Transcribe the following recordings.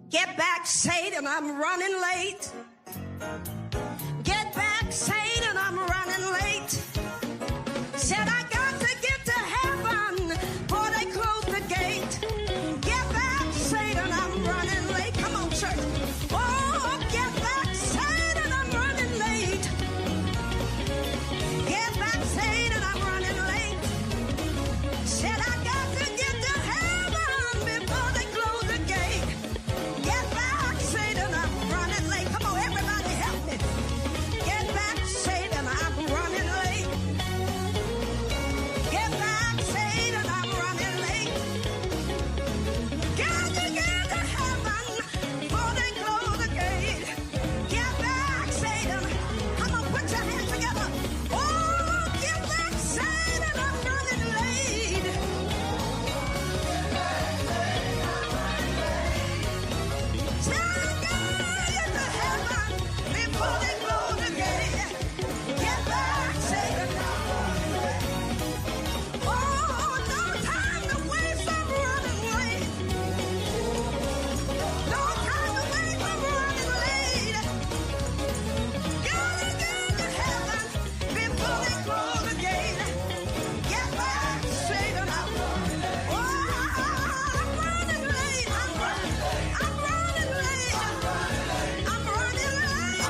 Get back, Satan, I'm running late. Get back, Satan, I'm running late. Said I got to get to heaven before they close the gate. Get back, Satan, I'm running late. Come on, church. Oh, get back, Satan, I'm running late. Get back, Satan, I'm running late. Said I got to get to heaven before they close the gate. Get back, Satan, I'm running late. Come on, everybody help me. Get back, Satan, I'm running late. Get back, Satan, I'm running late. Got to get to heaven before they close the gate. Get back, Satan. Come on, put your hands together. Oh, get back, Satan, I'm running late. Say I gotta get to heaven before they close the gate. Get back, Satan. Oh, no time to waste, I'm running late. No time to waste, I'm running late. Gotta get to heaven before they close the gate. Get back, Satan. Oh, I'm running late. I'm running late. I'm running late.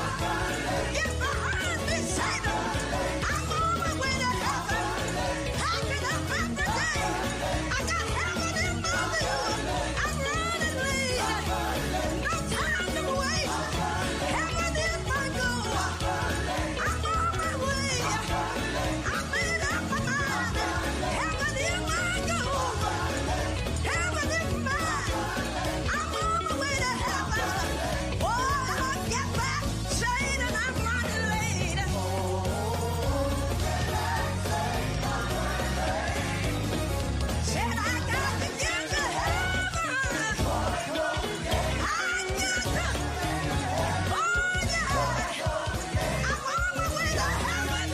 Get behind me, Satan. I'm on my way to heaven. Packing up every day. I got heaven in my view. I'm running late. No time to waste. Heaven is my goal. I'm on my way. I made up my mind. Heaven is my goal. Heaven is mine. I'm on my way to heaven. Oh, get back, Satan, I'm running late. Said I got to get to heaven. I got to. Oh, yeah. I'm on my way to heaven.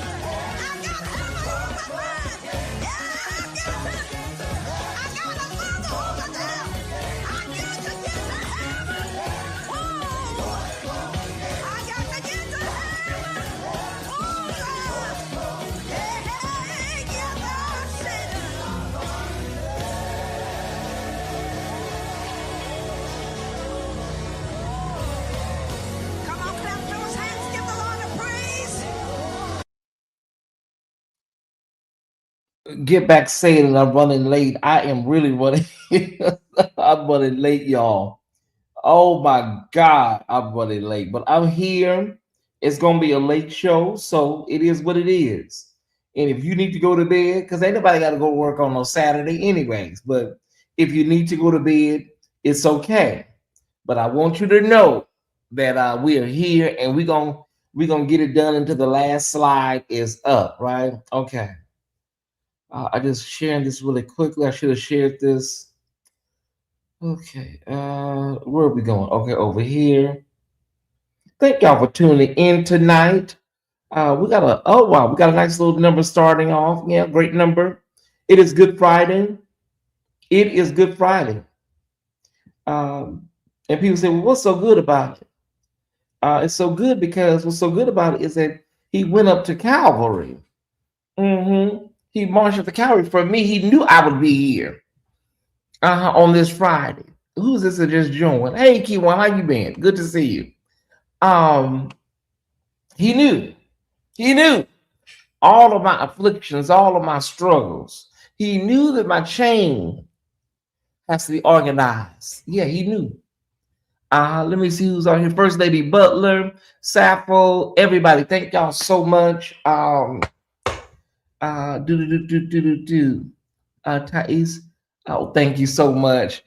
I got heaven on my mind. Yeah, I got to. I got a mother over there. I got to get to heaven. Oh, I got to get to heaven. Oh, Lord. Hey, get back, Satan. Come on, clap those hands. Give the Lord a praise. Get back, Satan, I'm running late. I am really running. I'm running late, y'all. Oh my God, I'm running late, but I'm here. It's gonna be a late show, so it is what it is. And if you need to go to bed, because ain't nobody got to go to work on no Saturday, anyways. But if you need to go to bed, it's okay. But I want you to know that we are here, and we're gonna get it done until the last slide is up, right? Okay. I just sharing this really quickly. I should have shared this. Okay, where are we going? Okay, over here. Thank y'all for tuning in tonight. We got we got a nice little number starting off. Yeah, great number. It is Good Friday. It is Good Friday. And people say, well, what's so good about it? It's so good because what's so good about it is that he went up to Calvary. He marched up to Calvary for me. He knew I would be here on this Friday. Who's this that just joined? Hey, Kiwan, how you been? Good to see you. He knew all of my afflictions, all of my struggles. He knew that my chain has to be organized. Yeah, he knew. Let me see who's on here. First Lady Butler, Sappho, everybody. Thank y'all so much. Tyesse. Oh, thank you so much.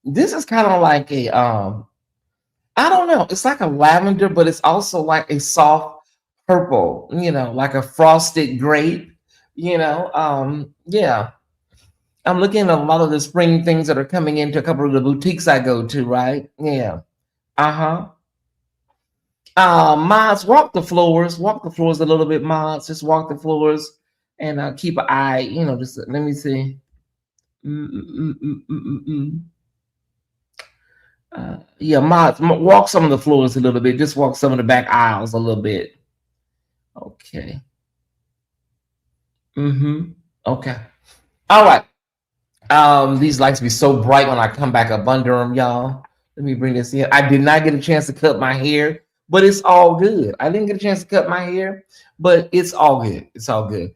This is kind of like a I don't know. It's like a lavender, but it's also like a soft purple, like a frosted grape, yeah. I'm looking at a lot of the spring things that are coming into a couple of the boutiques I go to, right? Yeah. Mods, walk the floors a little bit, mods. Just walk the floors and keep an eye, just let me see. Yeah, mods, walk some of the floors a little bit. Just walk some of the back aisles a little bit. Okay. Mm-hmm. Okay. All right. These lights be so bright when I come back up under them, y'all. Let me bring this in. I did not get a chance to cut my hair, but it's all good. I didn't get a chance to cut my hair, but it's all good. It's all good.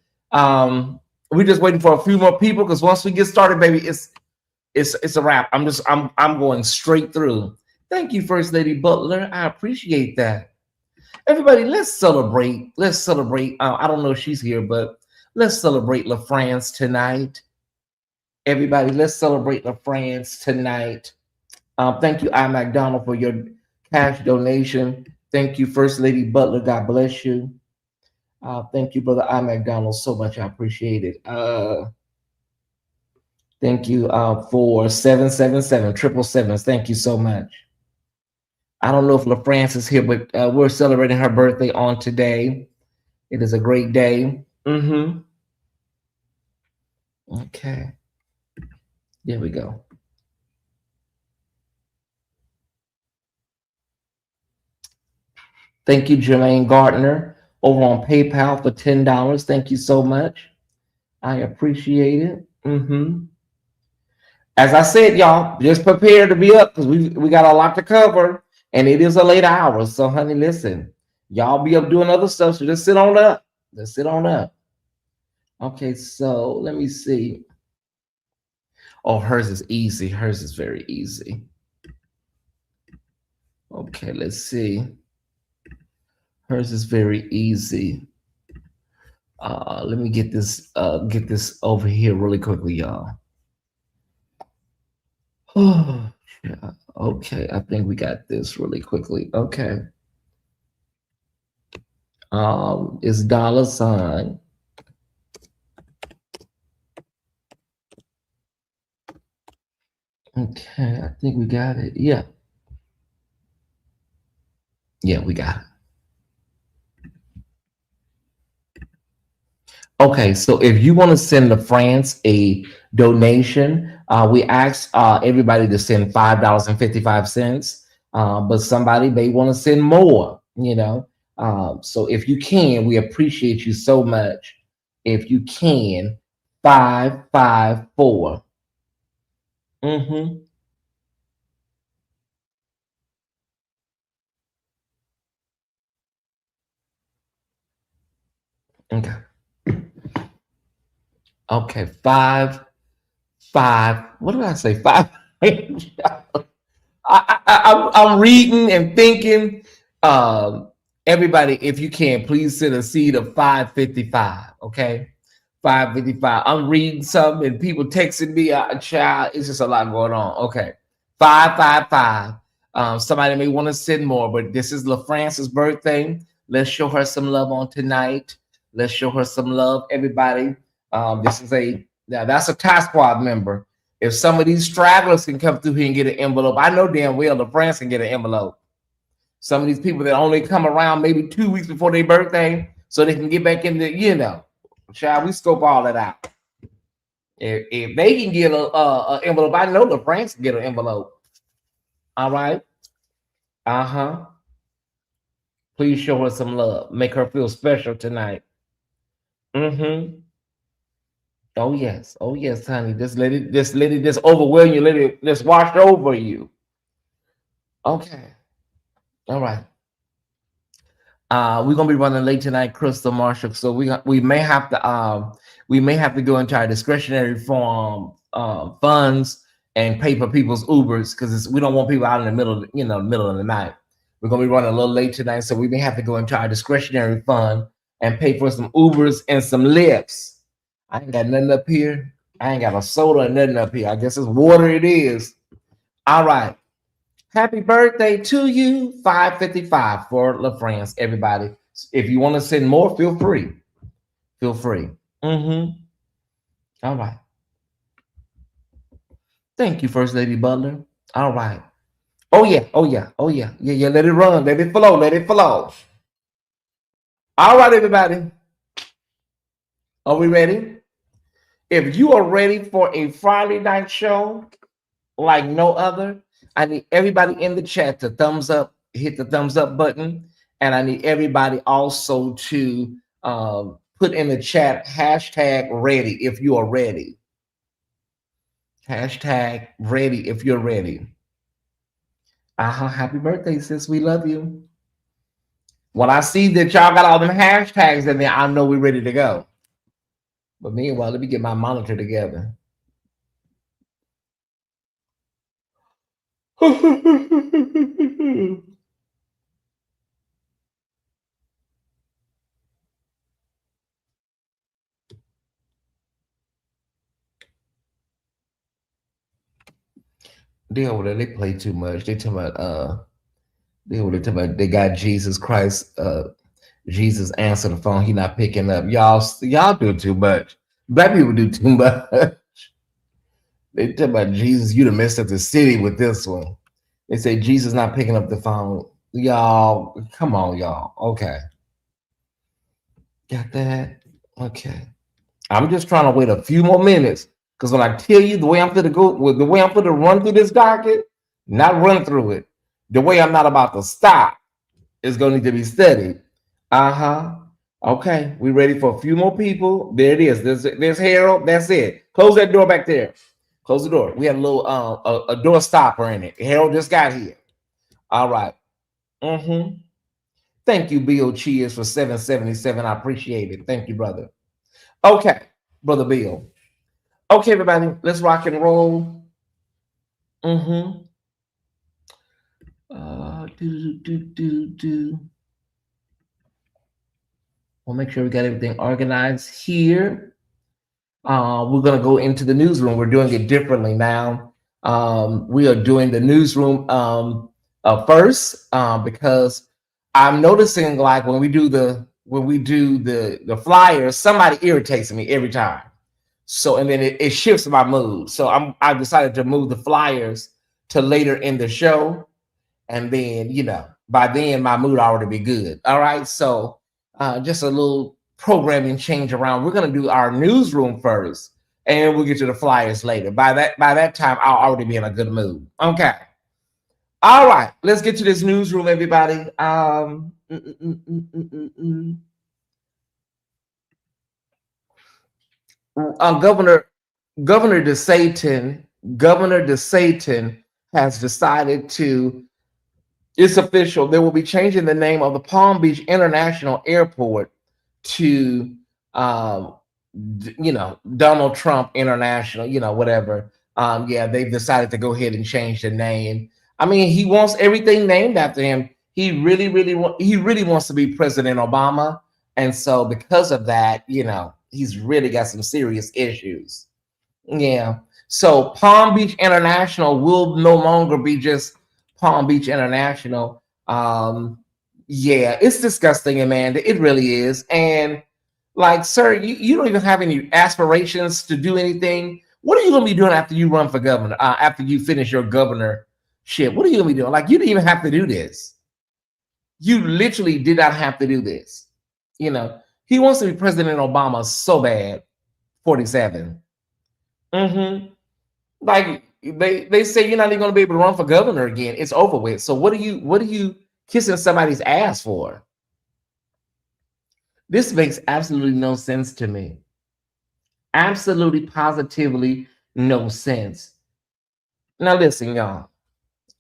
We're just waiting for a few more people because once we get started, baby, it's a wrap. I'm going straight through. Thank you, First Lady Butler. I appreciate that. Everybody, let's celebrate. Let's celebrate. I don't know if she's here, but let's celebrate LaFrance tonight. Everybody, let's celebrate LaFrance tonight. Thank you, I. McDonald, for your cash donation. Thank you, First Lady Butler. God bless you. Thank you, Brother I. McDonald, so much. I appreciate it. Thank you for 777 Thank you so much. I don't know if LaFrance is here, but we're celebrating her birthday on today. It is a great day. Mm-hmm. Okay. There we go. Thank you, Jermaine Gardner, over on PayPal for $10. Thank you so much. I appreciate it. Mm-hmm. As I said, y'all, just prepare to be up because we got a lot to cover, and it is a late hour. So, honey, listen, y'all be up doing other stuff. So just sit on up. Just sit on up. Okay, so let me see. Oh, hers is easy. Hers is very easy. Okay, let's see. Hers is very easy. Let me get this over here really quickly, y'all. Oh, yeah. Okay, I think we got this really quickly. Okay. It's $. Okay, I think we got it. Yeah. Yeah, we got it. Okay, so if you want to send to France a donation, we ask everybody to send $5.55. But somebody may want to send more, you know. So if you can, we appreciate you so much. If you can, 554. Mm-hmm. Okay. Okay. Five. What did I say? Five. I'm reading and thinking. Everybody, if you can, please send a seed of 555. Okay, 555. I'm reading something and people texting me. A child, it's just a lot going on. Okay, 555. Somebody may want to send more, but this is LaFrance's birthday. Let's show her some love on tonight. Let's show her some love, everybody. This is that's a Task Squad member. If some of these stragglers can come through here and get an envelope, I know damn well LaFrance can get an envelope. Some of these people that only come around maybe 2 weeks before their birthday, so they can get back in the, shall we scope all that out? If they can get a envelope, I know LaFrance can get an envelope. All right. Uh-huh. Please show her some love. Make her feel special tonight. Mm-hmm. Oh yes. Oh yes, honey. Just let it just overwhelm you. Let it just wash over you. Okay. All right. We're gonna be running late tonight, Crystal Marshall. So we may have to go into our discretionary form funds and pay for people's Ubers because we don't want people out in the middle, middle of the night. We're gonna be running a little late tonight, so we may have to go into our discretionary fund and pay for some Ubers and some lifts. I ain't got nothing up here. I ain't got a soda or nothing up here. I guess it's water. It is. All right. Happy birthday to you. 555 for LaFrance, everybody. If you want to send more, feel free. Feel free. Mm-hmm. All right. Thank you, First Lady Butler. All right. Oh, yeah. Oh, yeah. Oh, yeah. Yeah, yeah. Let it run. Let it flow. Let it flow. All right, everybody. Are we ready? If you are ready for a Friday night show like no other, I need everybody in the chat to thumbs up, hit the thumbs up button, and I need everybody also to put in the chat hashtag ready if you are ready. Hashtag ready if you're ready. Happy birthday, sis. We love you. When I see that y'all got all them hashtags in there, I know we're ready to go. But meanwhile, let me get my monitor together. They over there, they play too much. They talking about they got Jesus Christ, Jesus answer the phone, he not picking up. Y'all do too much. Black people do too much. They talk about Jesus, you done messed up the city with this one. They say Jesus not picking up the phone. Y'all, come on, y'all. Okay. Got that? Okay. I'm just trying to wait a few more minutes. Because when I tell you the way I'm going to go, with the way I'm going to run through this docket, not run through it, the way I'm not about to stop is going to need to be studied. Okay, we ready for a few more people. There it is. There's Harold. That's it. Close that door back there. Close the door. We have a little a door stopper in it. Harold just got here. All right. Thank you, Bill Cheers, for 777. I appreciate it. Thank you, brother. Okay, brother Bill. Okay, everybody, let's rock and roll. We'll make sure we got everything organized here. We're going to go into the newsroom. We're doing it differently now. We are doing the newsroom first because I'm noticing, like, when we do the flyers, somebody irritates me every time. So, and then it shifts my mood. So I decided to move the flyers to later in the show, and then, you know, by then my mood already be good. All right. So just a little programming change around. We're gonna do our newsroom first, and we'll get to the flyers later. By that time, I'll already be in a good mood. Okay. All right. Let's get to this newsroom, everybody. Governor DeSatan has decided to. It's official. They will be changing the name of the Palm Beach International Airport to, Donald Trump International. Whatever. Yeah, they've decided to go ahead and change the name. I mean, he wants everything named after him. He really wants to be President Obama, and so because of that, he's really got some serious issues. Yeah. So Palm Beach International will no longer be just Palm Beach International. Yeah, it's disgusting, Amanda. It really is. And like, sir, you don't even have any aspirations to do anything. What are you going to be doing after you run for governor? After you finish your governorship, what are you going to be doing? Like, you didn't even have to do this. You literally did not have to do this. He wants to be President Obama so bad. 47. Like they say you're not even going to be able to run for governor again. It's over with. So what are you kissing somebody's ass for? This makes absolutely no sense to me. Absolutely, positively no sense. Now listen, y'all.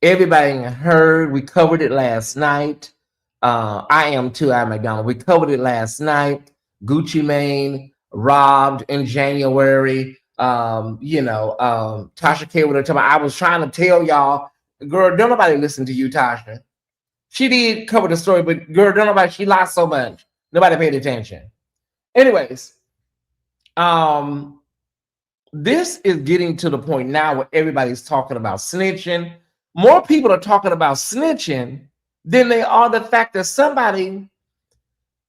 Everybody heard, we covered it last night. I am too, I McDonald. We covered it last night. Gucci Mane robbed in January. Tasha K would have told me, I was trying to tell y'all, girl, don't nobody listen to you, Tasha. She did cover the story, but girl, don't nobody, she lied so much. Nobody paid attention. Anyways, this is getting to the point now where everybody's talking about snitching. More people are talking about snitching than they are the fact that somebody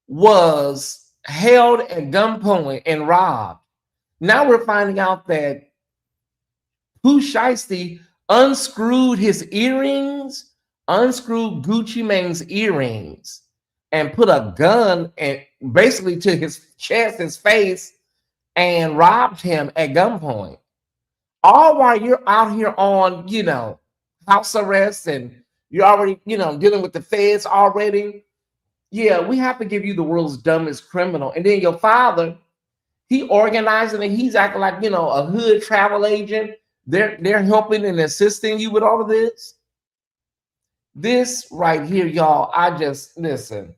was held at gunpoint and robbed. Now we're finding out that Pooh Shiesty unscrewed his earrings, unscrewed Gucci Mane's earrings, and put a gun and basically to his chest, his face, and robbed him at gunpoint. All while you're out here on, house arrest and you're already, dealing with the feds already. Yeah, we have to give you the world's dumbest criminal. And then your father, he organizing and he's acting like, a hood travel agent. They're helping and assisting you with all of this. This right here, y'all, I just listen.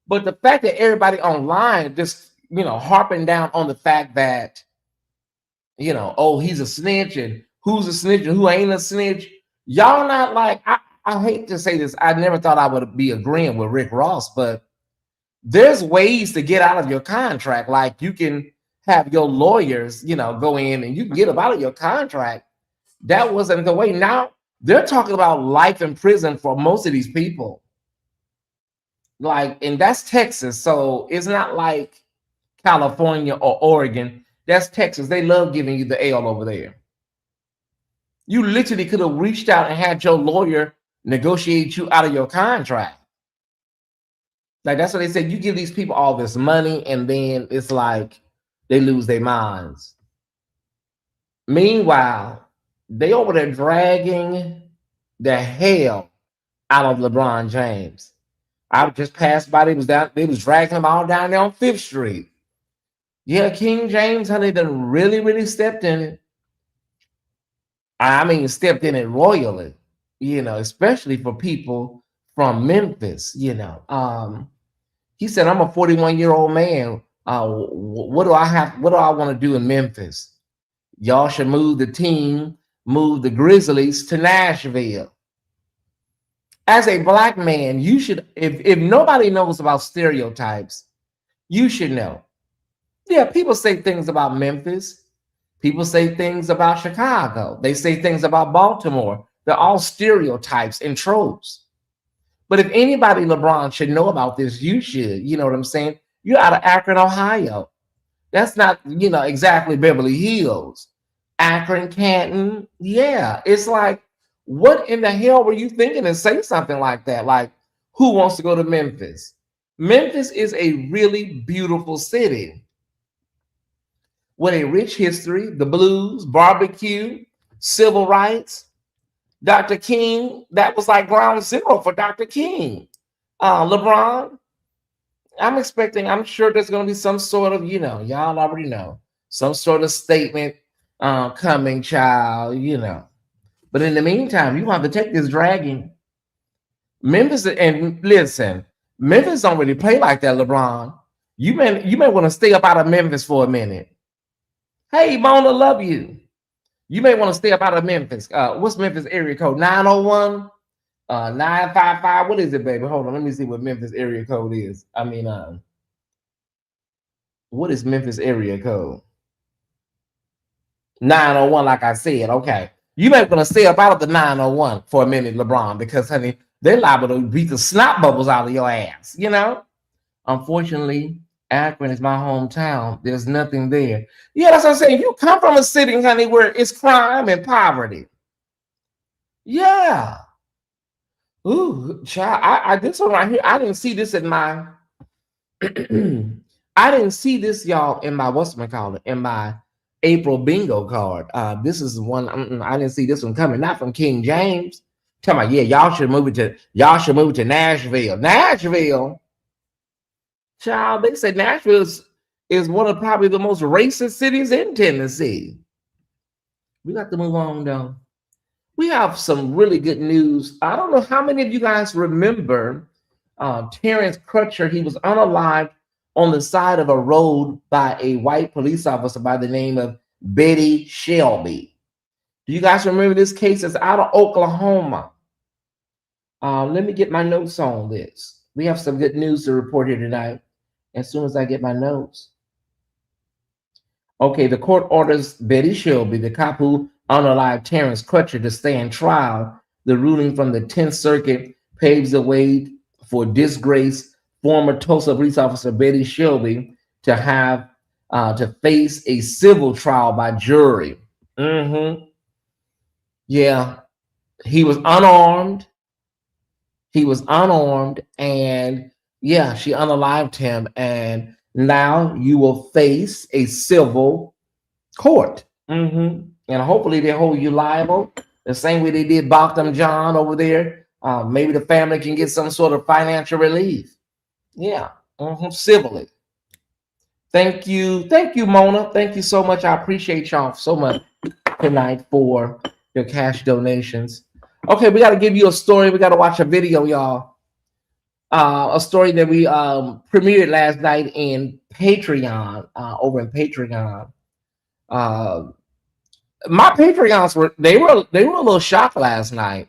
But the fact that everybody online just, harping down on the fact that, oh, he's a snitch and who's a snitch and who ain't a snitch. Y'all not like, I hate to say this. I never thought I would be agreeing with Rick Ross, but there's ways to get out of your contract. Like you can have your lawyers, go in and you can get them out of your contract. That wasn't the way. Now they're talking about life in prison for most of these people. Like, and that's Texas. So it's not like California or Oregon. That's Texas. They love giving you the L over there. You literally could have reached out and had your lawyer negotiate you out of your contract. Like that's what they said. You give these people all this money and then it's like they lose their minds. Meanwhile, they over there dragging the hell out of LeBron James. I just passed by. They was dragging him all down there on 5th Street. Yeah, King James, honey, done really, really stepped in it. I mean, stepped in it royally, especially for people from Memphis, He said, I'm a 41-year-old man. What do I want to do in Memphis? Y'all should move the Grizzlies to Nashville. As a black man, you should, if nobody knows about stereotypes, you should know. Yeah, people say things about Memphis. People say things about Chicago. They say things about Baltimore. They're all stereotypes and tropes. But if anybody, LeBron, should know about this, you should. You know what I'm saying? You're out of Akron, Ohio. That's not, exactly Beverly Hills. Akron, Canton. Yeah, it's like, what in the hell were you thinking to say something like that? Like, who wants to go to Memphis? Memphis is a really beautiful city with a rich history, the blues, barbecue, civil rights. Dr. King, that was like ground zero for Dr. King. LeBron, I'm sure there's going to be some sort of, y'all already know, some sort of statement coming, child, But in the meantime, you have to take this dragging. Memphis, and listen, Memphis don't really play like that, LeBron. You may want to stay up out of Memphis for a minute. Hey, Mona, love you. You may want to stay up out of Memphis. What's Memphis area code? 901? 955? What is it, baby? Hold on. Let me see what Memphis area code is. I mean, what is Memphis area code? 901, like I said. Okay. You may want to stay up out of the 901 for a minute, LeBron, because, honey, they're liable to beat the snot bubbles out of your ass, Unfortunately, Akron is my hometown. There's nothing there. Yeah, that's what I'm saying. You come from a city, honey, where it's crime and poverty. Yeah. Ooh, child. I this one right here. I didn't see this in my I didn't see this, y'all, in my in my April bingo card. This is one I didn't see this one coming, not from King James. Tell me, yeah, y'all should move it to Nashville. Nashville. Child, they said Nashville is one of probably the most racist cities in Tennessee. We got to move on, though. We have some really good news. I don't know how many of you guys remember Terrence Crutcher. He was unalived on the side of a road by a white police officer by the name of Betty Shelby. Do you guys remember this case? It's out of Oklahoma. Let me get my notes on this. We have some good news to report here tonight. As soon as I get my notes. Okay, the court orders Betty Shelby, the cop who unalived Terrence Crutcher, to stand trial. The ruling from the 10th Circuit paves the way for disgraced former Tulsa police officer Betty Shelby to have to face a civil trial by jury. Yeah, he was unarmed. And yeah, she unalived him, and now you will face a civil court. And hopefully they hold you liable the same way they did Bogdan John over there. Maybe the family can get some sort of financial relief. Yeah, civilly. Thank you, Mona. Thank you so much. I appreciate y'all so much tonight for your cash donations. Okay, we got to give you a story. We got to watch a video, y'all. A story that we premiered last night in Patreon, over in Patreon. Uh, my Patreons were a little shocked last night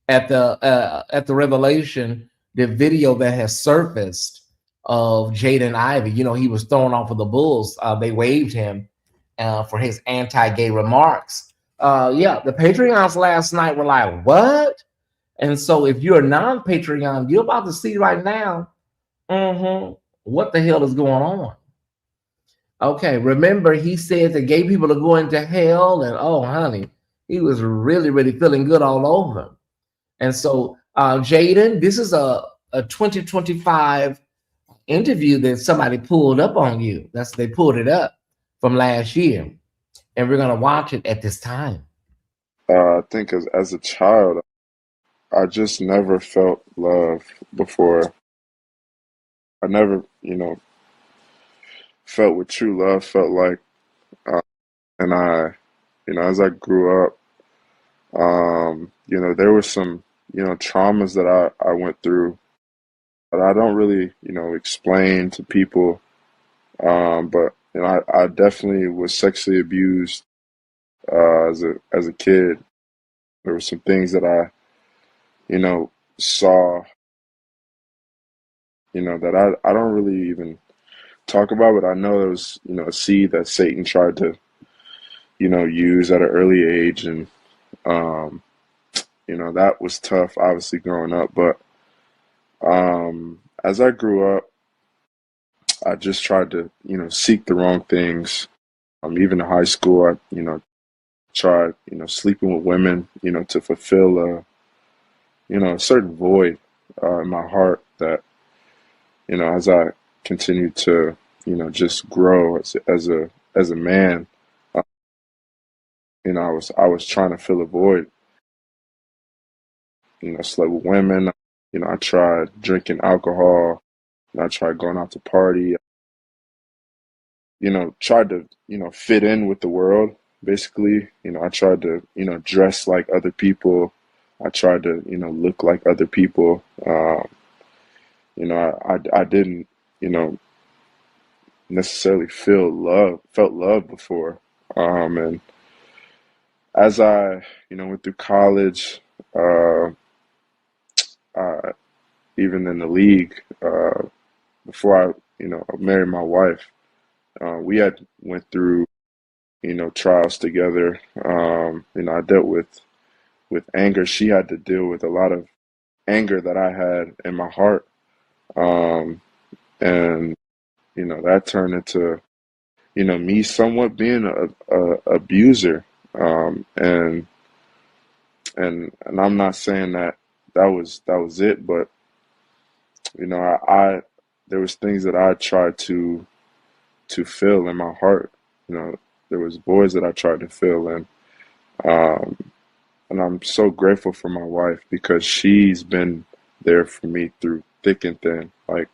at the revelation, the video that has surfaced of Jaden Ivy. You know, he was thrown off of the Bulls. They waived him for his anti-gay remarks. Yeah, the Patreons last night were like, "What?" And so, if you're a non-Patreon, you're about to see right now, what the hell is going on? Okay, remember he said that gay people are going to hell, and oh, honey, he was really, really feeling good all over. And so, Jaden, this is a 2025 interview that somebody pulled up on you. They pulled it up from last year, and we're gonna watch it at this time. I think as a child, I just never felt love before. I never, felt what true love felt like. And as I grew up, there were some, traumas that I went through that I don't really, explain to people. But I definitely was sexually abused as a kid. There were some things that I, saw, that I don't really even talk about, but I know there was, a seed that Satan tried to, use at an early age. And, that was tough, obviously, growing up. But as I grew up, I just tried to, seek the wrong things. Even in high school, I, tried, sleeping with women, to fulfill a certain void in my heart that, as I continued to, just grow as a man, I was trying to fill a void. Slept with women. I tried drinking alcohol. I tried going out to party. Tried to, fit in with the world. Basically, I tried to, dress like other people. I tried to, look like other people. I didn't, necessarily felt love before. And as I, went through college, even in the league, before I, married my wife, we had went through, trials together. I dealt with anger. She had to deal with a lot of anger that I had in my heart. And, that turned into, me somewhat being a abuser. And I'm not saying that was it, but, I there was things that I tried to fill in my heart. There was voids that I tried to fill in. Um, and I'm so grateful for my wife because she's been there for me through thick and thin, like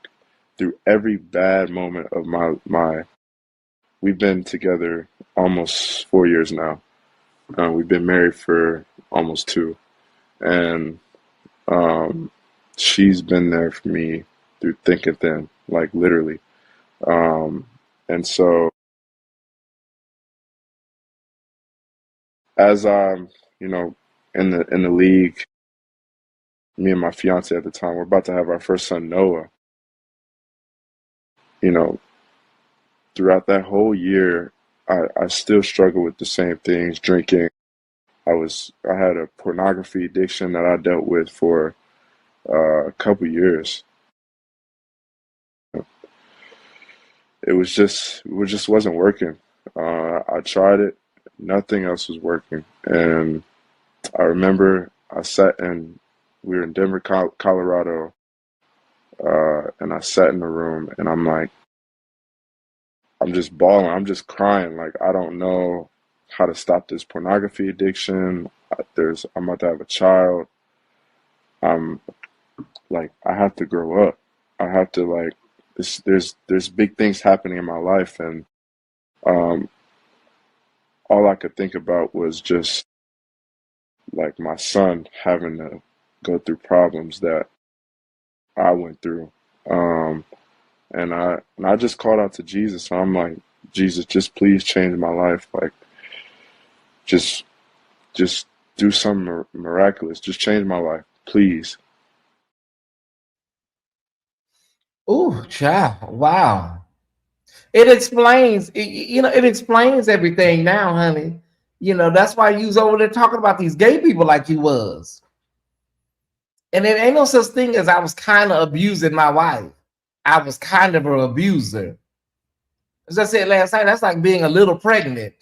through every bad moment of my. We've been together almost 4 years now. We've been married for almost two, and um, she's been there for me through thick and thin, like literally. And so as I'm, in the league, me and my fiance at the time, we're about to have our first son, Noah. You know, throughout that whole year, I still struggle with the same things, drinking. I had a pornography addiction that I dealt with for a couple years. It just wasn't working. I tried it, nothing else was working. And I remember we were in Denver, Colorado, and I sat in the room and I'm like, I'm just bawling, I'm just crying, like I don't know how to stop this pornography addiction. I'm about to have a child. I'm like, I have to grow up. I have to like, there's big things happening in my life, and um, all I could think about was just like my son having to go through problems that I went through. Um, and I just called out to Jesus. So I'm like, Jesus, just please change my life. Like, just just do something miraculous. Just change my life, please. Ooh, child. Wow. It explains, it explains everything now, honey. That's why you was over there talking about these gay people like you was. And it ain't no such thing as I was kind of abusing my wife. I was kind of an abuser. As I said last night, that's like being a little pregnant.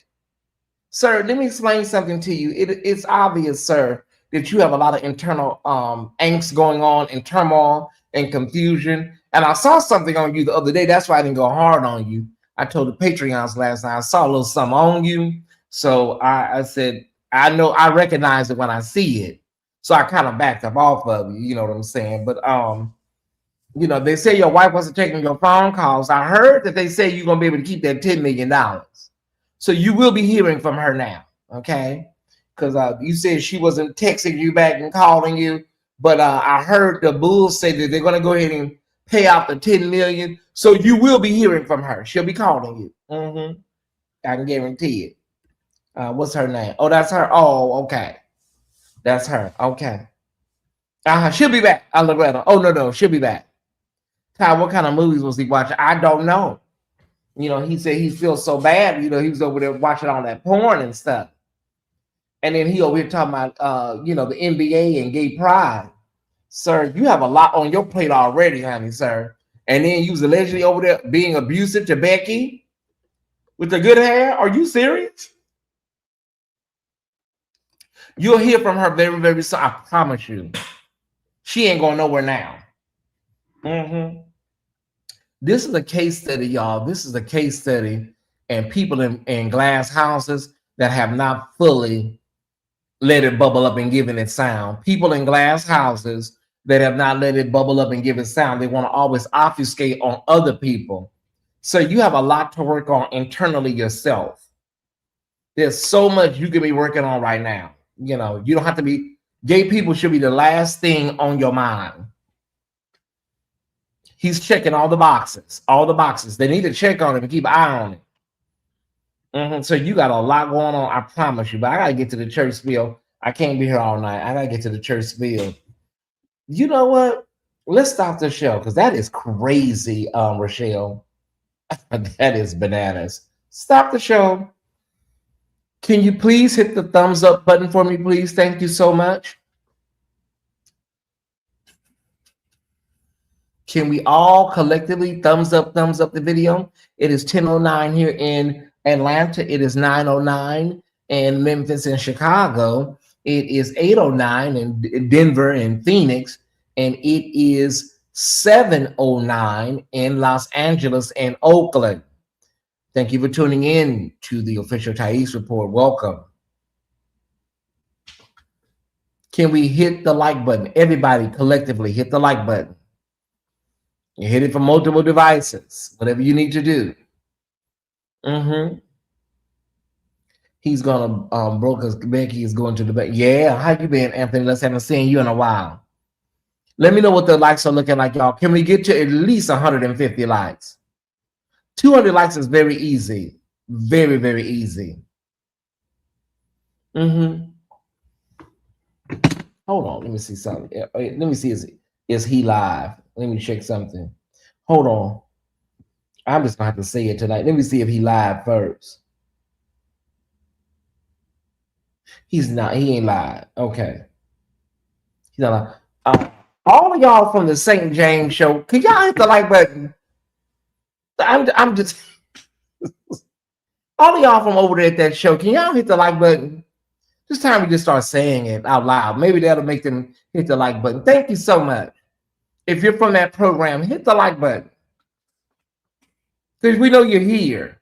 Sir, let me explain something to you. It's obvious, sir, that you have a lot of internal angst going on and turmoil and confusion. And I saw something on you the other day. That's why I didn't go hard on you. I told the Patreons last night, I saw a little something on you. So I said, I know, I recognize it when I see it. So I kind of backed up off of you, you know what I'm saying? But they say your wife wasn't taking your phone calls. I heard that they say you're gonna be able to keep that $10 million. So you will be hearing from her now, okay? Because you said she wasn't texting you back and calling you, but I heard the Bulls say that they're gonna go ahead and pay out the $10 million. So you will be hearing from her. She'll be calling you. I can guarantee it. What's her name? Oh, that's her. Oh, okay. That's her. Okay. She'll be back. Loretta. Oh, no, she'll be back. Ty, what kind of movies was he watching? I don't know. He said he feels so bad. He was over there watching all that porn and stuff. And then he over here talking about, the NBA and gay pride. Sir, you have a lot on your plate already, honey, sir. And then you was allegedly over there being abusive to Becky with the good hair. Are you serious? You'll hear from her very, very soon. I promise you. She ain't going nowhere now. This is a case study, y'all. This is a case study, and people in glass houses that have not fully let it bubble up and given it sound. People in glass houses that have not let it bubble up and give it sound. They want to always obfuscate on other people. So you have a lot to work on internally yourself. There's so much you can be working on right now. You don't have to be, gay people should be the last thing on your mind. He's checking all the boxes. All the boxes. They need to check on it and keep an eye on it. So you got a lot going on, I promise you. But I got to get to the church field. I can't be here all night. I got to get to the church field. You know what? Let's stop the show because that is crazy, Rochelle. That is bananas. Stop the show. Can you please hit the thumbs up button for me, please? Thank you so much. Can we all collectively thumbs up the video? It is 10:09 here in Atlanta. It is 9:09 in Memphis and Chicago. It is 8:09 in Denver and Phoenix. And it is 7:09 in Los Angeles and Oakland. Thank you for tuning in to the official Tyesse Report. Welcome. Can we hit the like button? Everybody collectively hit the like button. You hit it from multiple devices, whatever you need to do. He's gonna broke us. Becky is going to the back. Yeah, how you been, Anthony? Let's haven't seen you in a while. Let me know what the likes are looking like, y'all. Can we get to at least 150 likes? 200 likes is very easy. Very, very easy. Hold on, let me see something. Let me see, is he live? Let me check something. Hold on. I'm just gonna have to say it tonight. Let me see if he live first. He's not, he ain't live. Okay. He's not live. All of y'all from the St. James show, can y'all hit the like button? I'm just all of y'all from over there at that show, can y'all hit the like button? This time we just start saying it out loud. Maybe that'll make them hit the like button. Thank you so much. If you're from that program, hit the like button. Because we know you're here.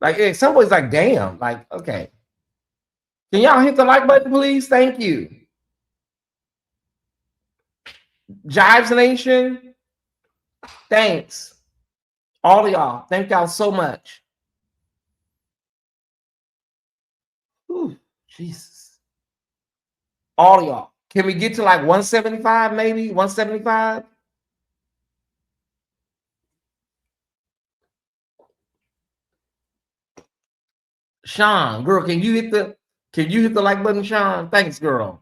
Like somebody's like, damn, like, okay. Can y'all hit the like button, please? Thank you. Jives Nation, thanks. All of y'all, thank y'all so much. Whew, Jesus. All of y'all. Can we get to like 175, maybe? 175? Sean, girl, can you hit the like button, Sean? Thanks, girl.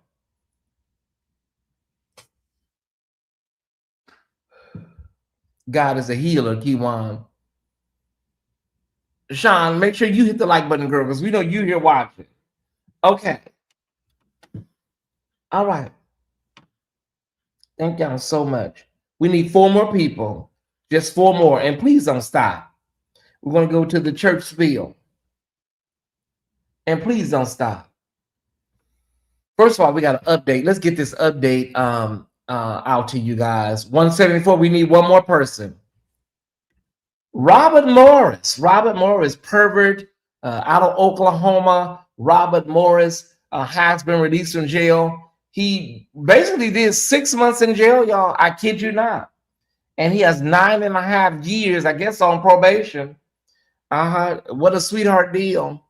God is a healer, Kiwan. Sean, make sure you hit the like button, girl, because we know you here watching. Okay. All right. Thank y'all so much. We need 4 more people. Just 4 more. And please don't stop. We're going to go to the church spiel. And please don't stop. First of all, we got an update. Let's get this update out to you guys. 174, we need 1 more person. Robert Morris, pervert out of Oklahoma. Robert Morris has been released from jail. He basically did 6 months in jail, y'all. I kid you not. And he has 9.5 years, I guess, on probation. What a sweetheart deal.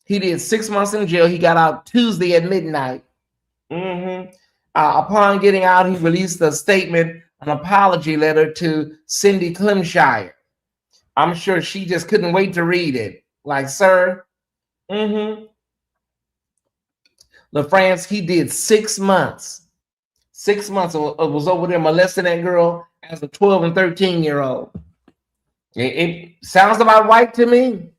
He did 6 months in jail. He got out Tuesday at midnight. Upon getting out, he released a statement, an apology letter to Cindy Clemshire. I'm sure she just couldn't wait to read it. Like, sir, LaFrance, he did 6 months. 6 months. Was over there molesting that girl as a 12 and 13-year-old. It sounds about right to me.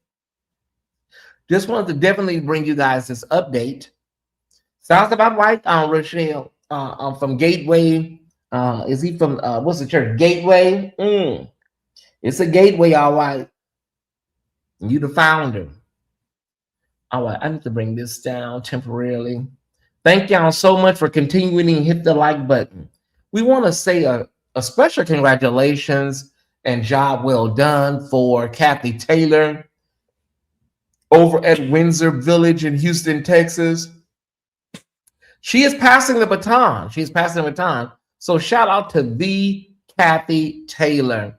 Just wanted to definitely bring you guys this update. Sounds about right, Rochelle. From Gateway. Is he from what's the church? Gateway. It's a Gateway, all right. You the founder. All right, I need to bring this down temporarily. Thank y'all so much for continuing to hit the like button. We want to say a special congratulations and job well done for Kathy Taylor over at Windsor Village in Houston, Texas. She is passing the baton. She's passing the baton. So shout out to the Kathy Taylor.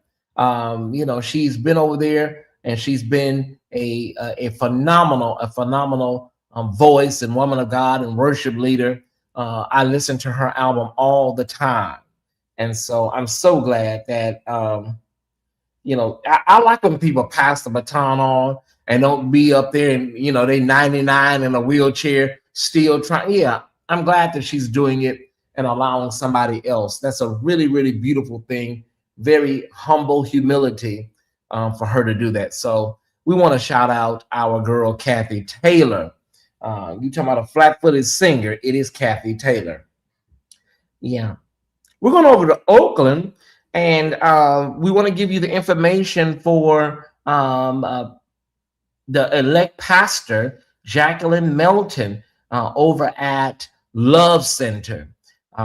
She's been over there and she's been a phenomenal voice and woman of God and worship leader. I listen to her album all the time. And so I'm so glad that, I like when people pass the baton on and don't be up there and, they 99 in a wheelchair still trying. Yeah, I'm glad that she's doing it and allowing somebody else. That's a really, really beautiful thing. Very humble humility for her to do that. So we want to shout out our girl, Kathy Taylor. You talking about a flat-footed singer. It is Kathy Taylor. Yeah. We're going over to Oakland, and we want to give you the information for the elect pastor, Jacqueline Melton, over at Love Center.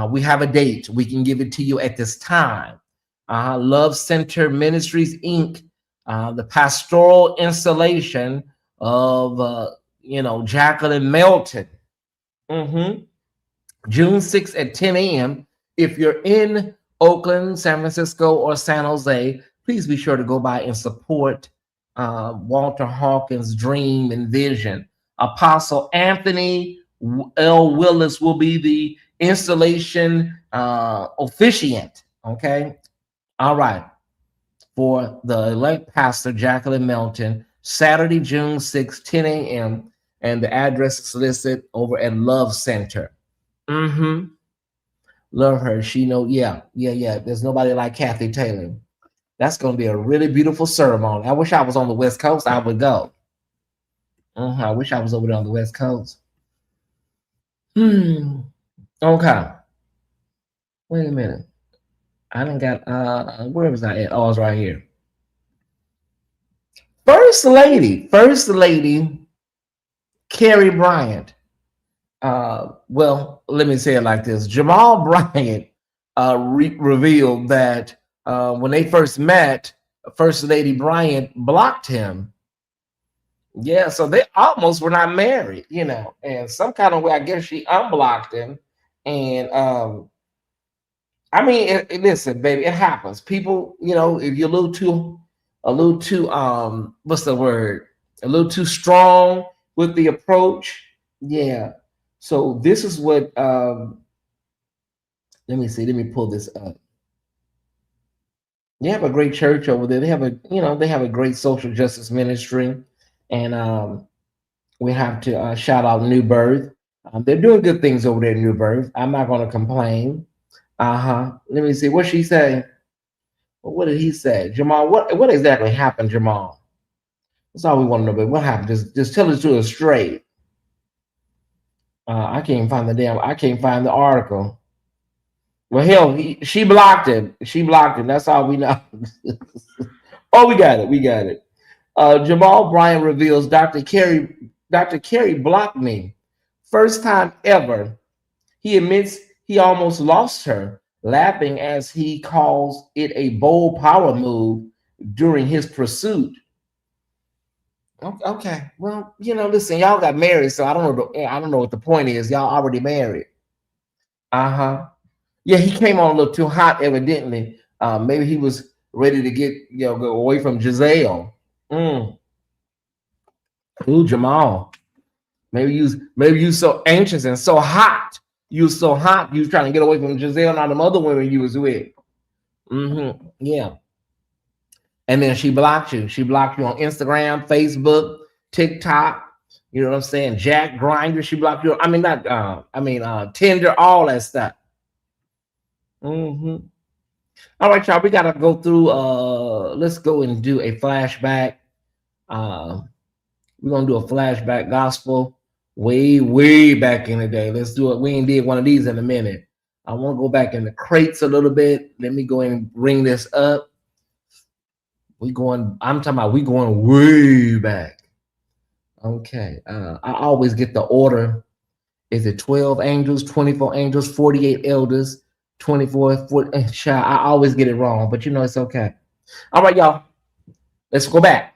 We have a date. We can give it to you at this time. Love Center Ministries, Inc., the pastoral installation of, Jacqueline Melton. June 6th at 10 a.m. If you're in Oakland, San Francisco, or San Jose, please be sure to go by and support Walter Hawkins' dream and vision. Apostle Anthony L. Willis will be the installation officiant. Okay. All right. For the elect pastor, Jacqueline Melton, Saturday, June 6th, 10 a.m. And the address is listed over at Love Center. Love her. She know, yeah. There's nobody like Kathy Taylor. That's going to be a really beautiful ceremony. I wish I was on the West Coast. I would go. I wish I was over there on the West Coast. Okay. Wait a minute. I done got, where was I at? Oh, I was right here. First Lady, Carrie Bryant. Well, let me say it like this. Jamal Bryant revealed that when they first met, First Lady Bryant blocked him. Yeah, so they almost were not married, you know, and some kind of way, I guess she unblocked him. And I mean, listen, baby, it happens. People, you know, if you're a little too, what's the word? A little too strong with the approach. Yeah. So this is what, let me see, let me pull this up. They have a great church over there. They have a, you know, they have a great social justice ministry. And we have to shout out New Birth. They're doing good things over there, New Birth. I'm not going to complain. Let me see. What she say? What did he say, Jamal? What exactly happened, Jamal? That's all we want to know. But what happened? Just tell us to us straight. I can't find I can't find the article. Well, hell, she blocked him. She blocked him. That's all we know. Oh, we got it. We got it. Jamal Bryant reveals Dr. Carey blocked me. First time ever. He admits he almost lost her, laughing as he calls it a bold power move during his pursuit. Okay, well, you know, listen, y'all got married, so I don't know what the point is. Y'all already married. Yeah, he came on a little too hot, evidently. Maybe he was ready to get, you know, go away from Giselle. Ooh, Jamal. Maybe you so anxious and so hot. You was so hot. You was trying to get away from Giselle and all them other women you was with. Yeah. And then she blocked you. She blocked you on Instagram, Facebook, TikTok. You know what I'm saying? Jack Grinder. She blocked you. I mean, not. Tinder. All that stuff. All right, y'all. We gotta go through. Let's go and do a flashback. We're gonna do a flashback gospel way back in the day. Let's do it. We ain't did one of these in a minute. I want to go back in the crates a little bit. Let me go and bring this up. I'm talking about we going way back. Okay. I always get the order. Is it 12 angels, 24 angels, 48 elders, 24, 40? I always get it wrong, but you know it's okay. All right, y'all. Let's go back.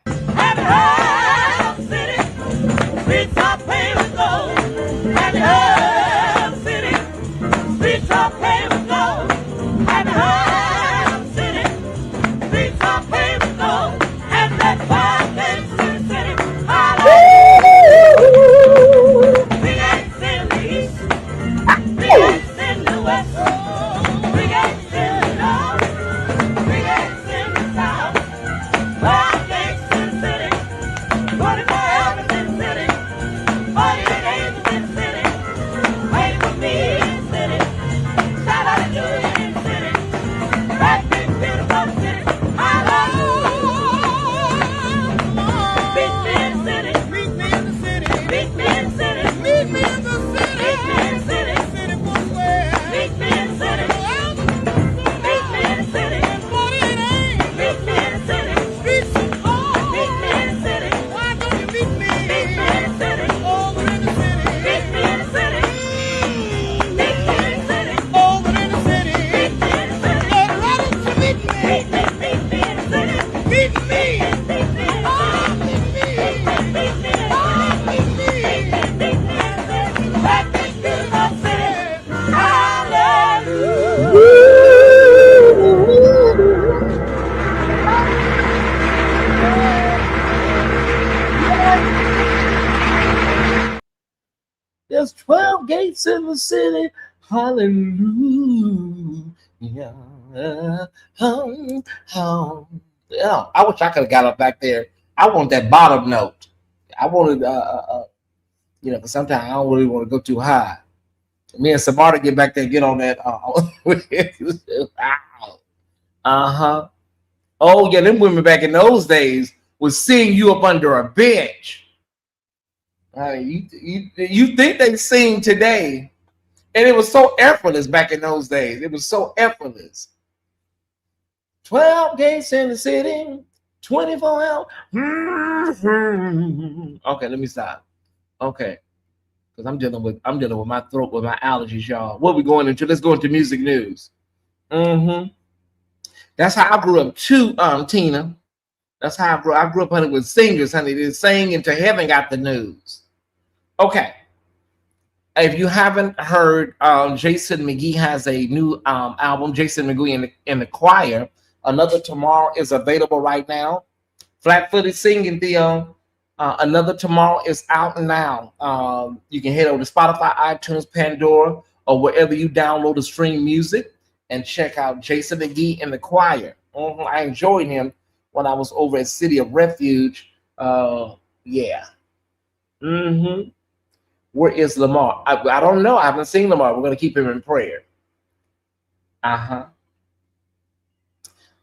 There's 12 gates in the city. Hallelujah. Yeah, I wish I could have got up back there. I want that bottom note. I wanted, you know, but sometimes I don't really want to go too high. Me and Samara get back there, get on that. Oh yeah, them women back in those days was seeing you up under a bench. You think they sing today, and it was so effortless back in those days. It was so effortless. 12 gates in the city, 24 hours. Okay, let me stop. Okay, because I'm dealing with my throat with my allergies, y'all. What are we going into? Let's go into music news. That's how I grew up too, Tina. That's how I grew. I grew up, honey, with singers, honey. They sang into heaven, got the news. Okay. If you haven't heard, Jason McGee has a new album, Jason McGee in the Choir. Another Tomorrow is available right now. Flat-footed singing, Theo. Another Tomorrow is out now. You can head over to Spotify, iTunes, Pandora, or wherever you download or stream music, and check out Jason McGee in the Choir. I enjoyed him when I was over at City of Refuge. Yeah. Where is Lamar? I don't know. I haven't seen Lamar. We're going to keep him in prayer.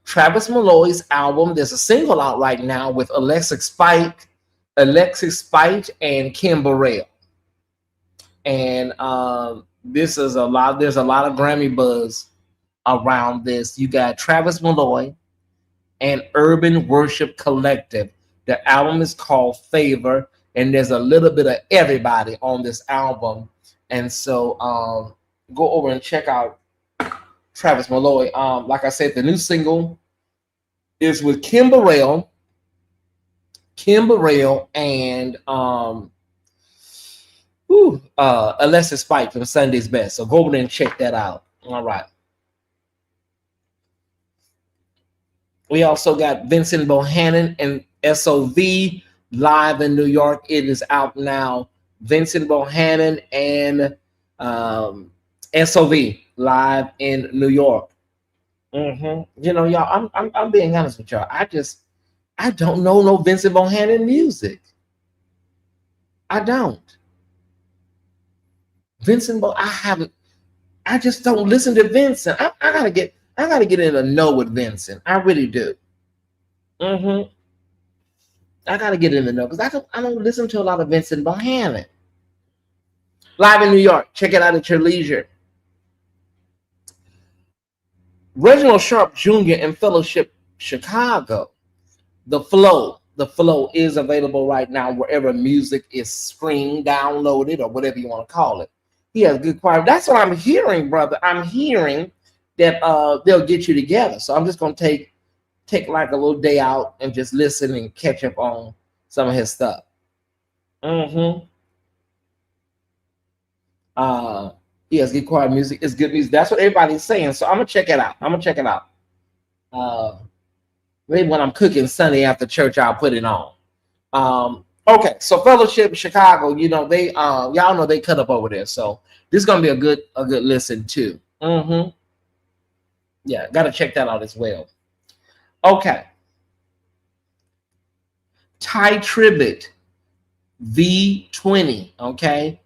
Travis Malloy's album. There's a single out right now with Alexis Spite, and Kim Burrell. And this is a lot. There's a lot of Grammy buzz around this. You got Travis Malloy and Urban Worship Collective. The album is called Favor, and there's a little bit of everybody on this album. And so go over and check out Travis Malloy. Like I said, the new single is with Kim Burrell and Alexis Spite from Sunday's Best. So go over there and check that out. All right. We also got Vincent Bohannon and SOV live in New York. It is out now. Vincent Bohannon and SOV live in New York. You know, y'all, I'm being honest with y'all. I don't know no Vincent Bohannon music. I don't. I just don't listen to Vincent. I gotta get in the know with Vincent. I really do. I gotta get in the know because I don't listen to a lot of Vincent Bohannon. Live in New York. Check it out at your leisure. Reginald Sharp Jr. and Fellowship Chicago. The Flow is available right now wherever music is streamed, downloaded, or whatever you want to call it. He has good choir. That's what I'm hearing, brother. I'm hearing that they'll get you together. So I'm just gonna take like a little day out and just listen and catch up on some of his stuff. He has good choir music. It's good music. That's what everybody's saying. So I'm gonna check it out. Maybe when I'm cooking Sunday after church, I'll put it on. Okay, so Fellowship Chicago, you know, they y'all know they cut up over there. So this is gonna be a good listen too. Yeah, gotta check that out as well. Okay. TAIT Tribute V20. Okay.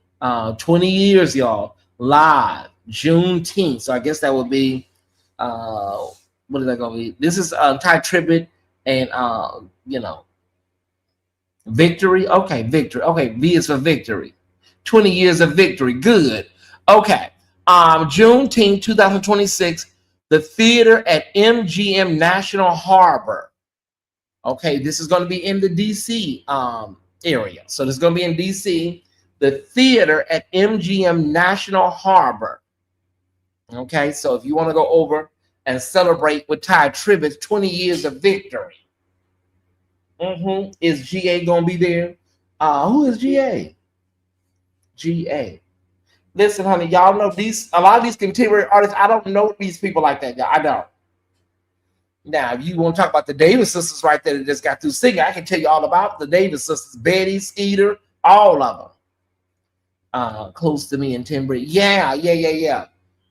20 years, y'all. Live Juneteenth. So I guess that would be what is that gonna be? This is TAIT Tribute and you know, Victory. Okay, Victory. Okay, V is for Victory. 20 years of victory. Good. Okay. Juneteenth 2026, the theater at MGM National Harbor. Okay, this is going to be in the DC area. So this is going to be in DC, the theater at MGM National Harbor. Okay, so if you want to go over and celebrate with TAIT Tribute 20 years of victory. Is GA going to be there? Who is GA? GA. Listen, honey, y'all know a lot of these contemporary artists, I don't know these people like that, y'all. I don't. Now, if you want to talk about the Davis sisters right there that just got through singing, I can tell you all about the Davis sisters, Betty, Skeeter, all of them. Close to Me and Timber. Yeah.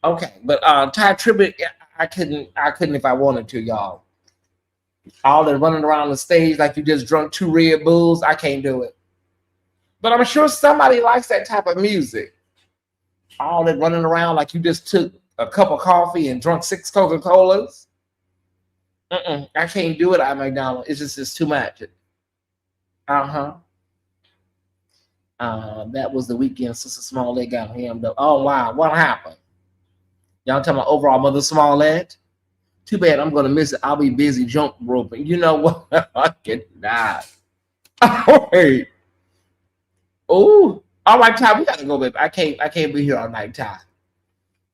Okay, but TAIT Tribute, I couldn't if I wanted to, y'all. All that running around the stage like you just drunk 2 Red Bulls, I can't do it. But I'm sure somebody likes that type of music. All that running around like you just took a cup of coffee and drunk 6 Coca-Colas. I can't do it at McDonald's. It's too much. That was the weekend Sister Smollett got hammed up. Oh, wow. What happened? Y'all talking about overall Mother Smollett? Too bad I'm going to miss it. I'll be busy jump roping. You know what? I cannot. All right. Oh, all right, Ty. We got to go, baby. I can't be here all night, Ty.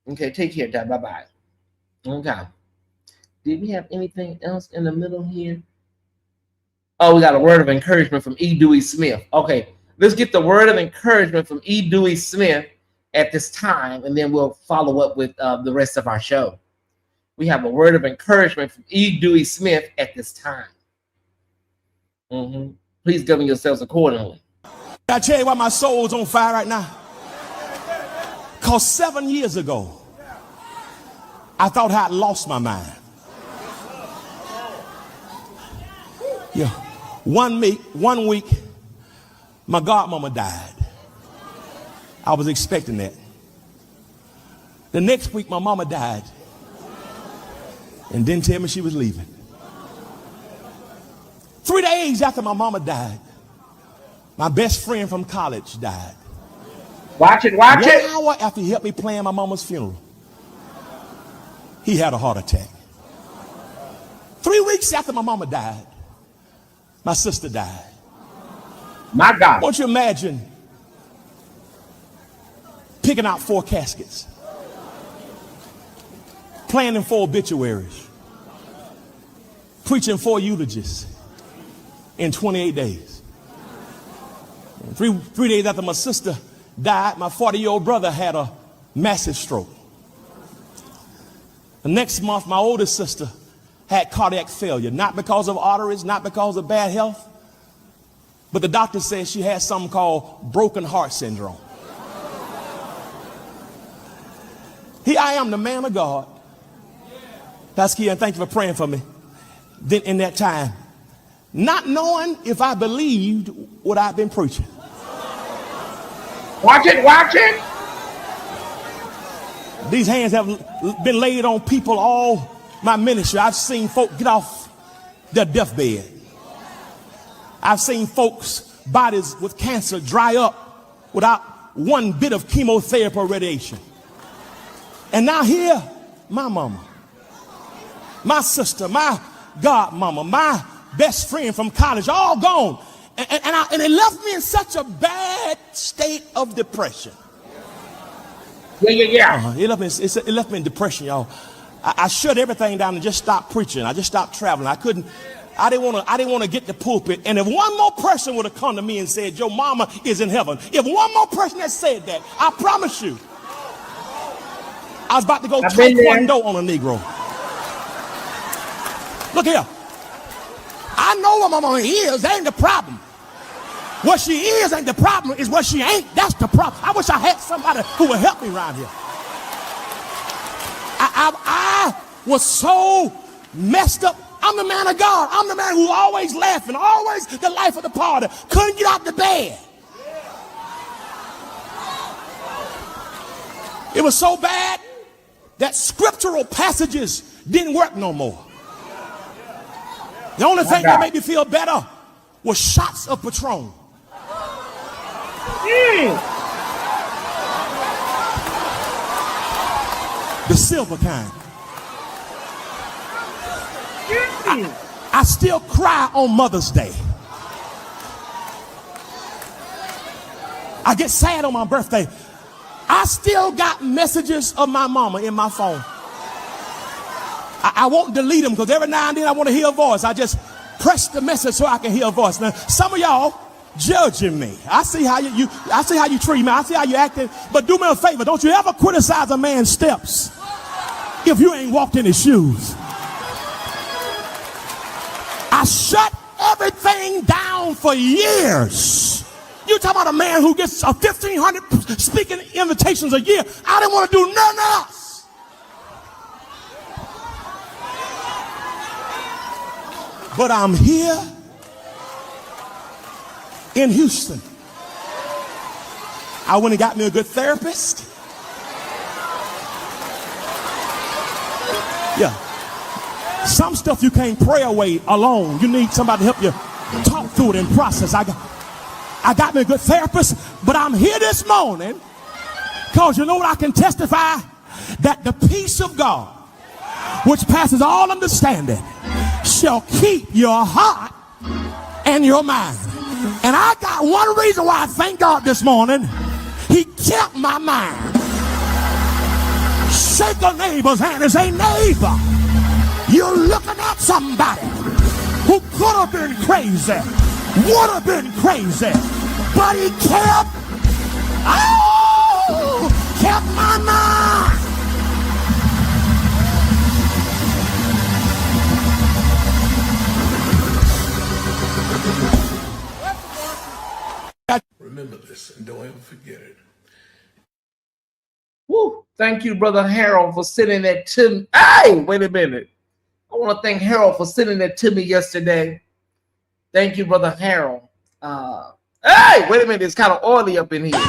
Okay, take care, Ty. Bye-bye. Okay. Did we have anything else in the middle here? Oh, we got a word of encouragement from E. Dewey Smith. Okay, let's get the word of encouragement from E. Dewey Smith at this time, and then we'll follow up with the rest of our show. We have a word of encouragement from E. Dewey Smith at this time. Please govern yourselves accordingly. I tell you why my soul's on fire right now. Because 7 years ago, I thought I had lost my mind. Yeah. 1 week, my godmama died. I was expecting that. The next week, my mama died and didn't tell me she was leaving. 3 days after my mama died, my best friend from college died. Watch it. 1 hour after he helped me plan my mama's funeral, he had a heart attack. 3 weeks after my mama died, my sister died. My God. Won't you imagine picking out 4 caskets, planning 4 obituaries, preaching 4 eulogies in 28 days. 3 days after my sister died, my 40-year-old brother had a massive stroke. The next month, my oldest sister had cardiac failure, not because of arteries, not because of bad health, but the doctor said she had something called broken heart syndrome. Here I am, the man of God. Pastor Keon, thank you for praying for me. Then in that time, not knowing if I believed what I've been preaching. Watch it. These hands have been laid on people all my ministry. I've seen folk get off their deathbed. I've seen folks' bodies with cancer dry up without 1 bit of chemotherapy or radiation. And now here, my mama, my sister, my godmama, my best friend from college, all gone. And it left me in such a bad state of depression. Yeah. It left me in depression, y'all. I shut everything down and just stopped preaching. I just stopped traveling. I didn't want to get the pulpit. And if one more person would have come to me and said, your mama is in heaven, if one more person had said that, I promise you, I was about to go taekwondo on a Negro. Look here. I know what my mama is. That ain't the problem. What she is ain't the problem. Is what she ain't. That's the problem. I wish I had somebody who would help me around here. I was so messed up. I'm the man of God. I'm the man who always laughing, always the life of the party. Couldn't get out the bed. It was so bad that scriptural passages didn't work no more. The only thing that made me feel better was shots of Patron. The silver kind. I still cry on Mother's Day. I get sad on my birthday. I still got messages of my mama in my phone. I won't delete them because every now and then I want to hear a voice. I just press the message so I can hear a voice. Now, some of y'all judging me. I see how you treat me. I see how you acting. But do me a favor. Don't you ever criticize a man's steps if you ain't walked in his shoes. I shut everything down for years. You talking about a man who gets 1,500 speaking invitations a year. I didn't want to do nothing else. But I'm here in Houston. I went and got me a good therapist. Yeah. Some stuff you can't pray away alone. You need somebody to help you talk through it and process. I got me a good therapist, but I'm here this morning because you know what I can testify? That the peace of God, which passes all understanding, shall keep your heart and your mind. And I got one reason why I thank God this morning. He kept my mind. Shake a neighbor's hand and say, neighbor, You're looking at somebody who could have been crazy, would have been crazy, but he kept my mind. Remember this and don't ever forget it. Woo. Thank you, Brother Harold, for sending that to me. Hey, wait a minute. I want to thank Harold for sending that to me yesterday. Thank you, Brother Harold. Hey, wait a minute. It's kind of oily up in here.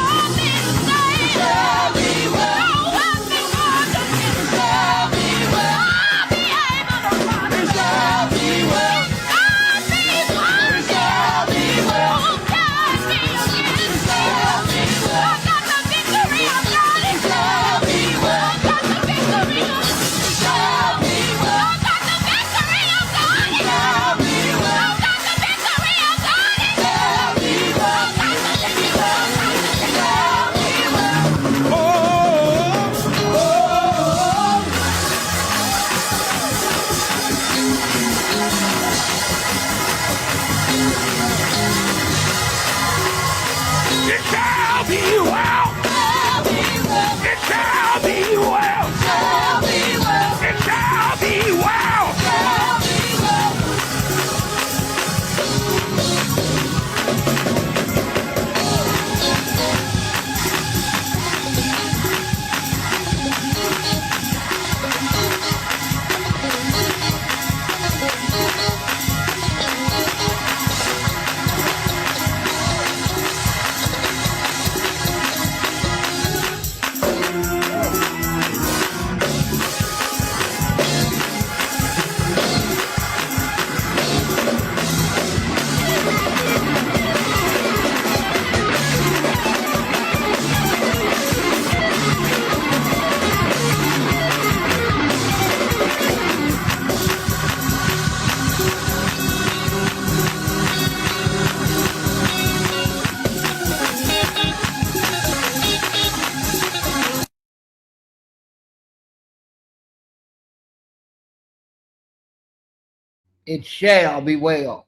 It shall be well.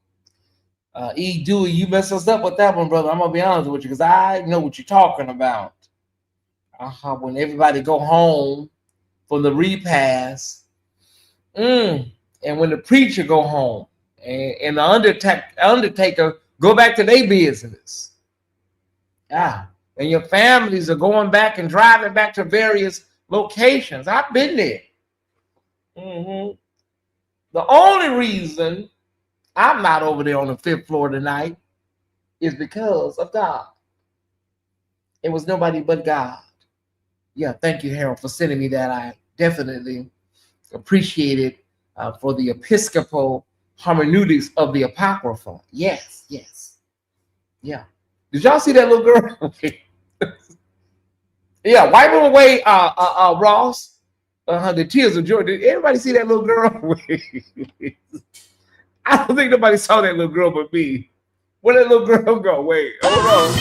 E. Dewey, you messed us up with that one, brother. I'm gonna be honest with you, because I know what you're talking about. When everybody go home from the repast, and when the preacher go home, and the undertaker go back to their business. And your families are going back and driving back to various locations. I've been there. The only reason I'm not over there on the 5th floor tonight is because of God. It was nobody but God. Yeah, thank you, Harold, for sending me that. I definitely appreciate it for the Episcopal hermeneutics of the Apocrypha. Yes. Yeah. Did y'all see that little girl? Yeah, wipe them away, Ross. The tears of joy. Did everybody see that little girl? I don't think nobody saw that little girl but me. Where did that little girl go? Wait, hold on.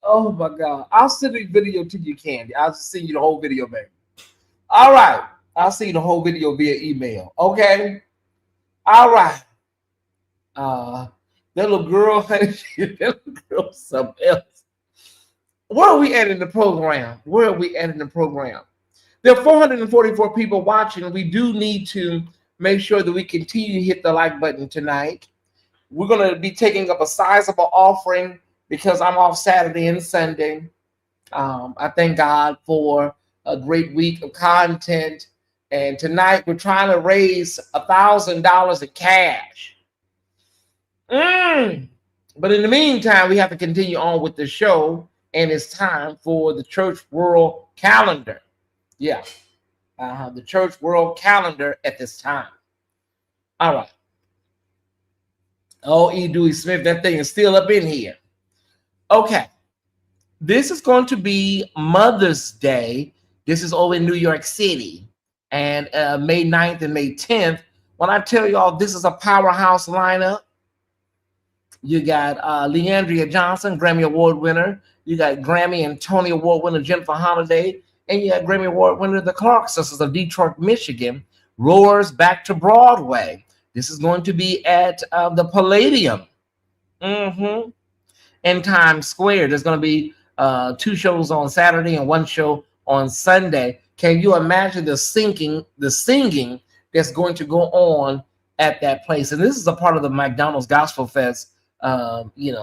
Oh my God. I'll send a video to you, Candy. I'll send you the whole video, baby. All right. I'll send you the whole video via email. Okay. All right. That little girl, that little girl, something else. Where are we at in the program? There are 444 people watching. We do need to make sure that we continue to hit the like button tonight. We're going to be taking up a sizable offering because I'm off Saturday and Sunday. I thank God for a great week of content. And tonight we're trying to raise $1,000 in cash. But in the meantime, we have to continue on with the show, and it's time for the Church World Calendar. Yeah, the Church World Calendar at this time. All right. Oh, E. Dewey Smith, that thing is still up in here. Okay. This is going to be Mother's Day. This is over in New York City. And May 9th and May 10th. When I tell y'all this is a powerhouse lineup, you got Leandria Johnson, Grammy Award winner. You got Grammy and Tony Award winner Jennifer Holliday. And you got Grammy Award winner the Clark Sisters of Detroit, Michigan. Roars back to Broadway. This is going to be at the Palladium. In Times Square. There's going to be 2 shows on Saturday and 1 show on Sunday. Can you imagine the singing that's going to go on at that place? And this is a part of the McDonald's Gospel Fest,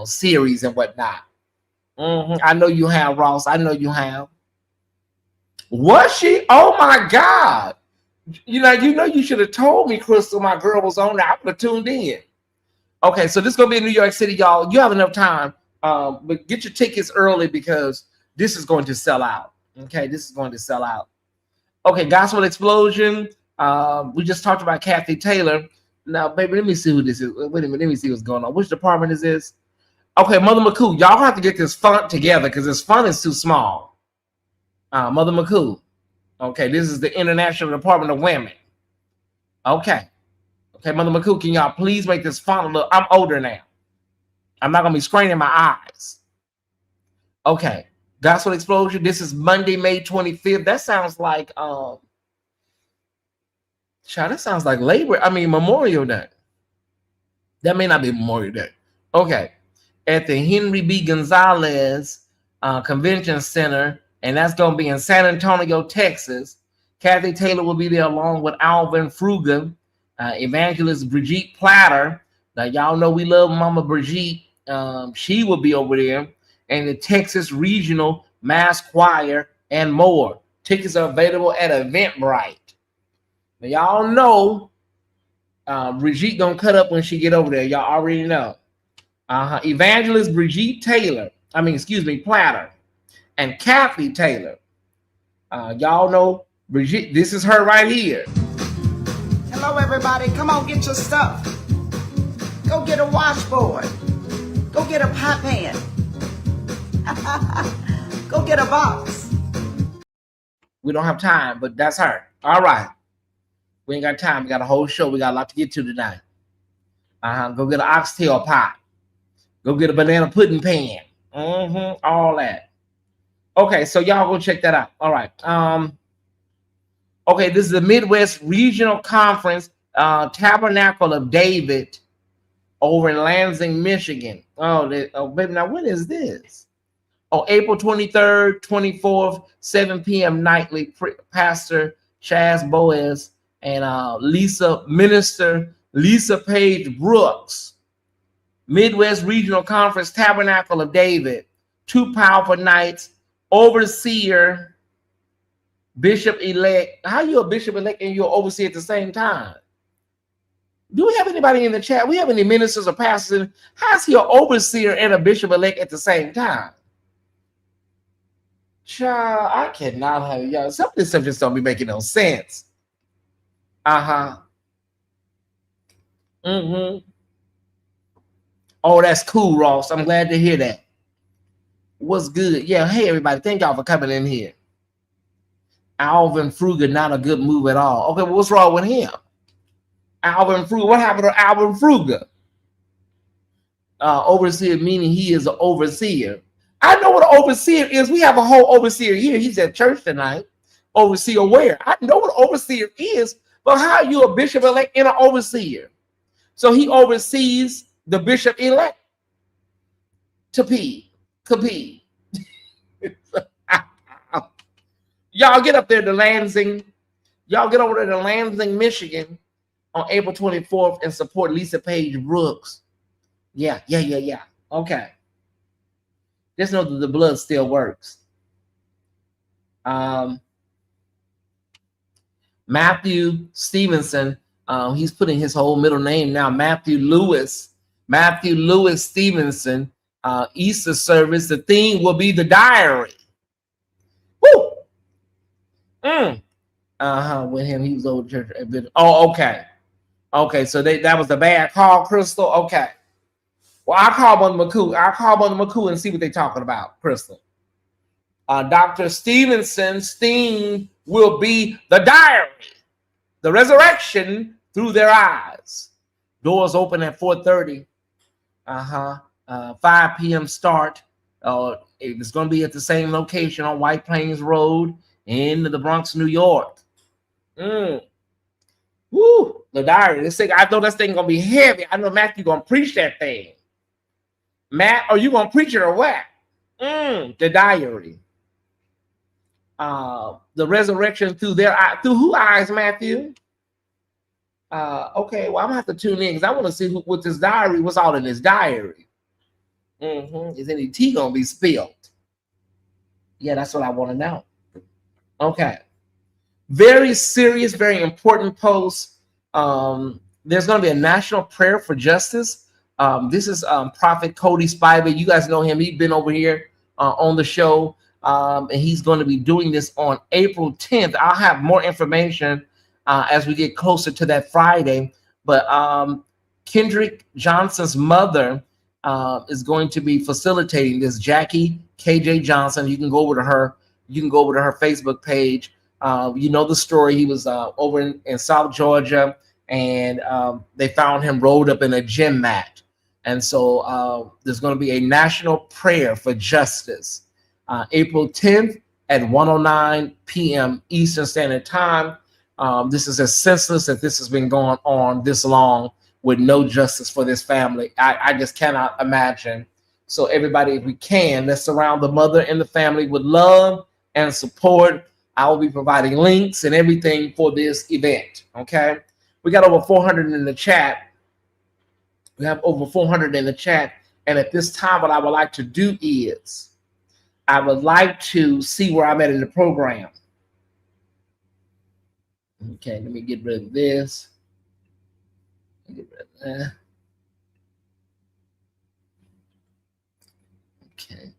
series and whatnot. I know you have, Ross. I know you have. Was she? Oh my God! You should have told me, Crystal. My girl was on there. I would have tuned in. Okay, so this is gonna be in New York City, y'all. You have enough time, but get your tickets early because this is going to sell out. Okay, this is going to sell out. Okay, Gospel Explosion. We just talked about Kathy Taylor. Now, baby, let me see who this is. Wait a minute, let me see what's going on. Which department is this? Okay, Mother McCoo. Y'all have to get this font together because this font is too small. Mother McCoo. Okay, this is the International Department of Women. Okay, Mother McCoo, can y'all please make this font a little? I'm older now. I'm not gonna be straining my eyes. Okay, Gospel Explosion. This is Monday, May 25th. That sounds like that sounds like Memorial Day. That may not be Memorial Day. Okay, at the Henry B. Gonzalez Convention Center, and that's going to be in San Antonio, Texas. Kathy Taylor will be there along with Alvin Fruga, evangelist Brigitte Platter. Now, y'all know we love Mama Brigitte. She will be over there, and the Texas Regional Mass Choir and more. Tickets are available at Eventbrite. Now, y'all know Brigitte gonna cut up when she get over there. Y'all already know. Evangelist Brigitte Platter and Kathy Taylor. Y'all know Brigitte. This is her right here. Hello, everybody. Come on, get your stuff. Go get a washboard. Go get a pot pan. Go get a box. We don't have time, but that's her. All right. We ain't got time. We got a whole show. We got a lot to get to tonight. Go get an oxtail pot. Go get a banana pudding pan. All that. Okay, so y'all go check that out. All right. Okay, this is the Midwest Regional Conference, Tabernacle of David, over in Lansing, Michigan. Baby, now when is this? April 23rd, 24th, 7 p.m. nightly. Pastor Chaz Boaz and Minister Lisa Page Brooks. Midwest Regional Conference, Tabernacle of David. 2 powerful nights. Overseer, Bishop-elect. How you a bishop-elect and you're overseer at the same time? Do we have anybody in the chat? We have any ministers or pastors? How's he an overseer and a bishop-elect at the same time? Child, I cannot have y'all. Some of this stuff just don't be making no sense. Oh, that's cool, Ross. I'm glad to hear that. What's good? Yeah, hey, everybody. Thank y'all for coming in here. Alvin Fruga, not a good move at all. Okay, well, what's wrong with him? Alvin Fruga. What happened to Alvin Fruga? Overseer, meaning he is an overseer. I know what an overseer is. We have a whole overseer here. He's at church tonight. Overseer where? I know what an overseer is, but how are you a bishop-elect and an overseer? So he oversees the bishop-elect. Kapee. Y'all get up there to Lansing. Y'all get over there to Lansing, Michigan on April 24th and support Lisa Page Brooks. Yeah. Okay. Just know that the blood still works. Matthew Stevenson, he's putting his whole middle name now. Matthew Lewis Matthew Lewis Stevenson, Easter service. The theme will be the diary. Woo! With him, he was over church. Oh, okay. Okay, so that was the bad call, Crystal. Okay. Well, I'll call Mother McCoo and see what they're talking about, Crystal. Dr. Stevenson's theme will be the diary, the resurrection through their eyes. Doors open at 4:30. 5 p.m. start. It's going to be at the same location on White Plains Road in the Bronx, New York. Woo! The diary. This thing, I know this thing gonna be heavy. I know Matthew gonna preach that thing. Matt, are you gonna preach it or what? The diary. The resurrection through their eye. Through whose eyes, Matthew? Okay, well, I'm gonna have to tune in because I want to see what this diary, what's all in this diary. Is any tea gonna be spilled? Yeah, that's what I want to know. Okay. Very serious, very important post. There's going to be a national prayer for justice. This is Prophet Cody Spivey. You guys know him. He's been over here on the show, and he's going to be doing this on April 10th. I'll have more information as we get closer to that Friday. But Kendrick Johnson's mother is going to be facilitating this. Jackie KJ Johnson. You can go over to her. You can go over to her Facebook page. You know the story. He was over in South Georgia, and they found him rolled up in a gym mat. And so there's going to be a national prayer for justice, April 10th at 1:09 p.m. Eastern Standard Time. This is as senseless that this has been going on this long with no justice for this family. I just cannot imagine. So everybody, if we can, let's surround the mother and the family with love and support. I will be providing links and everything for this event. Okay, we got over 400 in the chat. We have over 400 in the chat, and at this time, what I would like to do is I would like to see where I'm at in the program. Okay, let me get rid of this. Get rid of that. Okay.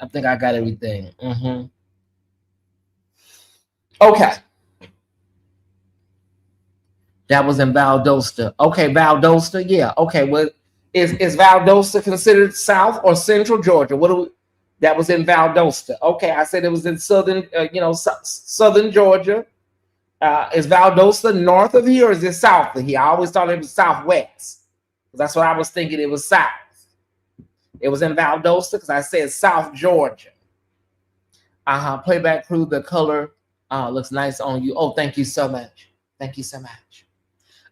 I think I got everything. Okay. That was in Valdosta. Okay, Valdosta. Yeah. Okay. Well, is Valdosta considered South or Central Georgia? That was in Valdosta. Okay, I said it was in southern, southern Georgia. Is Valdosta north of here or is it south of here? I always thought it was southwest. That's what I was thinking. It was south. It was in Valdosta because I said South Georgia. Playback crew, the color looks nice on you. Oh, thank you so much. Thank you so much.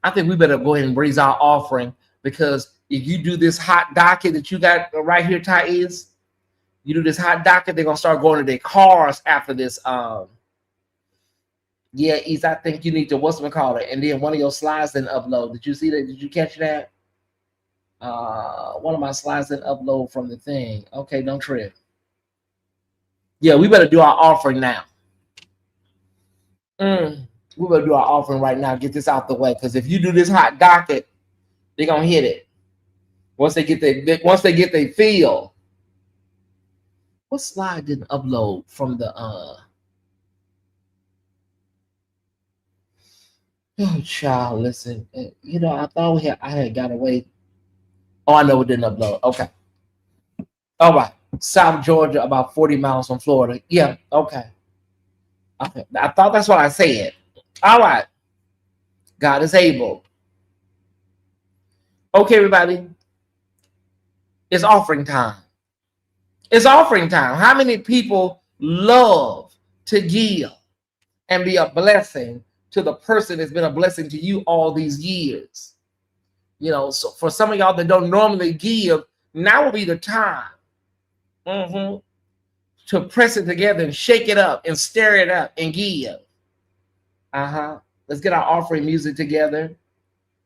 I think we better go ahead and raise our offering because if you do this hot docket that you got right here, Tyesse, you do this hot docket, they're going to start going to their cars after this. Yeah, East, I think you need to, whatchamacallit, and then one of your slides didn't upload. Did you see that? Did you catch that? One of my slides didn't upload from the thing. Okay, don't trip. Yeah, we better do our offering now. We better do our offering right now. Get this out the way, because if you do this hot docket, they're gonna hit it. Once they get their feel. What slide didn't upload from the Oh, child, listen. I thought I had got away. Oh, I know it didn't upload. Okay. All right. South Georgia, about 40 miles from Florida. Yeah. Okay. Okay. I thought that's what I said. All right. God is able. Okay, everybody. It's offering time. It's offering time. How many people love to give and be a blessing to the person that's been a blessing to you all these years? So for some of y'all that don't normally give, now will be the time to press it together and shake it up and stir it up and give. Let's get our offering music together.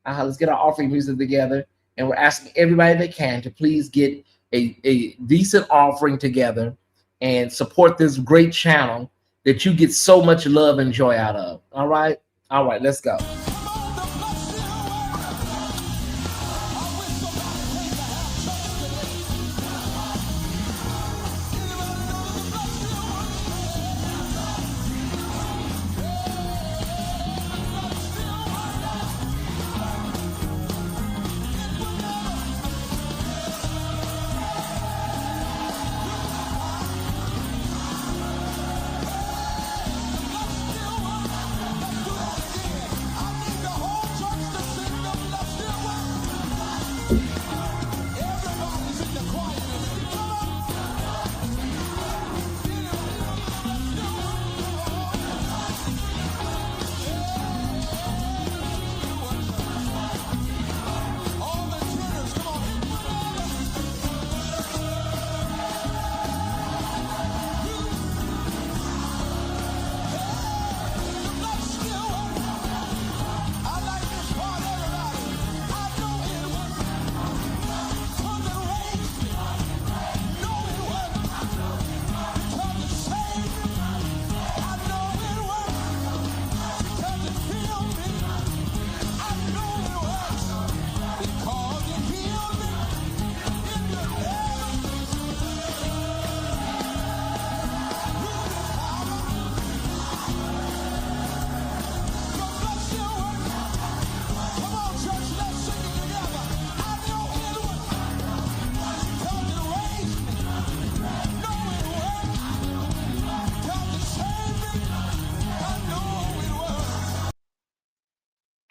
Let's get our offering music together. And we're asking everybody that can to please get a decent offering together and support this great channel that you get so much love and joy out of. All right. All right. Let's go.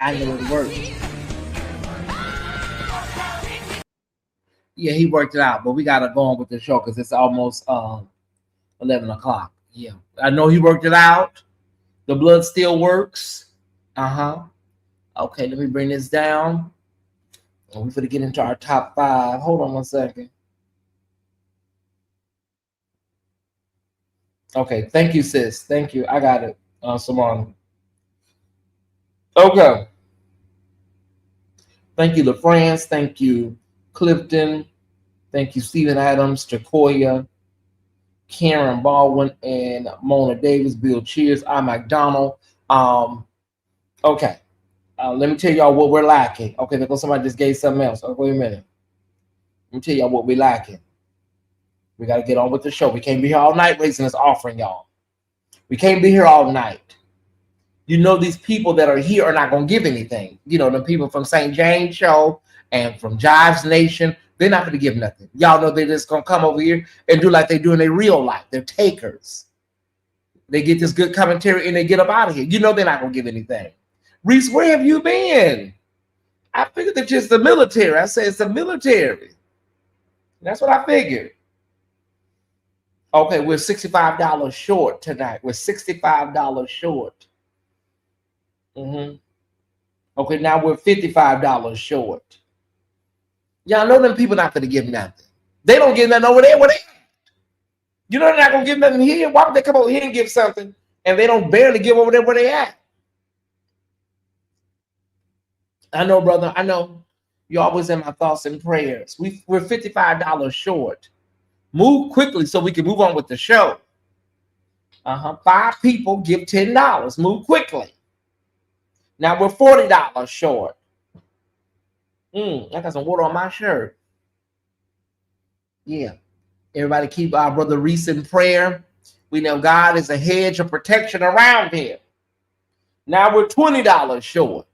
I know it worked. Yeah, he worked it out, but we got to go on with the show because it's almost 11 o'clock. Yeah, I know he worked it out. The blood still works. Okay, let me bring this down. We're going to get into our top 5. Hold on 1 second. Okay, thank you, sis. Thank you. I got it, Simone. Okay. Thank you, LaFrance. Thank you, Clifton. Thank you, Stephen Adams, Jacoya, Karen Baldwin, and Mona Davis, Bill Cheers. I'm McDonald. Okay. Let me tell y'all what we're lacking. Okay, there goes somebody just gave something else. Oh, wait a minute. Let me tell y'all what we're lacking. We got to get on with the show. We can't be here all night raising this offering, y'all. We can't be here all night. You know, these people that are here are not going to give anything. You know, the people from St. James Show and from Jives Nation, they're not going to give nothing. Y'all know they're just going to come over here and do like they do in their real life. They're takers. They get this good commentary and they get up out of here. You know they're not going to give anything. Reese, where have you been? I figured that it's the military. I said it's the military. That's what I figured. Okay, we're $65 short tonight. We're $65 short. Okay, now we're $55 short. Y'all know them people not going to give nothing. They don't give nothing over there. Where they at? You know they're not going to give nothing here. Why would they come over here and give something and they don't barely give over there where they at? I know, brother. I know. You're always in my thoughts and prayers. We're $55 short. Move quickly so we can move on with the show. 5 people give $10. Move quickly. Now we're $40 short. I got some water on my shirt. Yeah. Everybody keep our brother Reese in prayer. We know God is a hedge of protection around here. Now we're $20 short.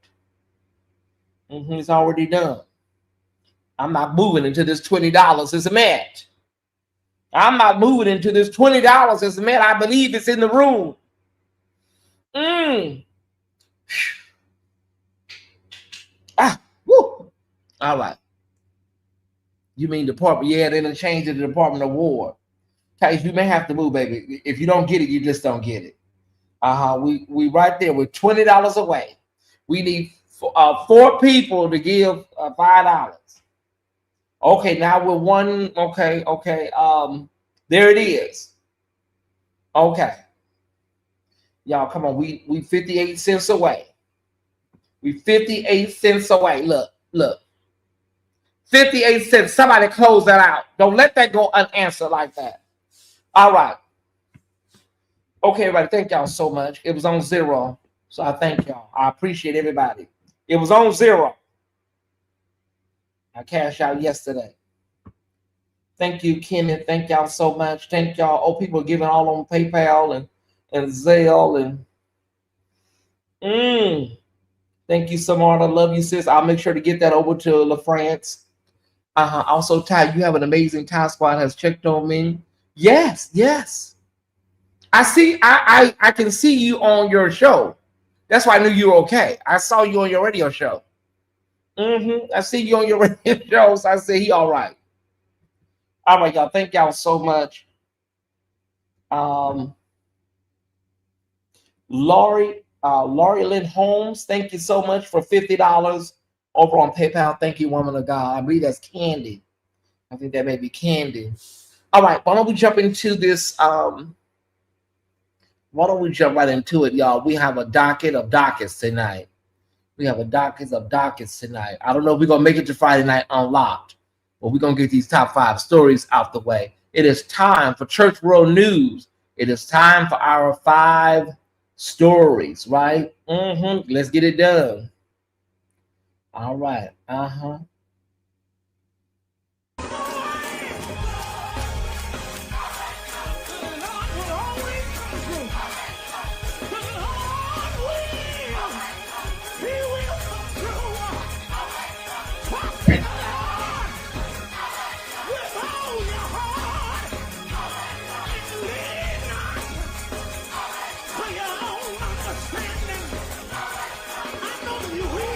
It's already done. I'm not moving into this $20 as a met. I'm not moving into this $20 as a met. I believe it's in the room. Woo. All right. You mean department? Yeah, they done changed it to the Department of War. Tyesse, you may have to move, baby. If you don't get it, you just don't get it. We right there. We're $20 away. We need 4 people to give $5. Okay, now we're one. Okay. There it is. Okay. Y'all, come on. We 58 cents away. We 58 cents away. Look. 58 cents. Somebody close that out. Don't let that go unanswered like that. All right. Okay, everybody. Thank y'all so much. It was on 0. So I thank y'all. I appreciate everybody. It was on 0. I cashed out yesterday. Thank you, Kenneth. Thank y'all so much. Thank y'all. Oh, people are giving all on PayPal and Zelle and thank you, Samara. Love you, sis. I'll make sure to get that over to LaFrance. Also, Ty, you have an amazing Ty Squad has checked on me. Yes. I see. I can see you on your show. That's why I knew you were okay. I saw you on your radio show. I see you on your radio show, so I said he all right. All right, y'all. Thank y'all so much. Laurie Lynn Holmes, thank you so much for $50 over on PayPal. Thank you, woman of God. I believe that's Candy. I think that may be Candy. All right, why don't we jump into this? Why don't we jump right into it, y'all? We have a docket of dockets tonight. I don't know if we're going to make it to Friday Night Unlocked, but we're going to get these top 5 stories out the way. It is time for Church World News. It is time for our 5 stories, right? Let's get it done. All right. You will.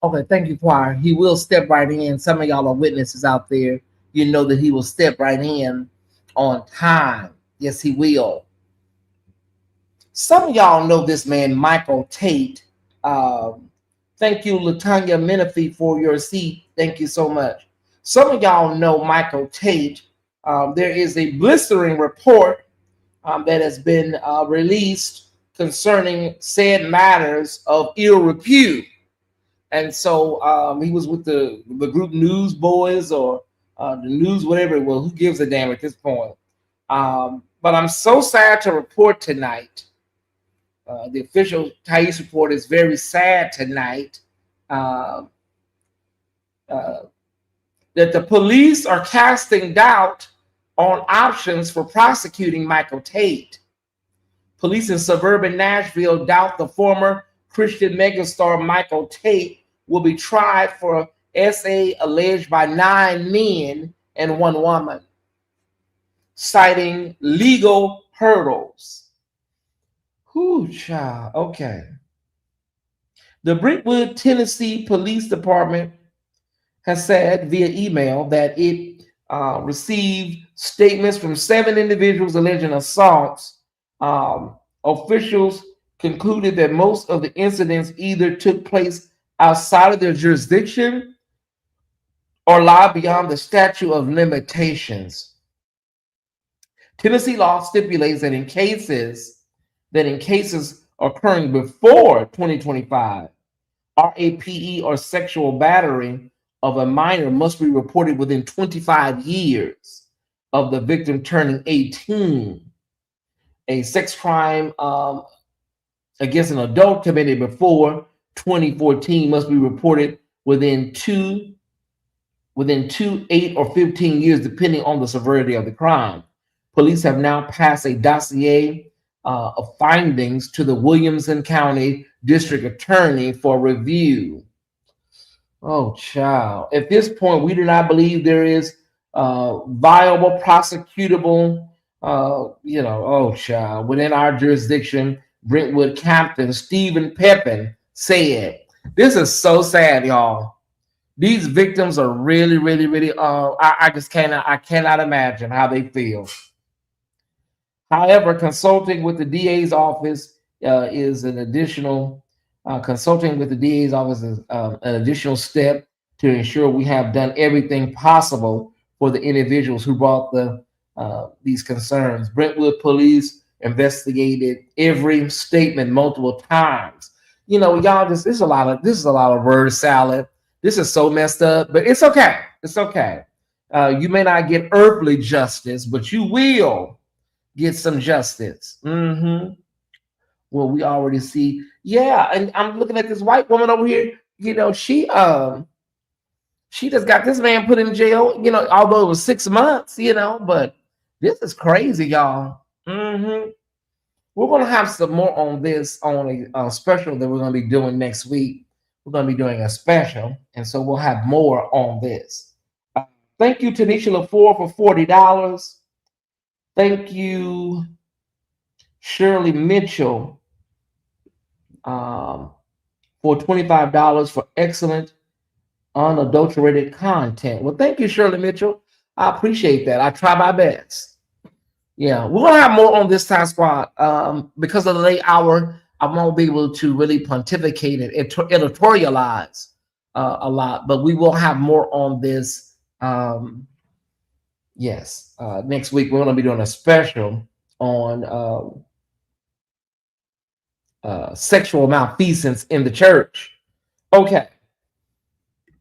Okay, thank you, choir. He will step right in. Some of y'all are witnesses out there. You know that he will step right in on time. Yes, he will. Some of y'all know this man, Michael Tate. Thank you, Latanya Menifee, for your seat. Thank you so much. Some of y'all know Michael Tate. There is a blistering report that has been released concerning said matters of ill repute. And so he was with the group Newsboys or the News, whatever it was. Who gives a damn at this point? But I'm so sad to report tonight. The official Tyesse Report is very sad tonight uh, that the police are casting doubt on options for prosecuting Michael Tate. Police in suburban Nashville doubt the former Christian megastar Michael Tate will be tried for SA alleged by 9 men and 1 woman, citing legal hurdles. Whew, child. Okay. The Brentwood, Tennessee Police Department has said via email that it received statements from 7 individuals alleging assaults. Officials concluded that most of the incidents either took place outside of their jurisdiction or lie beyond the statute of limitations. Tennessee law stipulates that in cases occurring before 2025, RAPE or sexual battery of a minor must be reported within 25 years of the victim turning 18. A sex crime against an adult committed before 2014 must be reported within 2, 8, or 15 years, depending on the severity of the crime. Police have now passed a dossier of findings to the Williamson County District Attorney for review. Oh, child. At this point, we do not believe there is viable, prosecutable, oh, child, within our jurisdiction. Brentwood Captain Stephen Pepin said, this is so sad, y'all. These victims are really, really, really, I cannot imagine how they feel. However, consulting with the DA's office is an additional an additional step to ensure we have done everything possible for the individuals who brought these concerns. Brentwood police investigated every statement multiple times. You know, y'all, this is a lot of word salad. This is so messed up, but it's okay. It's okay. You may not get earthly justice, but you will get some justice. Well, we already see. Yeah, and I'm looking at this white woman over here. You know, she just got this man put in jail. You know, although it was 6 months. You know, but this is crazy, y'all. We're gonna have some more on this on a special that we're gonna be doing next week. We're gonna be doing a special, and so we'll have more on this. Thank you, Tanisha LaFour, for $40. Thank you, Shirley Mitchell, for $25 for excellent, unadulterated content. Well, thank you, Shirley Mitchell. I appreciate that. I try my best. Yeah, we're gonna have more on this time squad. Because of the late hour, I won't be able to really pontificate and editorialize a lot, but we will have more on this. Yes, next week we're gonna be doing a special on sexual malfeasance in the church. Okay.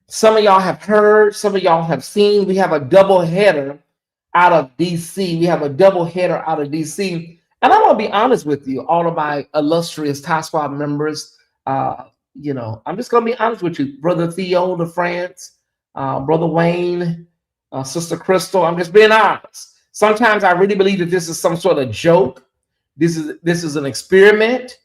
Some of y'all have heard, some of y'all have seen, we have a double header out of DC. We have a double header out of DC. And I'm going to be honest with you, all of my illustrious Task Squad members. I'm just going to be honest with you. Brother Theo de France, Brother Wayne, Sister Crystal. I'm just being honest. Sometimes I really believe that this is some sort of joke. This is an experiment.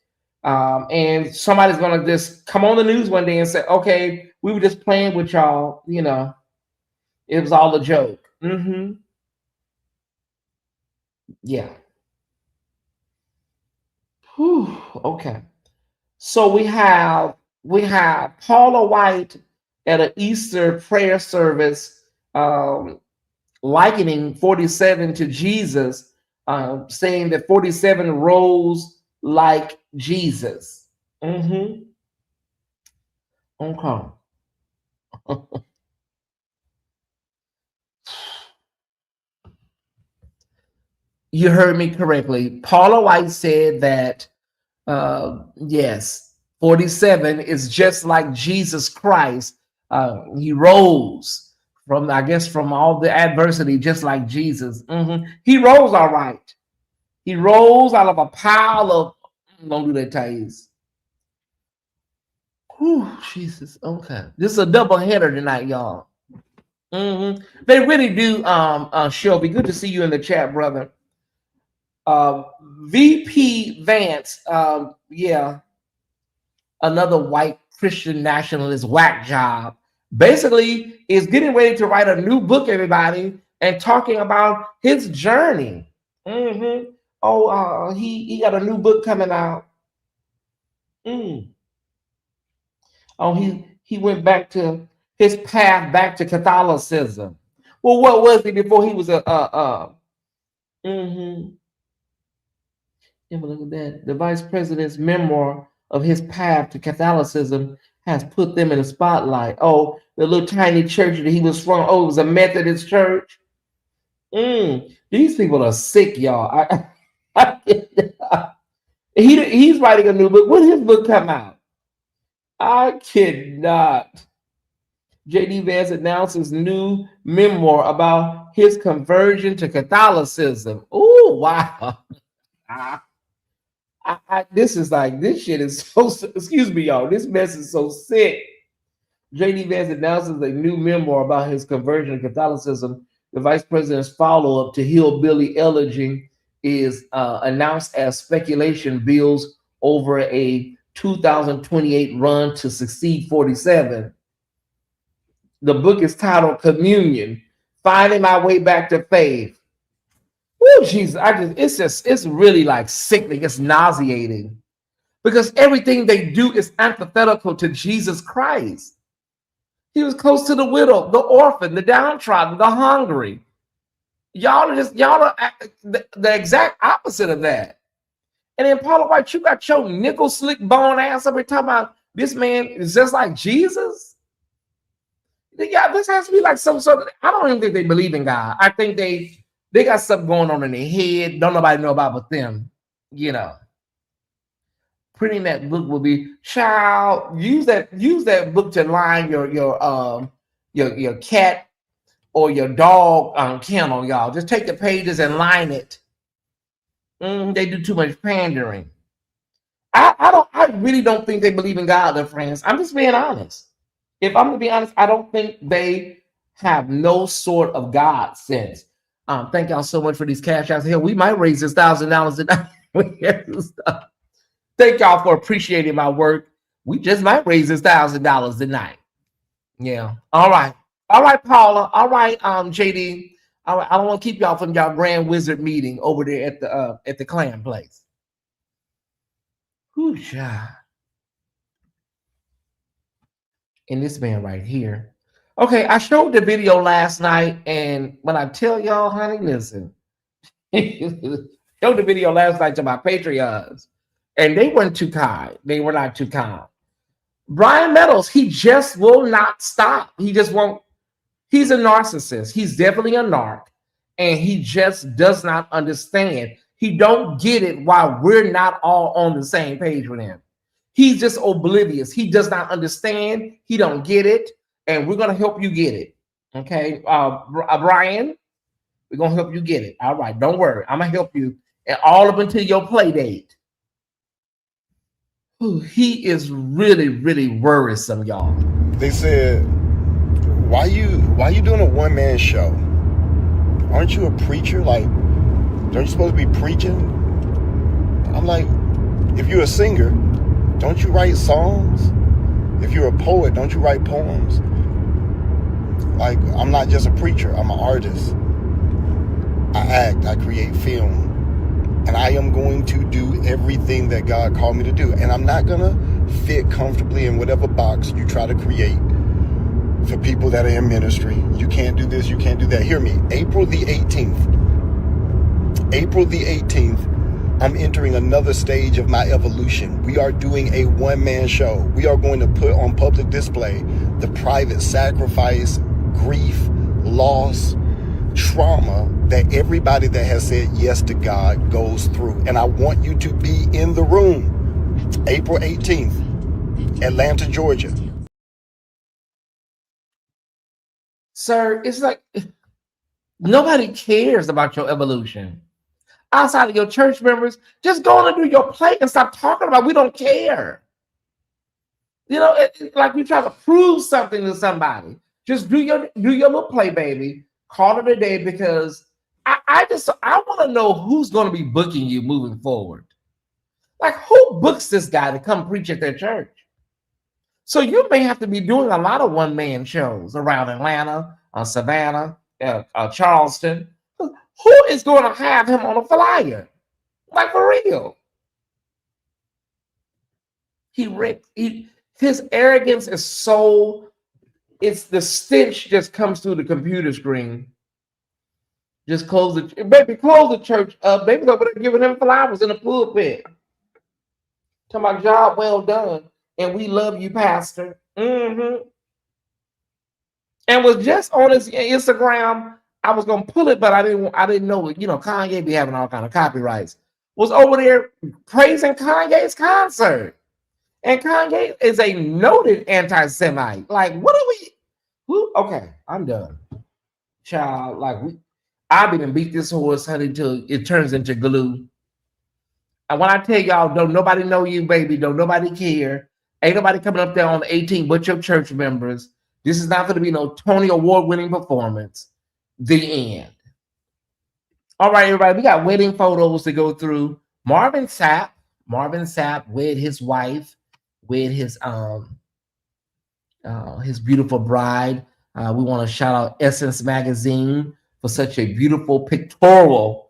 And somebody's going to just come on the news one day and say, okay, we were just playing with y'all. You know, it was all a joke. Yeah. Whew, okay. So we have we have Paula White at an Easter prayer service, likening 47 to Jesus, saying that 47 rose like Jesus. Okay. You heard me correctly. Paula White said that, yes, 47 is just like Jesus Christ. He rose from, I guess, from all the adversity, just like Jesus. He rose all right. He rose out of a pile of, don't do that, Tyesse. Whew, Jesus. Okay. This is a double header tonight, y'all. They really do, Shelby. Good to see you in the chat, brother. VP Vance, yeah, another white Christian nationalist whack job, basically is getting ready to write a new book, everybody, and talking about his journey. Oh, he got a new book coming out. Oh, he went back to his path back to Catholicism. Well, what was he before he was Yeah, but look at that. The vice president's memoir of his path to Catholicism has put them in the spotlight. Oh, the little tiny church that he was from. Oh, it was a Methodist church. These people are sick, y'all. He's writing a new book. When did his book come out? I cannot. J.D. Vance announces new memoir about his conversion to Catholicism. Oh, wow. This is like, this shit is so, excuse me, y'all. This mess is so sick. J.D. Vance announces a new memoir about his conversion to Catholicism. The vice president's follow-up to Hillbilly Elegy is announced as speculation builds over a 2028 run to succeed 47. The book is titled Communion, Finding My Way Back to Faith. Oh, Jesus, it's really like sickening. It's nauseating because everything they do is antithetical to Jesus Christ. He was close to the widow, the orphan, the downtrodden, the hungry. Y'all are the exact opposite of that. And then Paula White, you got your nickel slick bone ass up here talking about this man is just like Jesus. Yeah, this has to be like some sort of, I don't even think they believe in God. I think they got something going on in their head. Don't nobody know about but them, you know. Printing that book will be, child, use that book to line your cat or your dog kennel, y'all. Just take the pages and line it. They do too much pandering. I really don't think they believe in God, their friends. I'm just being honest. If I'm gonna be honest, I don't think they have no sort of God sense. Thank y'all so much for these cash outs here. We might raise this $1,000 tonight. Thank y'all for appreciating my work. We just might raise this $1,000 tonight. Yeah. All right, Paula. All right, JD. All right. I don't want to keep y'all from y'all Grand Wizard meeting over there at the clan place. Whoo, child. And this man right here. Okay, I showed the video last night, and when I tell y'all, honey, listen. Showed the video last night to my Patreons, and they weren't too kind. They were not too kind. Brian Meadows, he just will not stop. He just won't. He's a narcissist. He's definitely a narc, and he just does not understand. He don't get it why we're not all on the same page with him. He's just oblivious. He does not understand. He don't get it, and we're gonna help you get it. Okay, Brian, we're gonna help you get it. All right, don't worry. I'm gonna help you, and all up until your play date. Ooh, he is really, really worrisome, y'all. They said, why you doing a one-man show? Aren't you a preacher? Like, aren't you supposed to be preaching? I'm like, if you're a singer, don't you write songs? If you're a poet, don't you write poems? Like, I'm not just a preacher, I'm an artist. I act, I create film, and I am going to do everything that God called me to do. And I'm not gonna fit comfortably in whatever box you try to create for people that are in ministry. You can't do this, you can't do that. Hear me, April the 18th, I'm entering another stage of my evolution. We are doing a one-man show. We are going to put on public display the private sacrifice, grief, loss, trauma that everybody that has said yes to God goes through. And I want you to be in the room. April 18th, Atlanta, Georgia. Sir, it's like nobody cares about your evolution. Outside of your church members, just go on and do your play and stop talking about it. We don't care. You know, it's like you try to prove something to somebody. Just do your little play, baby. Call it a day, because I want to know who's going to be booking you moving forward. Like, who books this guy to come preach at their church? So you may have to be doing a lot of one-man shows around Atlanta, Savannah, Charleston. Who is going to have him on a flyer? Like, for real. His arrogance is so, it's the stench just comes through the computer screen. Just close the church up. Baby, over there giving him flowers in the pulpit. Talking about job well done. And we love you, Pastor. And was just on his Instagram. I was gonna pull it, but I didn't know. You know, Kanye be having all kind of copyrights. Was over there praising Kanye's concert, and Kanye is a noted anti-Semite. Like, what are we? Who? Okay, I'm done, child. Like, I've been beat this horse, honey, till it turns into glue. And when I tell y'all, don't nobody know you, baby. Don't nobody care. Ain't nobody coming up there on the 18th but your church members. This is not going to be no Tony Award-winning performance. The end. All right, everybody, we got wedding photos to go through. Marvin Sapp with his wife, with his beautiful bride. We want to shout out Essence Magazine for such a beautiful pictorial.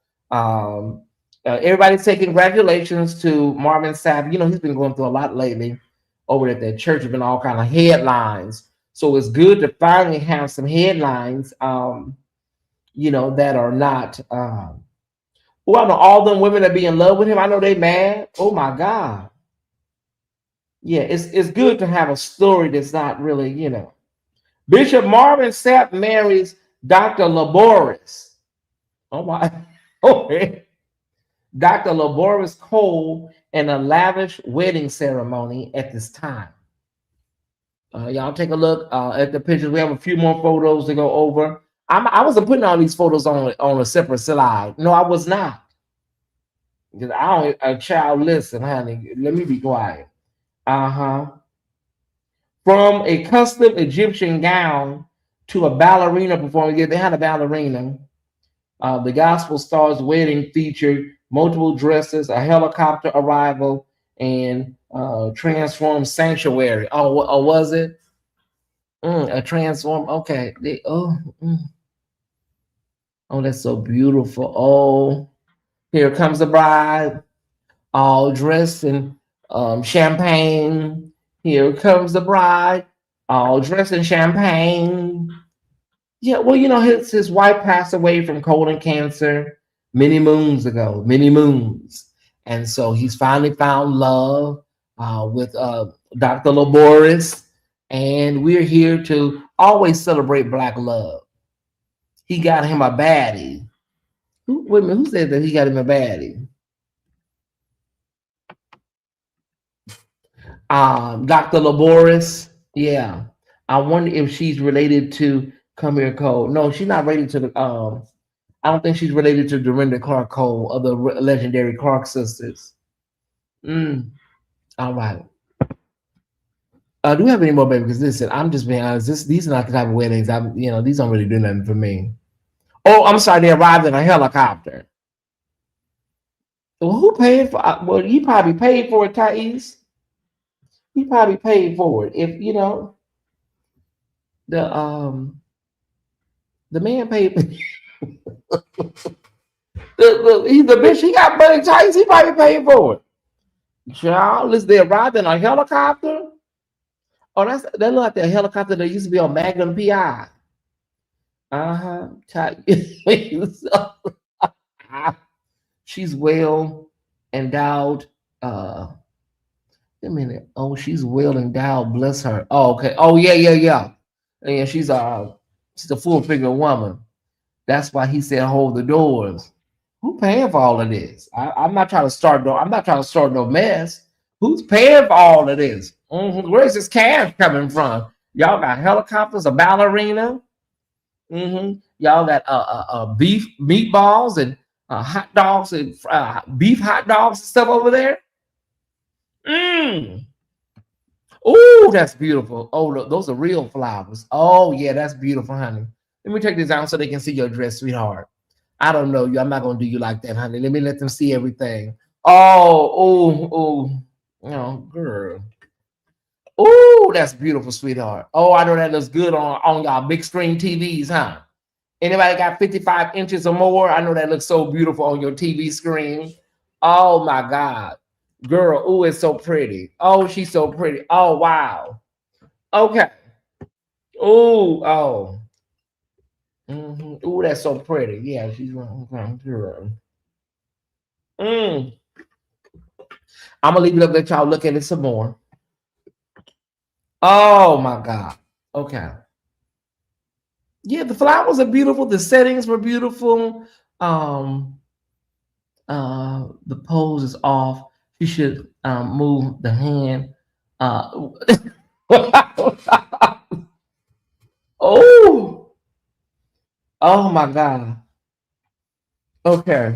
Everybody say congratulations to Marvin Sapp. You know, he's been going through a lot lately over at that church. Have been all kind of headlines. So it's good to finally have some headlines, you know, that are not, well, I know all them women that be in love with him. I know they mad. Oh my God. Yeah, it's good to have a story that's not really, you know. Bishop Marvin Sapp marries Dr. Laboris. Oh my. Okay. Dr. Laboris Cole in a lavish wedding ceremony at this time. Y'all take a look at the pictures. We have a few more photos to go over. I wasn't putting all these photos on a separate slide. No, I was not. Because a child, listen, honey, let me be quiet. From a custom Egyptian gown to a ballerina performance. Yeah, they had a ballerina. The gospel star's wedding featured multiple dresses, a helicopter arrival, and transformed sanctuary. Oh, was it? A transform. Okay. Oh, that's so beautiful. Oh, here comes the bride, all dressed in champagne. Here comes the bride, all dressed in champagne. Yeah, well, you know, his wife passed away from colon cancer many moons ago, and so he's finally found love with Dr. Laboris, and we're here to always celebrate Black love. He got him a baddie. Wait a minute, who said that he got him a baddie? Dr. Laboris. Yeah, I wonder if she's related to Come Here Cole. No, she's not related to the. I don't think she's related to Dorinda Clark Cole or the legendary Clark sisters. All right. Do we have any more, baby? Because listen, I'm just being honest. These are not the type of weddings. These don't really do nothing for me. Oh, I'm sorry. They arrived in a helicopter. Well, who paid for? Well, he probably paid for it, Tyesse. He probably paid for it. If you know, the man paid. He's the bitch. He got money, Tyesse. He probably paid for it. Child, is they arrived in a helicopter? Oh, that look like the helicopter that used to be on Magnum PI. Uh-huh. She's well endowed. Wait a minute. Oh, she's well endowed. Bless her. Oh, okay. Oh, yeah, yeah, yeah. And she's a full figure woman. That's why he said hold the doors. Who paying for all of this? I'm not trying to start no. I'm not trying to start no mess. Who's paying for all of this? Where's this cash coming from? Y'all got helicopters, a ballerina. Y'all got beef meatballs and hot dogs and beef hot dogs and stuff over there. Oh, that's beautiful. Oh, look, those are real flowers. Oh, yeah, that's beautiful, honey. Let me take this down so they can see your dress, sweetheart. I don't know you. I'm not gonna do you like that, honey. Let me let them see everything. Oh, girl. Oh, that's beautiful, sweetheart. Oh, I know that looks good on y'all big screen TVs, huh? Anybody got 55 inches or more? I know that looks so beautiful on your TV screen. Oh my God. Girl, oh, it's so pretty. Oh, she's so pretty. Oh, wow. Okay. Oh. Oh, that's so pretty. Yeah, she's girl. I'm gonna leave it up, let y'all look at it some more. Oh my God. Okay. Yeah, the flowers are beautiful. The settings were beautiful. The pose is off. You should move the hand. Oh my God. Okay.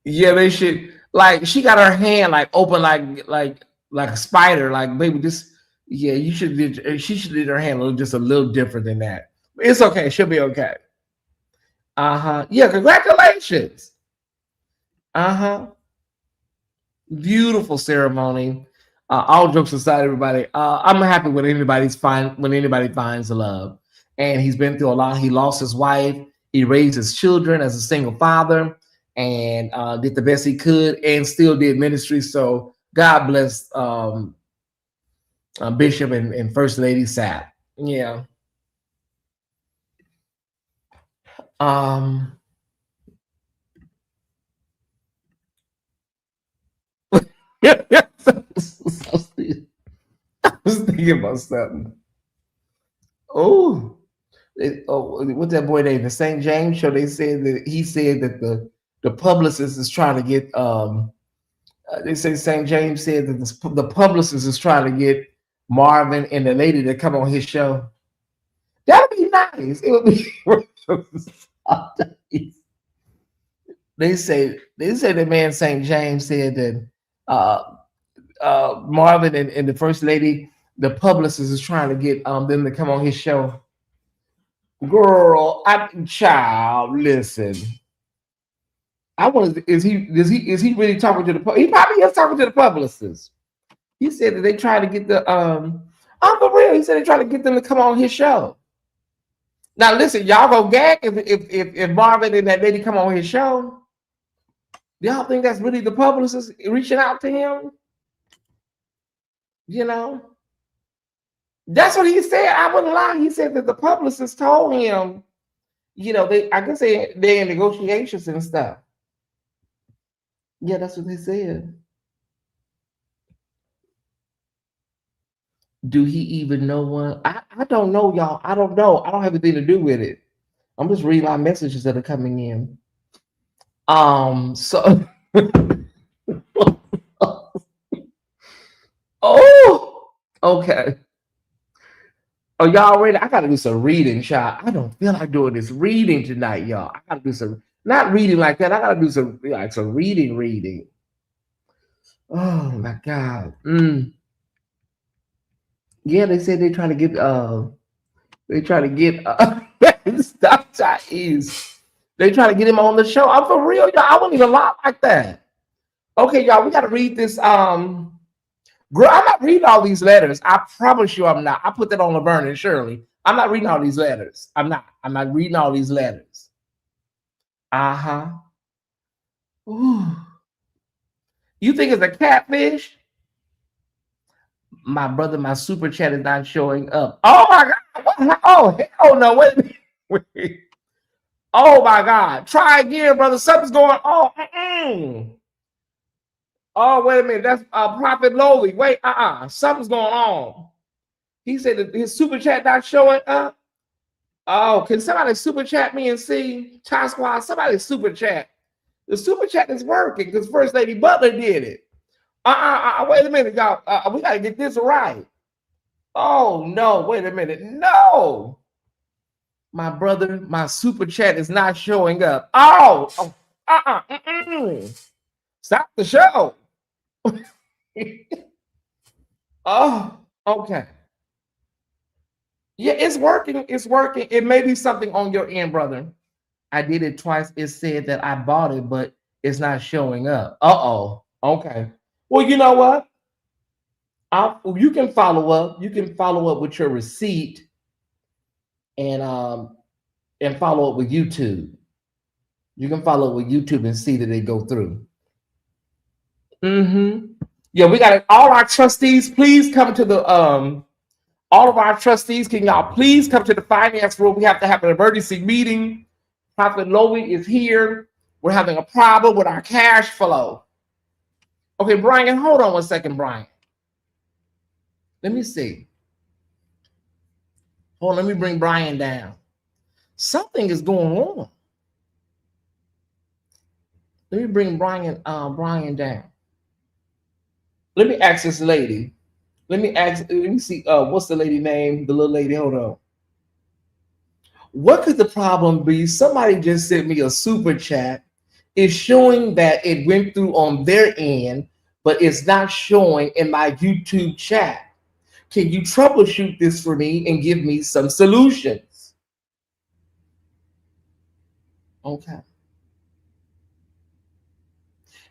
Yeah, they should. Like, she got her hand like open like a spider. Like, baby, this. Yeah, you should. She should did her hand just a little different than that. It's okay. She'll be okay. Yeah, congratulations. Beautiful ceremony. All jokes aside, everybody. I'm happy when anybody finds love. And he's been through a lot. He lost his wife. He raised his children as a single father, and did the best he could, and still did ministry. So God bless Bishop and First Lady Sapp. Yeah. I was thinking about something. What's that boy name? The St. James show. They said that the publicist is trying to get. They say St. James said that the publicist is trying to get Marvin and the lady to come on his show. That would be nice. It would be. They say the man St. James said that Marvin and the first lady, the publicist is trying to get them to come on his show. Girl, child, listen. I want is he really talking to the he probably is talking to the publicist. He said that they try to get the I'm for real. He said they try to get them to come on his show. Now listen, y'all go gag if Marvin and that lady come on his show. Y'all think that's really the publicist reaching out to him? You know, that's what he said. I wouldn't lie. He said that the publicist told him, you know, I guess they're in negotiations and stuff. Yeah, that's what they said. Do he even know what? I don't know, y'all. I don't know. I don't have anything to do with it. I'm just reading my messages that are coming in. So oh, okay. Oh, y'all ready? I gotta do some reading, child. I don't feel like doing this reading tonight, y'all. I gotta do some, not reading like that. I gotta do some reading. Oh my God. Yeah, they said they trying to get stop Tyesse. They try to get him on the show. I'm for real, y'all. I wouldn't even lie like that. Okay, y'all, we gotta read this. Girl, I'm not reading all these letters. I promise you I'm not. I put that on Laverne and Shirley. I'm not reading all these letters. I'm not reading all these letters. Ooh. You think it's a catfish? My brother, my super chat is not showing up. Oh my God. What? Oh, hell no. Wait a minute. Wait. Oh my God. Try again, brother. Something's going on. Oh, wait a minute. That's Prophet Lowly. Wait, something's going on. He said that his super chat not showing up. Oh, can somebody super chat me and see? Ty Squad, somebody super chat. The super chat is working because First Lady Butler did it. Wait a minute, y'all. We got to get this right. Oh, no. Wait a minute. No. My brother, my super chat is not showing up. Stop the show. Oh, okay. Yeah, it's working. It's working. It may be something on your end, brother. I did it twice. It said that I bought it, but it's not showing up. Okay. Well, you know what? You can follow up. You can follow up with your receipt and follow up with YouTube. You can follow up with YouTube and see that they go through. Yeah, we got it. All our trustees, please come to the all of our trustees, can y'all please come to the finance room? We have to have an emergency meeting. Prophet Lowy is here. We're having a problem with our cash flow. Okay, Brian, hold on one second, Brian. Let me see. Hold on, let me bring Brian down. Something is going on. Let me bring Brian down. Let me ask this lady. Let me see, what's the lady name? The little lady, hold on. What could the problem be? Somebody just sent me a super chat. It's showing that it went through on their end, but it's not showing in my YouTube chat. Can you troubleshoot this for me and give me some solutions? Okay.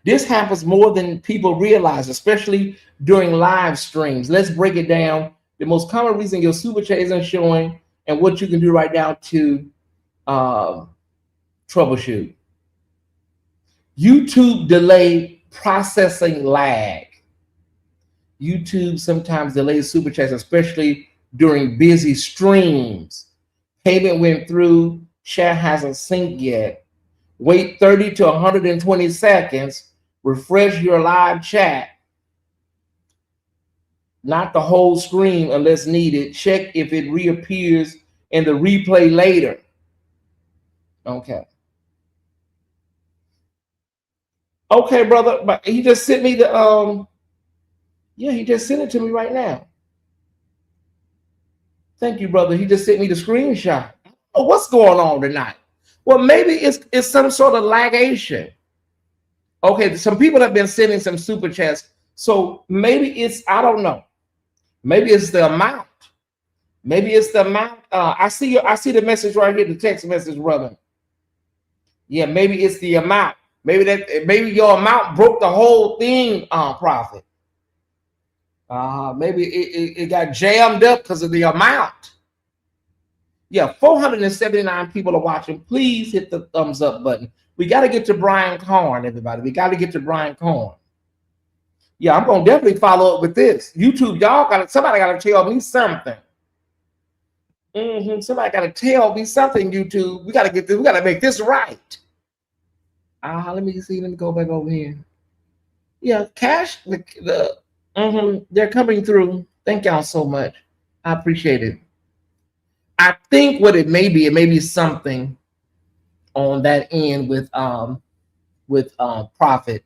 This happens more than people realize, especially during live streams. Let's break it down. The most common reason your super chat isn't showing and what you can do right now to troubleshoot. YouTube delay processing lag. YouTube sometimes delays super chats, especially during busy streams. Payment went through, chat hasn't synced yet. Wait 30 to 120 seconds. Refresh your live chat. Not the whole screen unless needed. Check if it reappears in the replay later. Okay. Okay, brother. But he just sent me the yeah, he just sent it to me right now. Thank you, brother. He just sent me the screenshot. Oh, what's going on tonight? Well, maybe it's some sort of lagation. Okay, some people have been sending some super chats. So maybe it's, I don't know. Maybe it's the amount. Maybe it's the amount. I see the message right here, the text message, brother. Yeah, maybe it's the amount. Maybe your amount broke the whole thing, Prophet. Maybe it got jammed up because of the amount. Yeah, 479 people are watching. Please hit the thumbs up button. We got to get to Brian CARN, everybody. We got to get to Brian CARN. Yeah, I'm gonna definitely follow up with this. YouTube, somebody got to tell me something. Somebody got to tell me something. YouTube, we got to get this. We got to make this right. Let me see. Let me go back over here. Yeah, cash. They're coming through. Thank y'all so much. I appreciate it. I think what it may be something on that end with Prophet.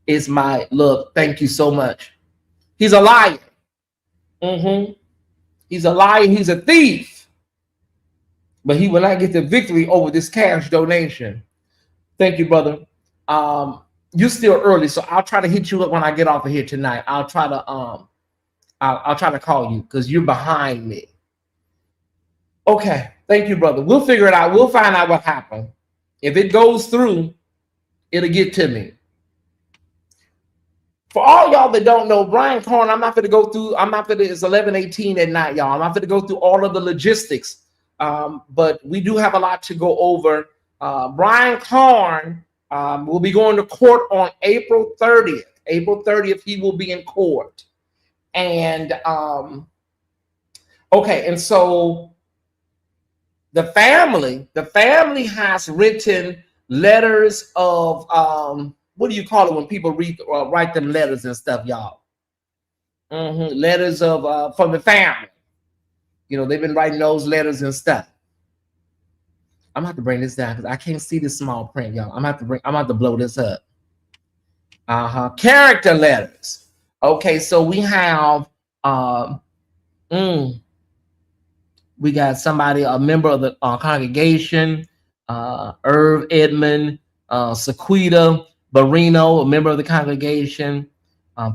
Is my look. Thank you so much. He's a liar. He's a liar. He's a thief. But he will not get the victory over this cash donation. Thank you, brother. You're still early, so I'll try to hit you up when I get off of here tonight. I'll try to I'll try to call you because you're behind me. Okay, thank you, brother. We'll figure it out. We'll find out what happened. If it goes through, it'll get to me. For all y'all that don't know, Brian CARN, I'm not going to go through. It's 11:18 at night, y'all. I'm not going to go through all of the logistics, but we do have a lot to go over. Brian CARN Will be going to court on April 30th. April 30th, he will be in court. And okay, and so the family has written letters of what do you call it when people write them letters and stuff, y'all? Letters of from the family. You know, they've been writing those letters and stuff. I'm gonna have to bring this down because I can't see this small print, y'all. I'm gonna have to blow this up. Character letters. Okay, so we have we got somebody, a member of the congregation, Irv Edmond, Sequita Barino, a member of the congregation,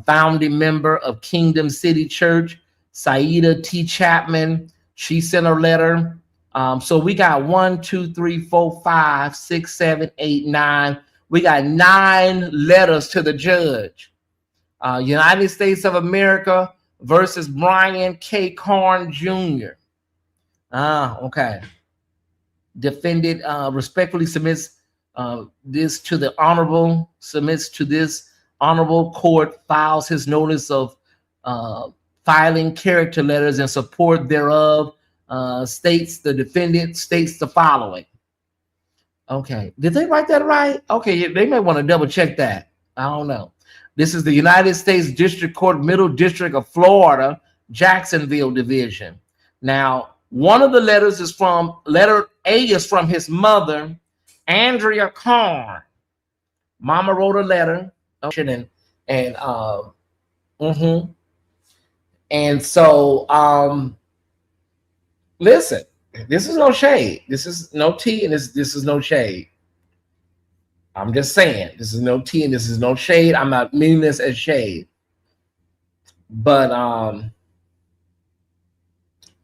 founding member of Kingdom City Church, Saida T. Chapman. She sent a letter. So we got 1, 2, 3, 4, 5, 6, 7, 8, 9. We got 9 letters to the judge. United States of America versus Brian K. CARN Jr. Okay. Defendant respectfully submits this to the honorable, submits to this honorable court, files his notice of filing character letters in support thereof, states the defendant states the following. Okay, did they write that right? Okay, they may want to double check that. I don't know. This is the United States District Court, Middle District of Florida, Jacksonville Division. Now, one of the letters is from, letter A is from his mother, Andrea CARN. Mama wrote a letter, and so listen, this is no shade. This is no tea, and this is no shade. I'm just saying, this is no tea and this is no shade. I'm not meaning this as shade. But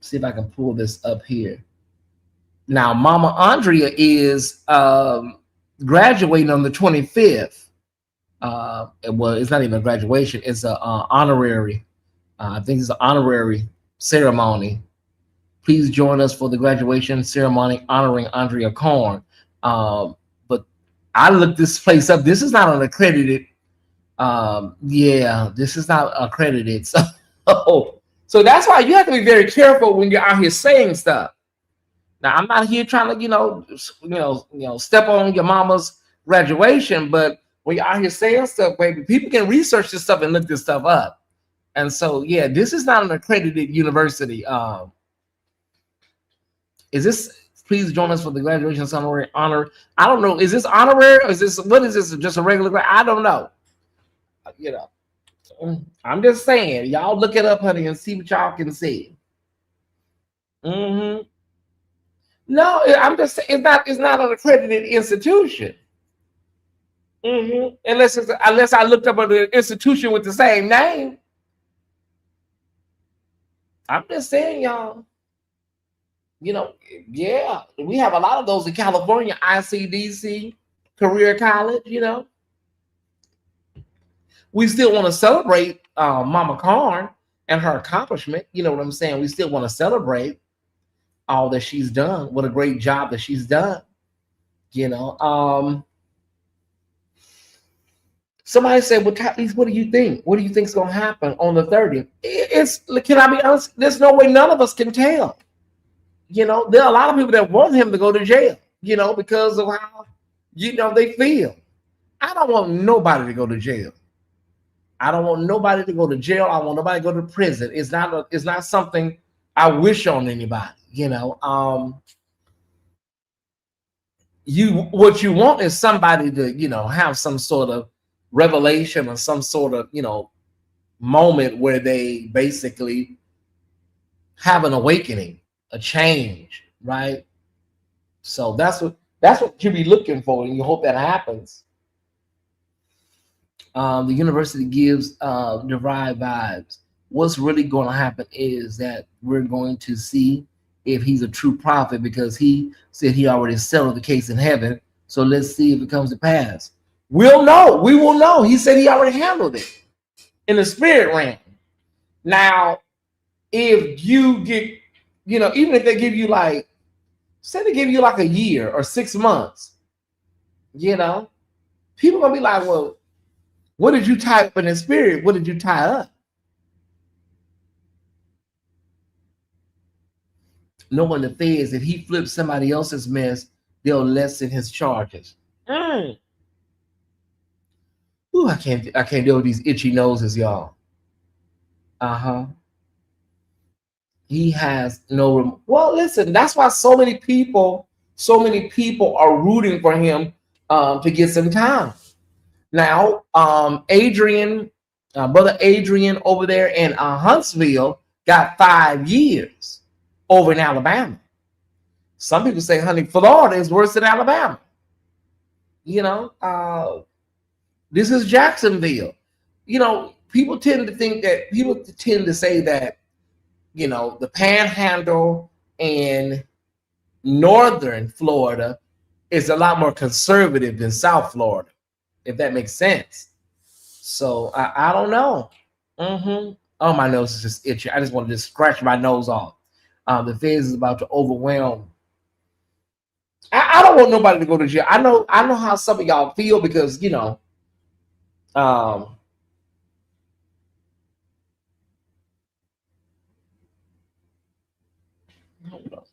see if I can pull this up here. Now, Mama Andrea is graduating on the 25th. Well, it's not even a graduation. It's an honorary. I think it's an honorary ceremony. Please join us for the graduation ceremony honoring Andrea CARN. But I looked this place up. This is not an accredited. Yeah, this is not accredited. So that's why you have to be very careful when you're out here saying stuff. Now, I'm not here trying to, step on your mama's graduation, but when you're out here saying stuff, baby, people can research this stuff and look this stuff up. And so, yeah, this is not an accredited university. Is this? Please join us for the graduation honorary honor. I don't know. Is this honorary? Or is this, what is this? Just a regular? I don't know. I'm just saying, y'all look it up, honey, and see what y'all can see. No, I'm just saying it's not an accredited institution. Unless I looked up an institution with the same name. I'm just saying, y'all. Yeah, we have a lot of those in California, ICDC, Career College, We still want to celebrate Mama CARN and her accomplishment. You know what I'm saying? We still want to celebrate all that she's done. What a great job that she's done. Somebody said, well, Tyesse, what do you think? What do you think is going to happen on the 30th? Can I be honest? There's no way none of us can tell. There are a lot of people that want him to go to jail, because of how, they feel. I don't want nobody to go to jail. I don't want nobody to go to jail. I want nobody to go to prison. It's not something I wish on anybody, what you want is somebody to, have some sort of revelation or some sort of, moment where they basically have an awakening, a change, right? So that's what you be looking for, and you hope that happens. The university gives derived vibes. What's really going to happen is that we're going to see if he's a true prophet, because he said he already settled the case in heaven. So let's see if it comes to pass. We'll know. We will know. He said he already handled it in the spirit realm. Now, if you get, even if they give you say they give you like a year or 6 months, People gonna be like, well, what did you tie up in the spirit? What did you tie up? Knowing the feds, if he flips somebody else's mess, they'll lessen his charges. Ooh, I can't deal with these itchy noses, y'all. He has no. Well, listen, that's why so many people are rooting for him to get some time. Now, Adrian, brother Adrian over there in Huntsville got 5 years over in Alabama. Some people say, honey, Florida is worse than Alabama. You know, this is Jacksonville. You know, people tend to say that, you know, the Panhandle and Northern Florida is a lot more conservative than South Florida, if that makes sense. So I don't know. Oh, my nose is just itchy. I just want to just scratch my nose off. The feds is about to overwhelm. I don't want nobody to go to jail. I know how some of y'all feel because, you know, hold on.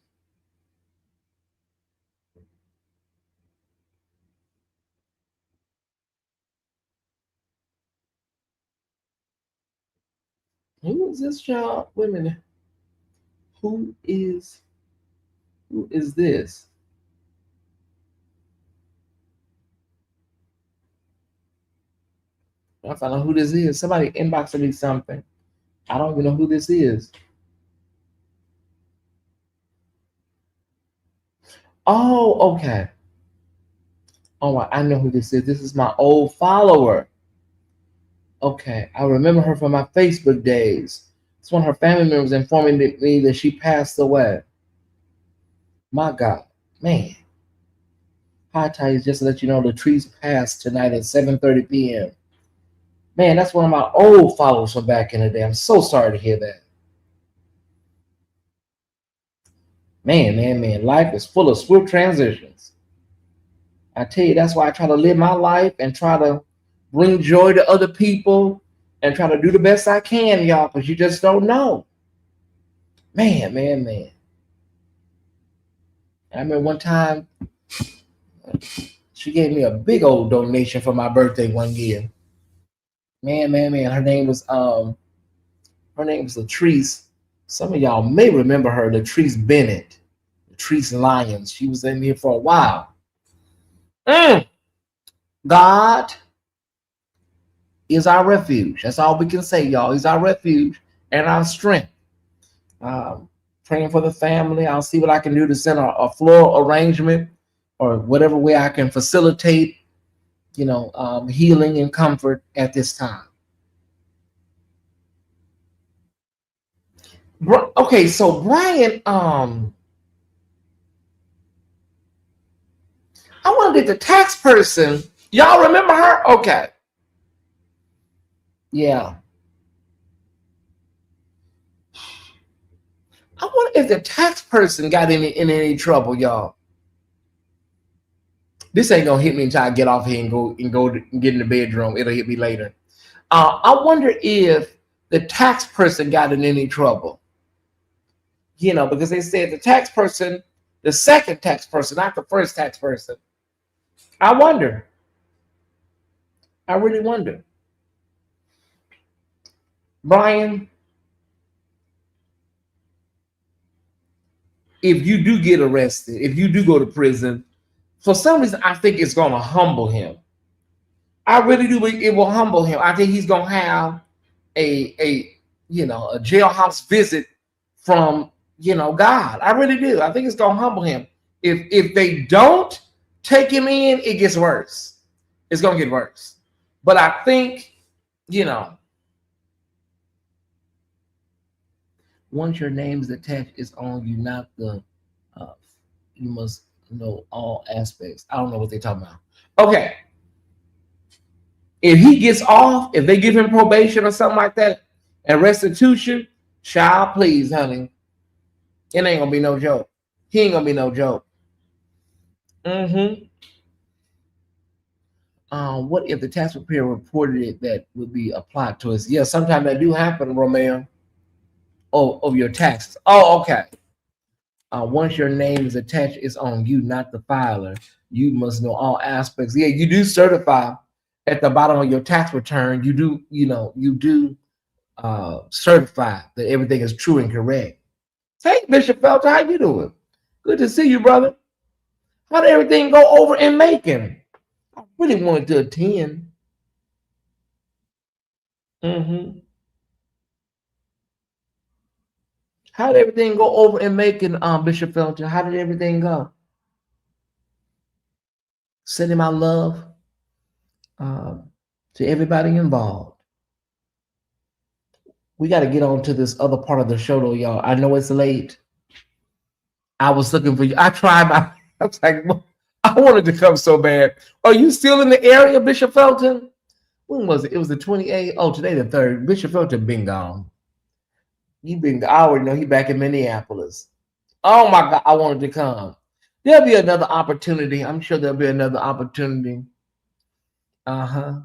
Who is this child? Wait a minute. Who is this? I found out who this is. Somebody inboxed me something. I don't even know who this is. Oh, okay. Oh, I know who this is. This is my old follower. Okay, I remember her from my Facebook days. It's one of her family members informing me that she passed away. My God, man. Hi, Tyesse, just to let you know, Latrice passed tonight at 7:30 p.m. Man, that's one of my old followers from back in the day. I'm so sorry to hear that. Man, life is full of swift transitions. I tell you, that's why I try to live my life and try to bring joy to other people and try to do the best I can, y'all, because you just don't know. Man. I remember one time she gave me a big old donation for my birthday one year. Man. Her name was Latrice. Some of y'all may remember her, Latrice Bennett, Latrice Lyons. She was in here for a while. God is our refuge. That's all we can say, y'all. He's our refuge and our strength. Praying for the family. I'll see what I can do to send a floral arrangement or whatever way I can facilitate, you know, healing and comfort at this time. Okay, so Brian, I wonder if the tax person, y'all remember her? Okay. Yeah. I wonder if the tax person got in any trouble, y'all. This ain't gonna hit me until I get off here and go get in the bedroom. It'll hit me later. I wonder if the tax person got in any trouble. You know, because they said the tax person, the second tax person, not the first tax person. I wonder. I really wonder. Brian, if you do get arrested, if you do go to prison, for some reason, I think it's going to humble him. I really do believe it will humble him. I think he's going to have a jailhouse visit from, God. I really do. I think it's going to humble him. If they don't take him in, it gets worse. It's going to get worse. But I think, once your name is attached, it's on you, not the, you must know all aspects. I don't know what they're talking about. Okay. If he gets off, if they give him probation or something like that, and restitution, child, please, honey. It ain't gonna be no joke. He ain't gonna be no joke. what if the tax preparer reported it that would be applied to us? Yeah, sometimes that do happen, Romeo. Oh, of your taxes. Oh, okay. Once your name is attached, it's on you, not the filer. You must know all aspects. Yeah, you do certify at the bottom of your tax return. You do, certify that everything is true and correct. Hey, Bishop Felton, how you doing? Good to see you, brother. How did everything go over in Macon? I really wanted to attend. How did everything go over in Macon, Bishop Felton? How did everything go? Sending my love to everybody involved. We got to get on to this other part of the show, though, y'all. I know it's late. I was looking for you. I tried. I was like, I wanted to come so bad. Are you still in the area, Bishop Felton? When was it? It was the 28th. Oh, today the 3rd. Bishop Felton been gone. I already know he back in Minneapolis. Oh my God, I wanted to come. There'll be another opportunity. I'm sure there'll be another opportunity. I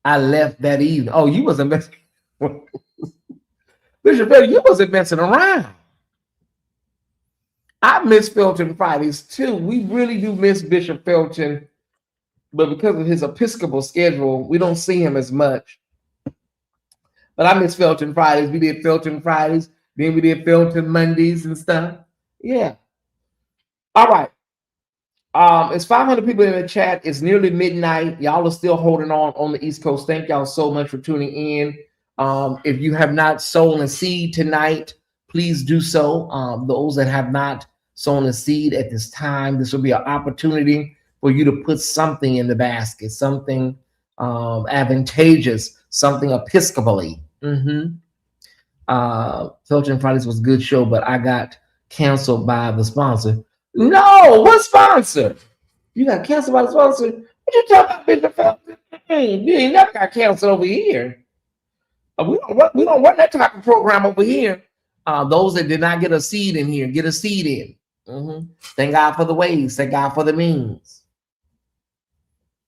left that evening. Oh, you wasn't messing. Bishop Felton, you wasn't messing around. I miss Felton Fridays too. We really do miss Bishop Felton, but because of his Episcopal schedule, we don't see him as much. But I miss Felton Fridays. We did Felton Fridays, then we did Felton Mondays and stuff. Yeah. All right. It's 500 people in the chat. It's nearly midnight. Y'all are still holding on the East Coast. Thank y'all so much for tuning in. If you have not sown a seed tonight, please do so. Those that have not sown a seed at this time, this will be an opportunity for you to put something in the basket, something advantageous, something episcopally. Felton Fridays was a good show, but I got canceled by the sponsor. No, what sponsor? You got canceled by the sponsor? What you talking about, Bishop Felton? You ain't never got canceled over here. We don't run that type of program over here. Those that did not get a seed in here, get a seed in. Thank God for the ways. Thank God for the means.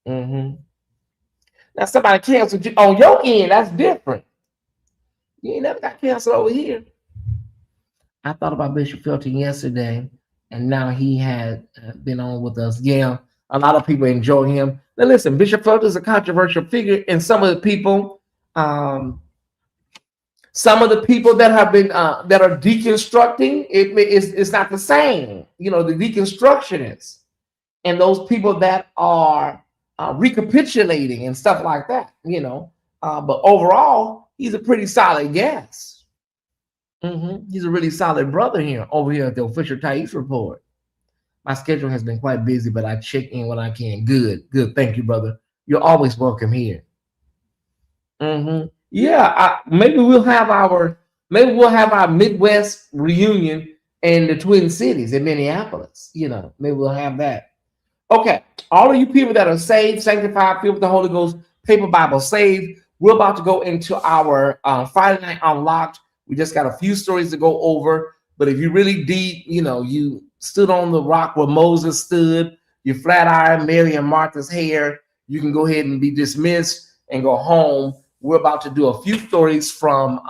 Now somebody canceled you on your end. That's different. You ain't never got canceled over here. I thought about Bishop Felton yesterday, and now he had been on with us. Yeah, a lot of people enjoy him. Now listen, Bishop Felton is a controversial figure, and some of the people that have been that are deconstructing, it's not the same. You know, the deconstructionists and those people that are recapitulating and stuff like that. You know, but overall, he's a pretty solid guest. He's a really solid brother over here at the official Tyesse Report. My schedule has been quite busy, but I check in when I can. Good. Thank you, brother. You're always welcome here. Yeah, maybe we'll have our Midwest reunion in the Twin Cities in Minneapolis. You know, maybe we'll have that. Okay, all of you people that are saved, sanctified, filled with the Holy Ghost, paper Bible saved. We're about to go into our Friday Night Unlocked. We just got a few stories to go over, but if you really deep, you know, you stood on the rock where Moses stood, you flat iron Mary and Martha's hair, you can go ahead and be dismissed and go home. We're about to do a few stories from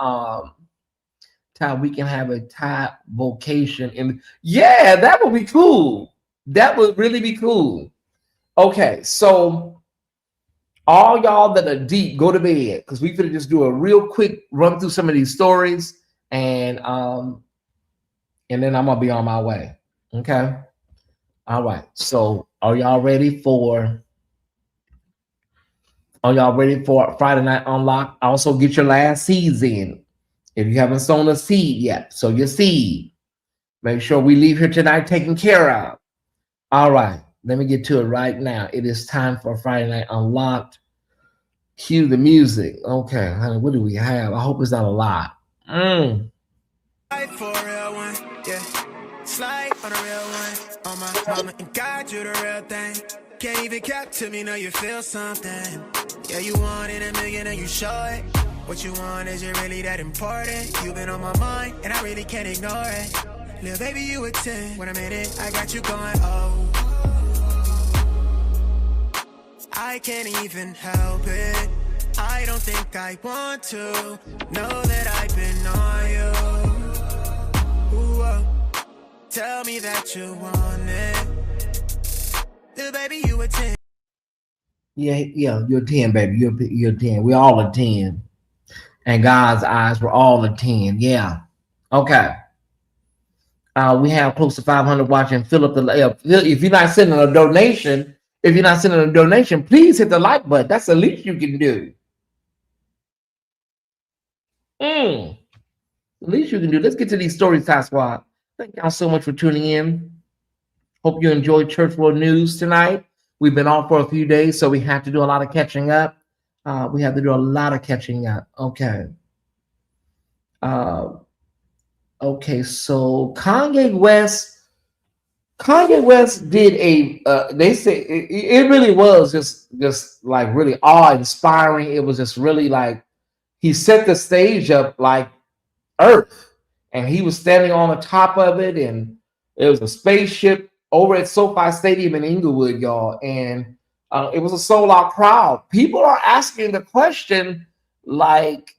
Ty. We can have a Ty vocation. Yeah, that would be cool. That would really be cool. Okay, so all y'all that are deep, go to bed, because we could just do a real quick run through some of these stories, and then I'm gonna be on my way. Okay. All right. So are y'all ready for Friday Night Unlocked? Also get your last seeds in. If you haven't sown a seed yet, sow your seed. Make sure we leave here tonight taken care of. All right. Let me get to it right now. It is time for Friday Night Unlocked. Cue the music. Okay, honey, what do we have? I hope it's not a lot. For a real one, yeah. Slide on a real one. On my mama and God, you the real thing. Can't even cap to me, know you feel something. Yeah, you want it a million and you show it. What you want, is it really that important? You've been on my mind and I really can't ignore it. Little baby, you a 10. When I'm in it, I got you going, oh. I can't even help it. I don't think I want to know that I've been on you. Ooh, tell me that you want it. Little baby, you a 10. Yeah, you're 10, baby. You're 10. We're all a 10. And God's eyes, we're all a 10. Yeah. Okay. We have close to 500 watching. Philip, if you're not sending a donation, please hit the like button. That's the least you can do. The least you can do. Let's get to these stories, Ty Squad. Thank y'all so much for tuning in. Hope you enjoyed Church World News tonight. We've been off for a few days, so we have to do a lot of catching up. Okay. Okay, so Kanye West did they say it really was just like really awe-inspiring. It was just really like he set the stage up like Earth, and he was standing on the top of it, and it was a spaceship over at SoFi Stadium in Inglewood, y'all, and it was a sold-out crowd. People are asking the question, like,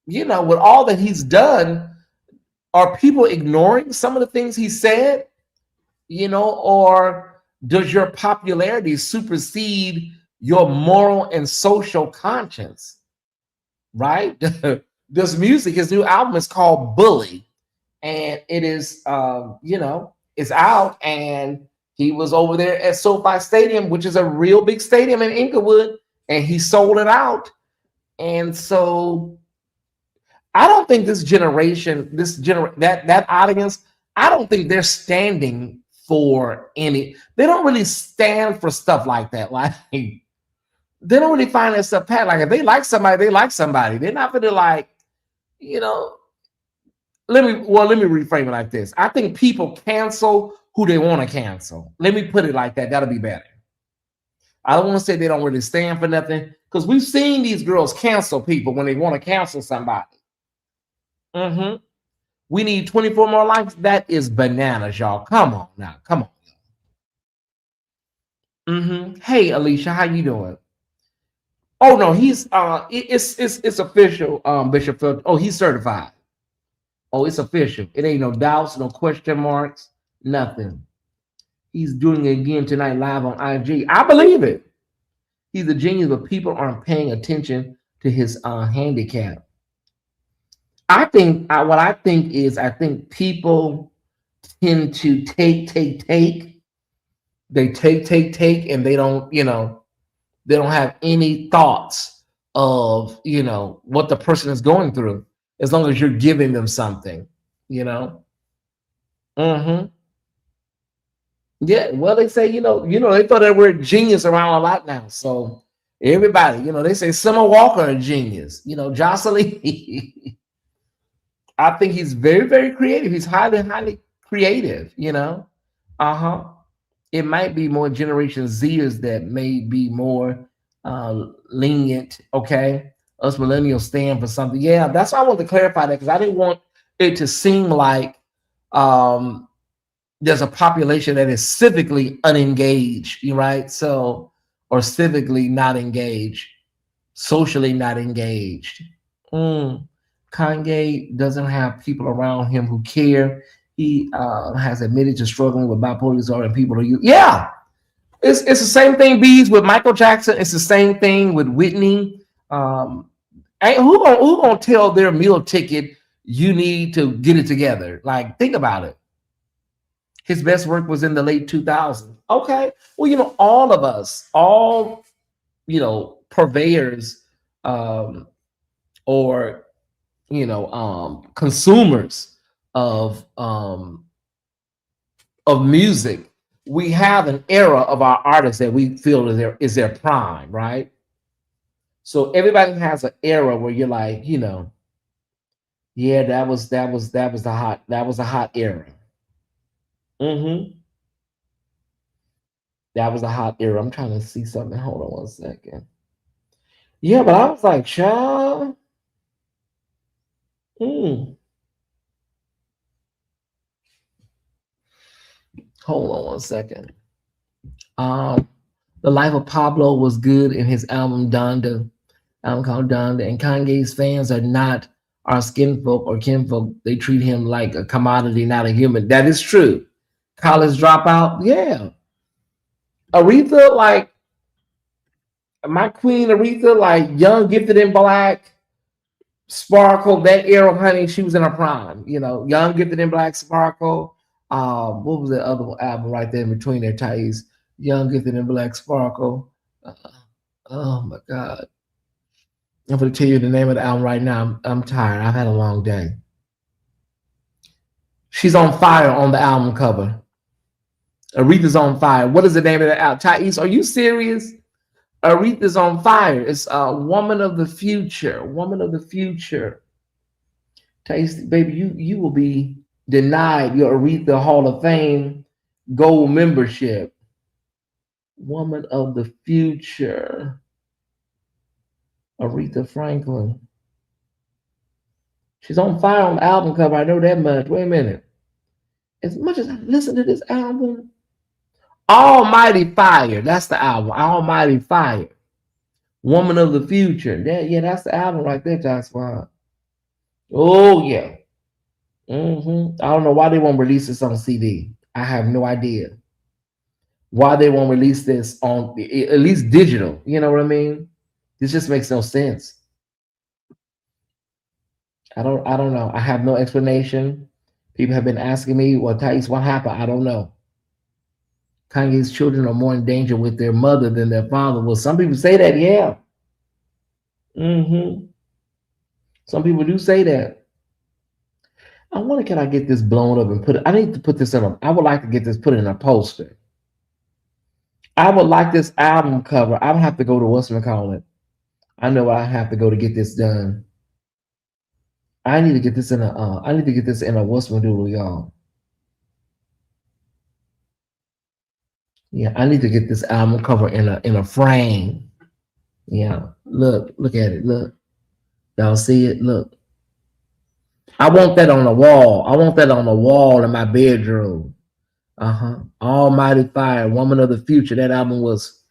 with all that he's done, are people ignoring some of the things he said? Or does your popularity supersede your moral and social conscience? Right? This music, his new album is called Bully, and it is, it's out, and he was over there at SoFi Stadium, which is a real big stadium in Inglewood, and he sold it out. And so I don't think that audience, I don't think they're standing for they don't really stand for stuff like that. Like, they don't really find that stuff pat. Like, if they like somebody, they like somebody. They're not really like, let me reframe it like this. I think people cancel who they want to cancel. Let me put it like that. That'll be better. I don't want to say they don't really stand for nothing, because we've seen these girls cancel people when they want to cancel somebody. We need 24 more likes. That is bananas, y'all. Come on now. Come on. Hey, Alicia, how you doing? Oh no, he's it's official, Bishop Phil. Oh, he's certified. Oh, it's official. It ain't no doubts, no question marks, nothing. He's doing it again tonight live on IG. I believe it. He's a genius, but people aren't paying attention to his handicap. I think people tend to take. They take, and they don't, they don't have any thoughts of, what the person is going through, as long as you're giving them something, Yeah, well, they say, they throw that word genius around a lot now. So everybody, they say Summer Walker a genius, Jocelyn. I think he's very, very creative. He's highly, highly creative, It might be more Generation Zers that may be more lenient, okay? Us millennials stand for something. Yeah, that's why I wanted to clarify that, because I didn't want it to seem like there's a population that is civically unengaged, right? So, or civically not engaged, socially not engaged. Kanye doesn't have people around him who care. He has admitted to struggling with bipolar disorder, and people are it's the same thing, Bees, with Michael Jackson. It's the same thing with Whitney. Who gonna tell their meal ticket you need to get it together? Like, think about it. His best work was in the late 2000s. Okay, well, all of us, purveyors, or consumers of music, we have an era of our artists that we feel is their prime, right? So everybody has an era where you're like, yeah, that was the hot era. That was a hot era. I'm trying to see something. Hold on one second. Yeah, but I was like, child. Hold on one second. The Life of Pablo was good in his album Donda, album called Donda. And Kanye's fans are not our skinfolk or kinfolk. They treat him like a commodity, not a human. That is true. College dropout, yeah. Aretha, like my queen Aretha, like young, gifted in black, Sparkle, that era, honey, she was in her prime. You know, young, gifted in black, Sparkle. What was the other album right there in between their ties? Young, gifted in black, Sparkle. Oh my God. I'm going to tell you the name of the album right now. I'm tired. I've had a long day. She's on fire on the album cover. Aretha's on fire. What is the name of the album? Tyesse, are you serious? Aretha's on fire. It's Woman of the Future. Woman of the Future. Tyesse, baby, you will be denied your Aretha Hall of Fame gold membership. Woman of the Future. Aretha Franklin. She's on fire on the album cover. I know that much. Wait a minute. As much as I listen to this album, Almighty Fire. That's the album. Almighty Fire. Woman of the Future. Yeah, that's the album right there, Tyesse. Oh, yeah. I don't know why they won't release this on CD. I have no idea why they won't release this on at least digital. You know what I mean? This just makes no sense. I don't know. I have no explanation. People have been asking me, well, Tyesse, what happened? I don't know. Kanye's children are more in danger with their mother than their father. Well, some people say that, yeah. Some people do say that. I wonder, can I get this blown up and put it? I need to put this in I would like to get this put in a poster. I would like this album cover. I would have to go to what's it call it. I know I have to go to get this done. I need to get this in a what's it do, y'all. Yeah, I need to get this album cover in a frame. Yeah, look at it. Look, y'all see it? Look, I want that on the wall. I want that on the wall in my bedroom. Almighty Fire, Woman of the Future. That album was,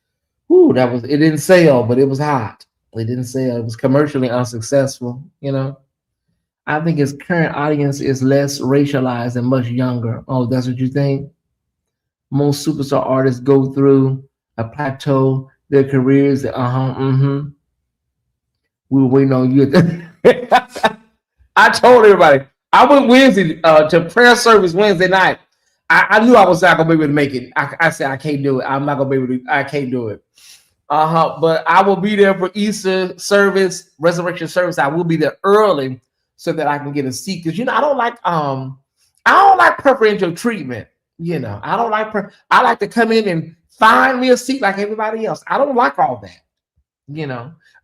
it didn't sell, but it was hot. It didn't sell. It was commercially unsuccessful. You know, I think its current audience is less racialized and much younger. Oh, that's what you think? Most superstar artists go through a plateau, their careers. We were waiting on you. I told everybody, I went Wednesday to prayer service Wednesday night. I knew I was not gonna be able to make it. I said I can't do it. I'm not gonna be able to. I can't do it. But I will be there for Easter service, resurrection service. I will be there early so that I can get a seat. Because I don't like preferential treatment. I don't like. I like to come in and find me a seat like everybody else. I don't like all that.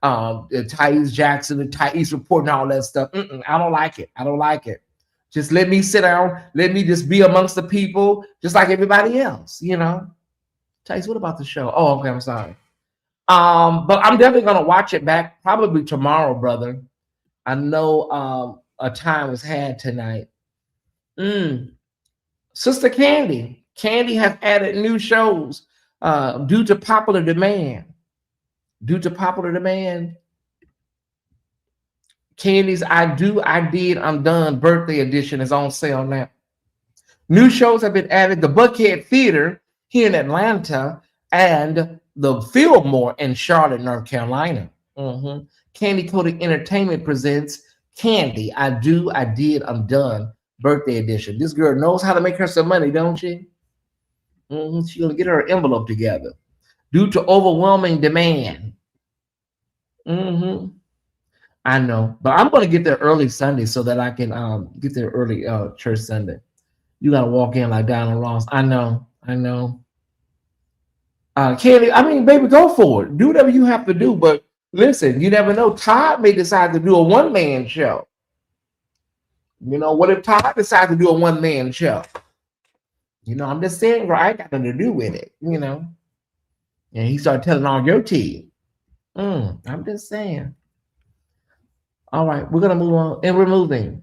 Tyesse Jackson, the Tyesse Report, and all that stuff. I don't like it. I don't like it. Just let me sit down. Let me just be amongst the people, just like everybody else. Tyesse, what about the show? Oh, okay. I'm sorry. But I'm definitely gonna watch it back probably tomorrow, brother. I know a time was had tonight. Sister Candy has added new shows due to popular demand. Candy's I Did, I'm Done birthday edition is on sale now. New shows have been added. The Buckhead Theater here in Atlanta and the Fillmore in Charlotte, North Carolina. Candy Coated Entertainment presents Candy, I Did, I'm Done birthday edition. This girl knows how to make her some money, don't she? She's gonna get her envelope together due to overwhelming demand. I know, but I'm gonna get there early Sunday so that I can get there early church Sunday. You gotta walk in like Donald Ross. I know. Candy, I mean, baby, go for it. Do whatever you have to do. But listen, you never know. Todd may decide to do a one-man show. What if Todd decides to do a one-man show? I'm just saying, I ain't got nothing to do with it. And he started telling all your team. I'm just saying. All right, we're gonna move on, and we're moving.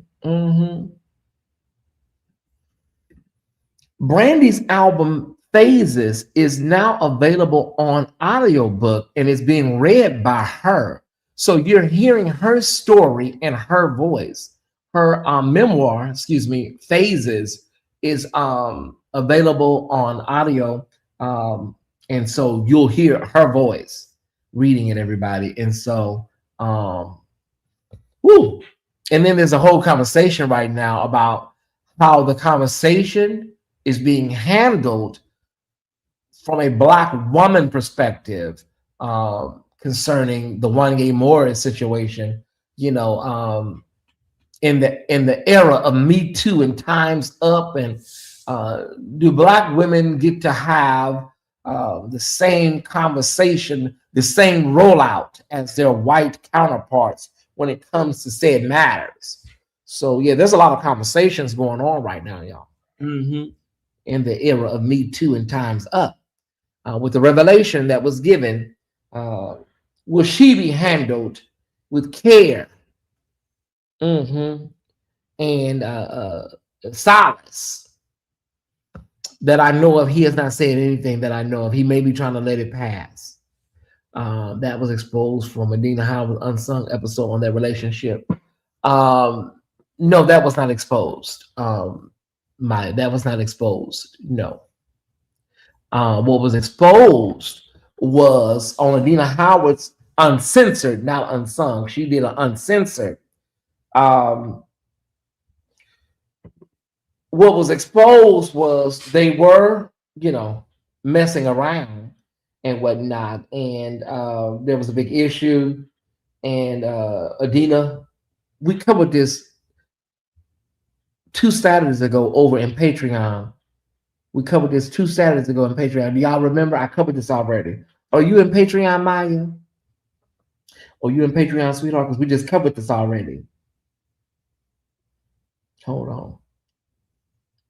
Brandy's album Phases is now available on audiobook and is being read by her. So you're hearing her story in her voice. Her memoir, Phases, is available on audio. And so you'll hear her voice reading it, everybody. And so, woo. And then there's a whole conversation right now about how the conversation is being handled from a Black woman perspective, concerning the Wanya Morris situation. You know, in the era of Me Too and Time's Up, and do Black women get to have the same conversation, the same rollout as their white counterparts when it comes to said matters? So yeah, there's a lot of conversations going on right now, y'all. In the era of Me Too and Time's Up, with the revelation that was given, will she be handled with care and solace? That I know of, he has not said anything that I know of. He may be trying to let it pass. That was exposed from Adina Howard's Unsung episode on that relationship. No, that was not exposed. That was not exposed. No. What was exposed was on Adina Howard's Uncensored, not Unsung. She did an Uncensored. What was exposed was they were, messing around and whatnot. And there was a big issue. And Adina, we covered this 2 Saturdays ago over in Patreon. We covered this 2 Saturdays ago in Patreon. Do y'all remember? I covered this already. Are you in Patreon, Maya? Or you in Patreon, sweetheart? Because we just covered this already. Hold on.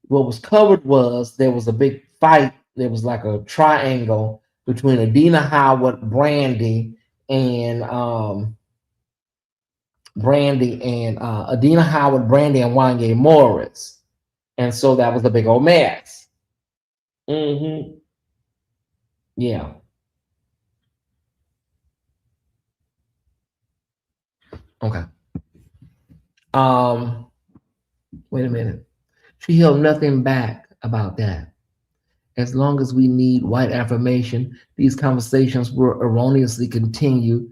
What was covered was there was a big fight. There was like a triangle between Adina Howard, Brandy, and Adina Howard, Brandy, and Wanya Morris. And so that was a big old mess. Yeah. Okay. Wait a minute. She held nothing back about that. As long as we need white affirmation, these conversations will erroneously continue,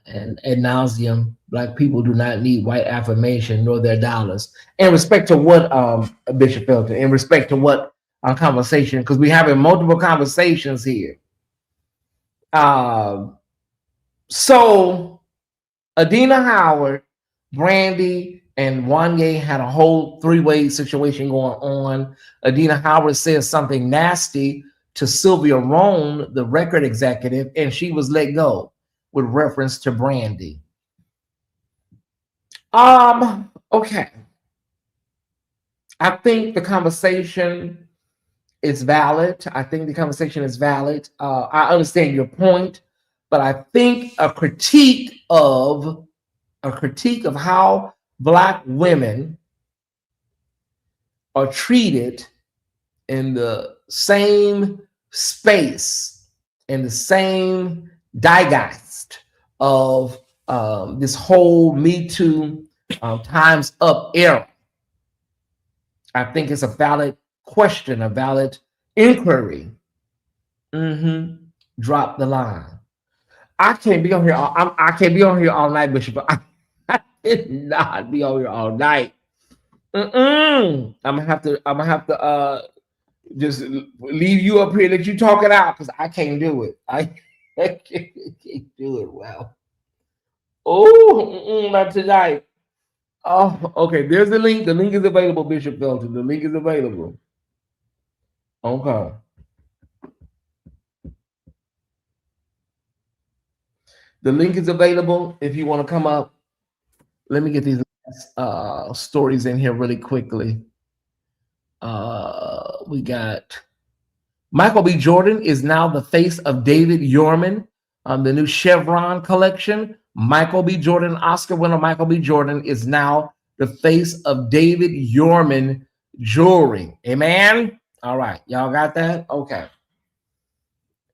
and ad nauseum. Black people do not need white affirmation nor their dollars. In respect to what, Bishop Felton, in respect to what our conversation, because we're having multiple conversations here. So Adina Howard, Brandy, and Wanya had a whole 3-way situation going on. Adina Howard says something nasty to Sylvia Rohn, the record executive, and she was let go with reference to Brandy. Okay. I think the conversation is valid. I understand your point, but I think a critique of how Black women are treated in the same space, in the same zeitgeist of this whole Me Too, Time's Up era. I think it's a valid question, a valid inquiry. Drop the line. I can't be on here. I can't be on here all night, Bishop. I cannot be on here all night. I'm gonna have to just leave you up here and let you talk it out, because I can't do it. I can't do it well. Oh, not tonight. Oh, okay. There's the link. The link is available, Bishop Felton. The link is available. Okay. The link is available if you want to come up. Let me get these stories in here really quickly. We got Michael B. Jordan is now the face of David Yurman on the new Chevron collection. Michael B. Jordan, Oscar winner Michael B. Jordan, is now the face of David Yurman jewelry. Amen. All right, y'all got that? Okay.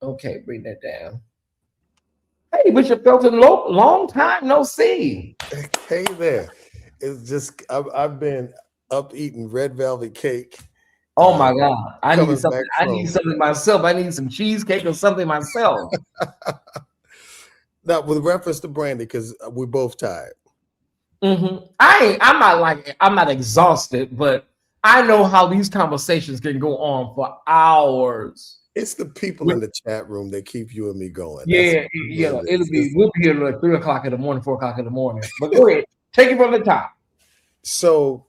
Okay, bring that down. Hey, Bishop Felton, long time no see. Hey there. It's just I've been up eating red velvet cake. Oh my God, I need Coming something. back I need from something myself. I need some cheesecake or something myself. now with reference to Brandy, because we're both tired. I'm not exhausted, but I know how these conversations can go on for hours. It's the people in the chat room that keep you and me going. That's Yeah, what it is. we'll be here like 3 o'clock in the morning, 4 o'clock in the morning. But go ahead, take it from the top. So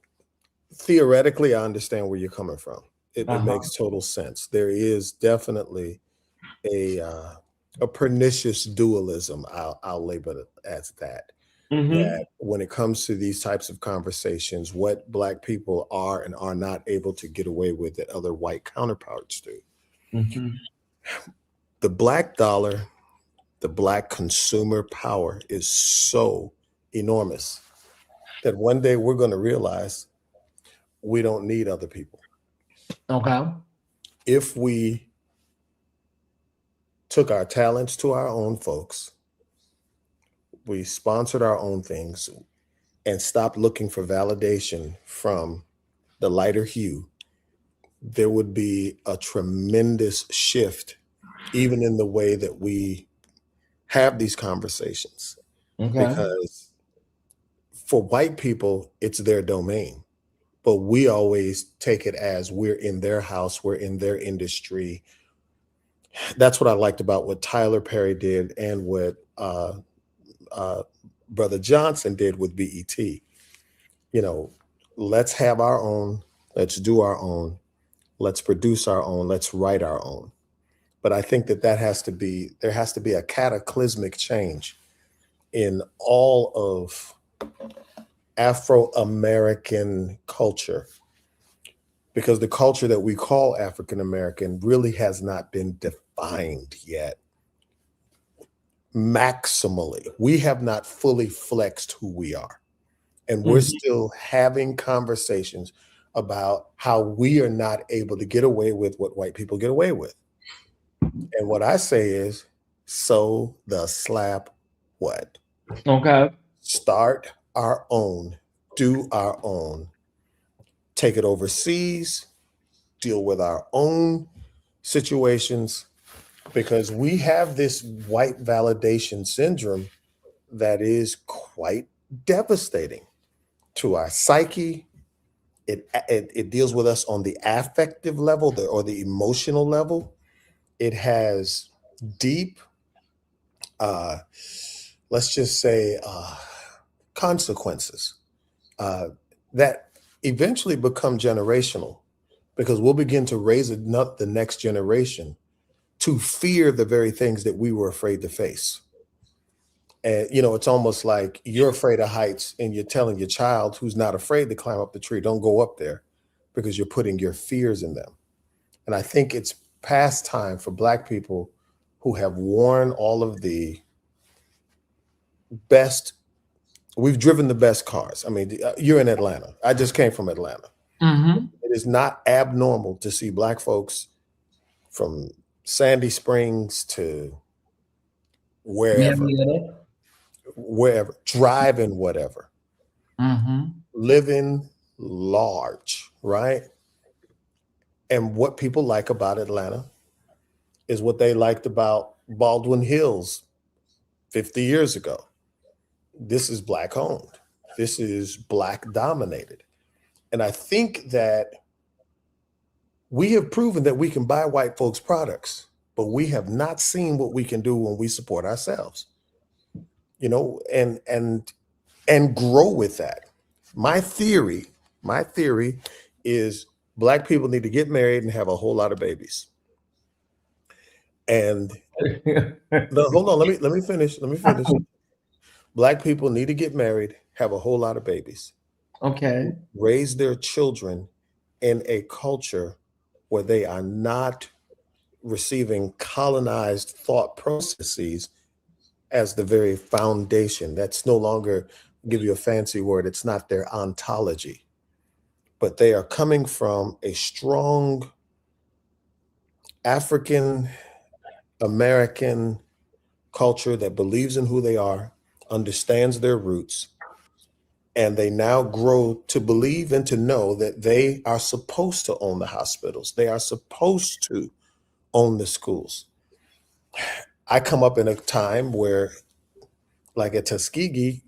theoretically, I understand where you're coming from. It makes total sense. There is definitely a pernicious dualism. I'll label it as that. That when it comes to these types of conversations, what Black people are and are not able to get away with that other white counterparts do. The Black dollar, the Black consumer power is so enormous that one day we're going to realize we don't need other people. Okay. If we took our talents to our own folks, we sponsored our own things, and stopped looking for validation from the lighter hue, there would be a tremendous shift, even in the way that we have these conversations. Okay. Because for white people, it's their domain, but we always take it as we're in their house, we're in their industry. That's what I liked about what Tyler Perry did and what Brother Johnson did with BET. You know, let's have our own, let's do our own, let's produce our own, let's write our own. But I think that there has to be a cataclysmic change in all of Afro-American culture, because the culture that we call African-American really has not been defined yet. Maximally, we have not fully flexed who we are. And we're still having conversations about how we are not able to get away with what white people get away with. And what I say is, so the slap what? Okay. Start our own, do our own, take it overseas, deal with our own situations, because we have this white validation syndrome that is quite devastating to our psyche. It deals with us on the affective level or the emotional level. It has deep, let's just say, consequences that eventually become generational, because we'll begin to raise the next generation to fear the very things that we were afraid to face. And, you know, it's almost like you're afraid of heights and you're telling your child who's not afraid to climb up the tree, don't go up there, because you're putting your fears in them. And I think it's past time for Black people who have worn all of the best, we've driven the best cars. I mean, you're in Atlanta. I just came from Atlanta. It is not abnormal to see Black folks from Sandy Springs to wherever, driving whatever, living large, right? And what people like about Atlanta is what they liked about Baldwin Hills 50 years ago. This is Black owned. This is Black dominated. And I think that we have proven that we can buy white folks' products, but we have not seen what we can do when we support ourselves, you know, and grow with that. My theory is Black people need to get married and have a whole lot of babies. And hold on, let me finish. Black people need to get married, have a whole lot of babies. Okay. Raise their children in a culture where they are not receiving colonized thought processes as the very foundation. That's no longer, give you a fancy word, it's not their ontology, but they are coming from a strong African American culture that believes in who they are, understands their roots, and they now grow to believe and to know that they are supposed to own the hospitals. They are supposed to own the schools. I come up in a time where, like at Tuskegee,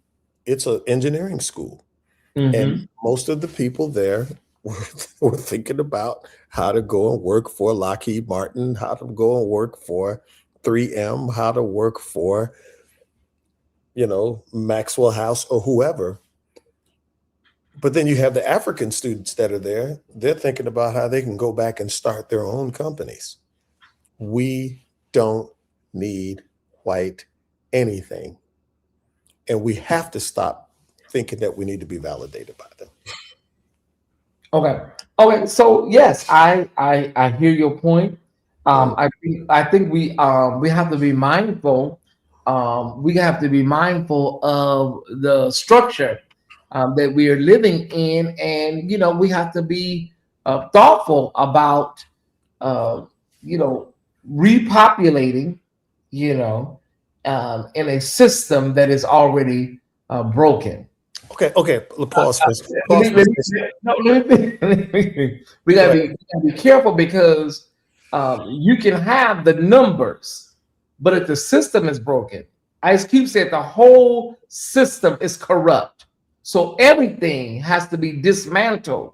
it's an engineering school. And most of the people there were thinking about how to go and work for Lockheed Martin, how to go and work for 3M, how to work for, Maxwell House or whoever. But then you have the African students that are there. They're thinking about how they can go back and start their own companies. We don't need white anything. And we have to stop thinking that we need to be validated by them. Okay. So yes, I hear your point. I think we have to be mindful. We have to be mindful of the structure that we are living in, and we have to be thoughtful about repopulating, in a system that is already broken. Okay. Pause. We gotta be careful, because you can have the numbers, but if the system is broken, Ice Cube said the whole system is corrupt. So everything has to be dismantled.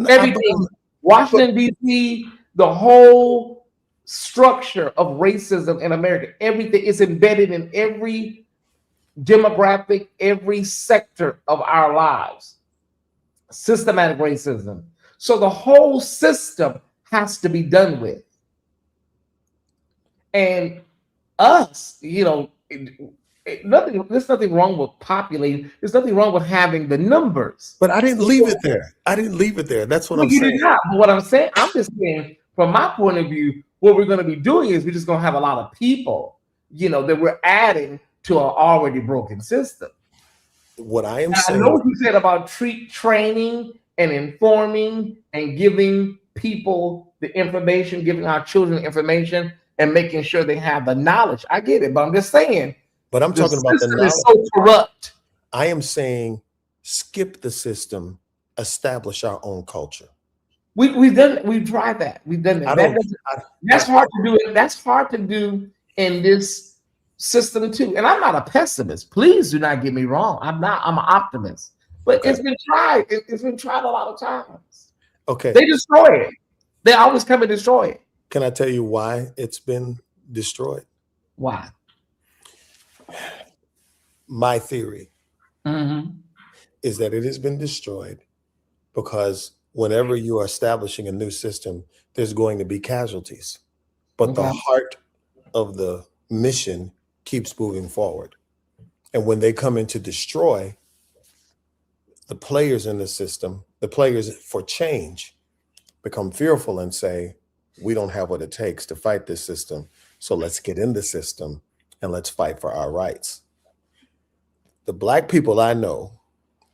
Everything, Washington, D.C., the whole structure of racism in America, everything is embedded in every demographic, every sector of our lives. Systematic racism. So the whole system has to be done with. And us, there's nothing wrong with populating. There's nothing wrong with having the numbers. But I didn't leave it there. That's what I'm saying. What I'm saying, I'm just saying, from my point of view, what we're going to be doing is we're just going to have a lot of people, that we're adding to an already broken system. What I am saying, I know what you said about training and informing and giving people the information, giving our children information and making sure they have the knowledge. I get it, but I'm just saying. But I'm talking about the knowledge. Is so corrupt. I am saying skip the system, establish our own culture. We've tried that. We've done that. That's hard to do. That's hard to do in this system too. And I'm not a pessimist. Please do not get me wrong. I'm an optimist. But it's been tried. It's been tried a lot of times. Okay. They destroy it. They always come and destroy it. Can I tell you why it's been destroyed? Why? My theory is that it has been destroyed because whenever you are establishing a new system, there's going to be casualties. But the heart of the mission keeps moving forward. And when they come in to destroy, the players in the system, the players for change, become fearful and say, we don't have what it takes to fight this system. So let's get in the system and let's fight for our rights. The Black people I know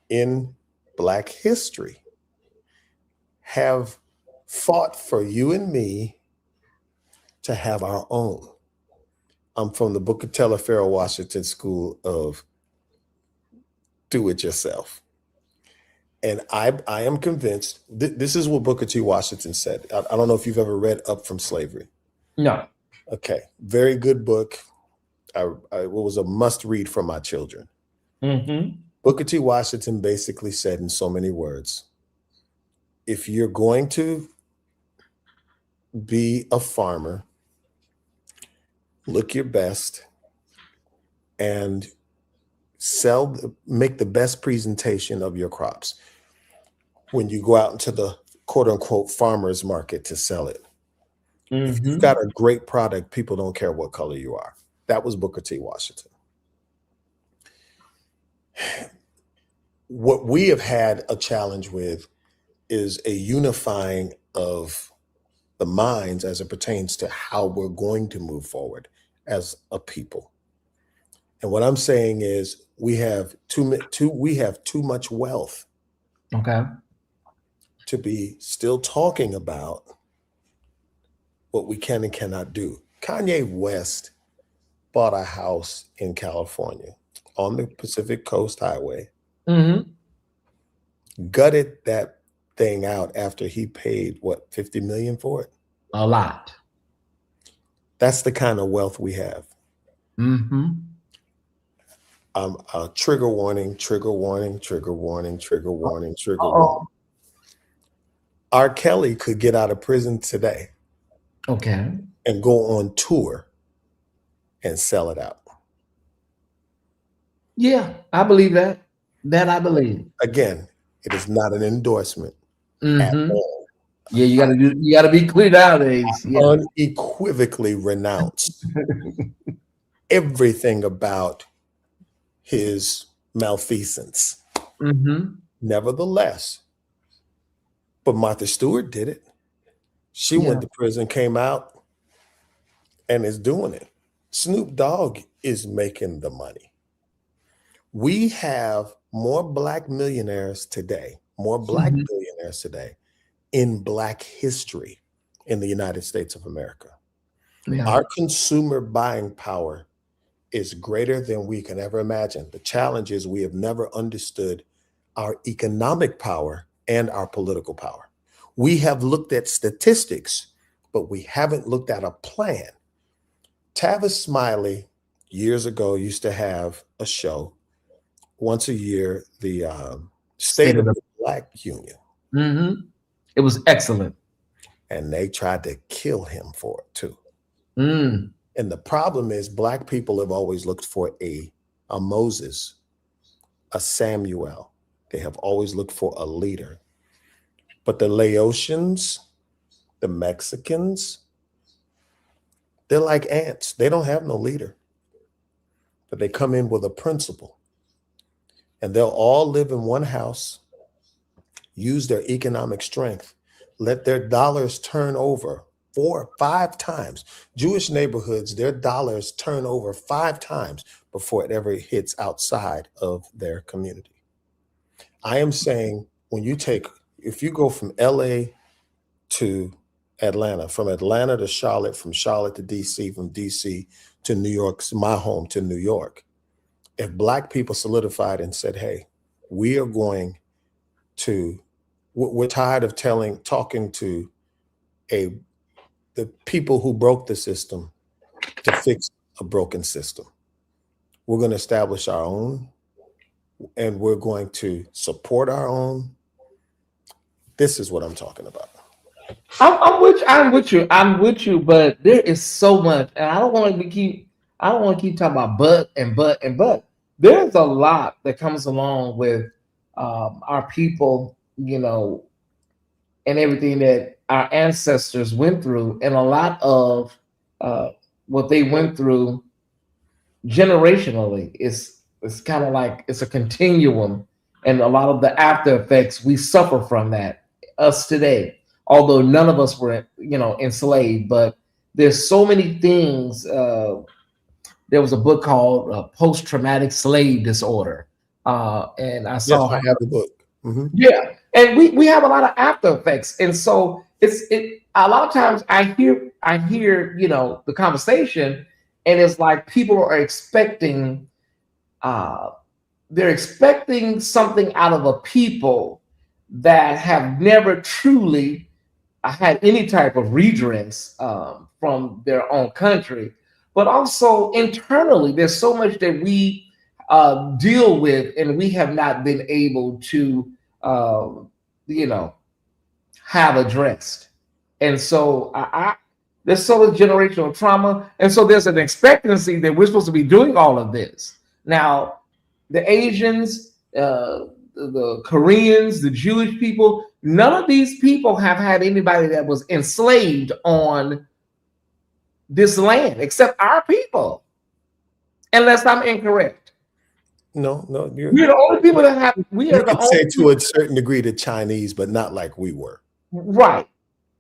in Black history have fought for you and me to have our own. I'm from the Booker T. Farrell Washington School of Do It Yourself. And I am convinced, this is what Booker T. Washington said. I don't know if you've ever read Up From Slavery. No. Okay. Very good book. It was a must read for my children. Booker T. Washington basically said in so many words, if you're going to be a farmer, look your best and make the best presentation of your crops when you go out into the quote unquote farmer's market to sell it. If you've got a great product, people don't care what color you are. That was Booker T. Washington. What we have had a challenge with is a unifying of the minds as it pertains to how we're going to move forward as a people. And what I'm saying is we have too much wealth. Okay. To be still talking about what we can and cannot do. Kanye West bought a house in California on the Pacific Coast Highway, gutted that thing out after he paid, what, $50 million for it? A lot. That's the kind of wealth we have. Trigger warning, trigger warning, trigger warning, trigger warning, trigger warning. R. Kelly could get out of prison today. Okay. And go on tour and sell it out. Yeah, I believe that. That I believe. Again, it is not an endorsement at all. Yeah, you gotta be clear nowadays. Yeah. Unequivocally renounce everything about his malfeasance. Nevertheless, but Martha Stewart did it. She went to prison, came out, and is doing it. Snoop Dogg is making the money. We have more Black millionaires today, more Black billionaires today in Black history in the United States of America. Yeah. Our consumer buying power is greater than we can ever imagine. The challenge is we have never understood our economic power and our political power. We have looked at statistics, but we haven't looked at a plan. Tavis Smiley, years ago, used to have a show once a year, the State of the Black Union. It was excellent. And they tried to kill him for it too. And the problem is Black people have always looked for a Moses, a Samuel. They have always looked for a leader. But the Laotians, the Mexicans, they're like ants. They don't have no leader. But they come in with a principle. And they'll all live in one house, use their economic strength, let their dollars turn over 4 or 5 times. Jewish neighborhoods, their dollars turn over 5 times before it ever hits outside of their community. I am saying if you go from LA to Atlanta, from Atlanta to Charlotte, from Charlotte to DC, from DC to New York, my home to New York, if Black people solidified and said, hey, we're tired of talking to the people who broke the system to fix a broken system. We're going to establish our own, and we're going to support our own. This is what I'm talking about. I'm with you, but there is so much, and I don't want to keep talking about but. There's a lot that comes along with our people, and everything that our ancestors went through, and a lot of what they went through generationally is kind of like it's a continuum, and a lot of the after effects we suffer from that. Us today, although none of us were, enslaved, but there's so many things. There was a book called Post-Traumatic Slave Disorder, and I saw. Yes, I have the book. Yeah, and we have a lot of after effects, and so it. A lot of times I hear the conversation, and it's like people are expecting. They're expecting something out of a people that have never truly had any type of redress from their own country, but also internally, there's so much that we deal with, and we have not been able to, have addressed. And so there's so much generational trauma, and so there's an expectancy that we're supposed to be doing all of this. Now, the Asians, the Koreans, the Jewish people, none of these people have had anybody that was enslaved on this land except our people, unless I'm incorrect. No, we're the only people that have. We are the only. Say to a certain degree the Chinese, but not like we were. Right,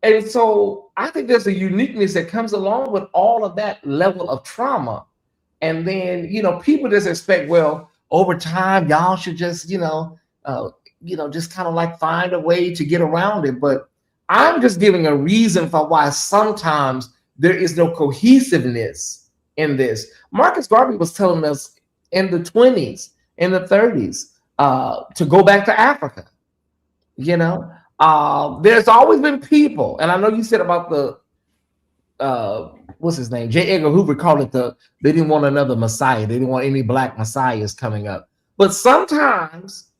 and so I think there's a uniqueness that comes along with all of that level of trauma, and then people just expect, well, over time, y'all should just just kind of like find a way to get around it. But I'm just giving a reason for why sometimes there is no cohesiveness in this. Marcus Garvey was telling us in the 20s, in the 30s, to go back to Africa. You know, there's always been people, and I know you said about the what's his name? J. Edgar Hoover called it they didn't want another Messiah. They didn't want any black messiahs coming up. But sometimes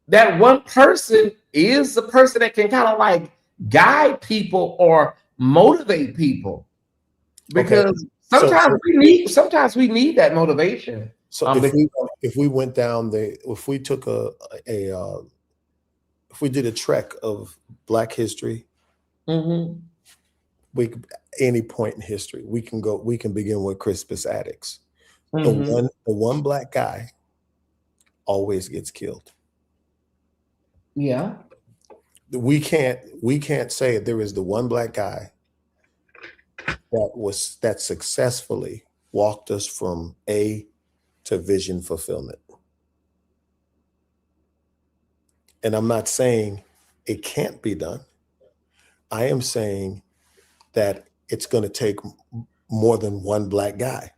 that one person is the person that can kind of like guide people or motivate people. Because sometimes we need that motivation. So if we went down if we took if we did a trek of Black history, we could, any point in history, we can begin with Crispus Attucks. The one black guy always gets killed. Yeah. We can't say there is the one black guy that successfully walked us from A to vision fulfillment. And I'm not saying it can't be done. I am saying that it's going to take more than one black guy,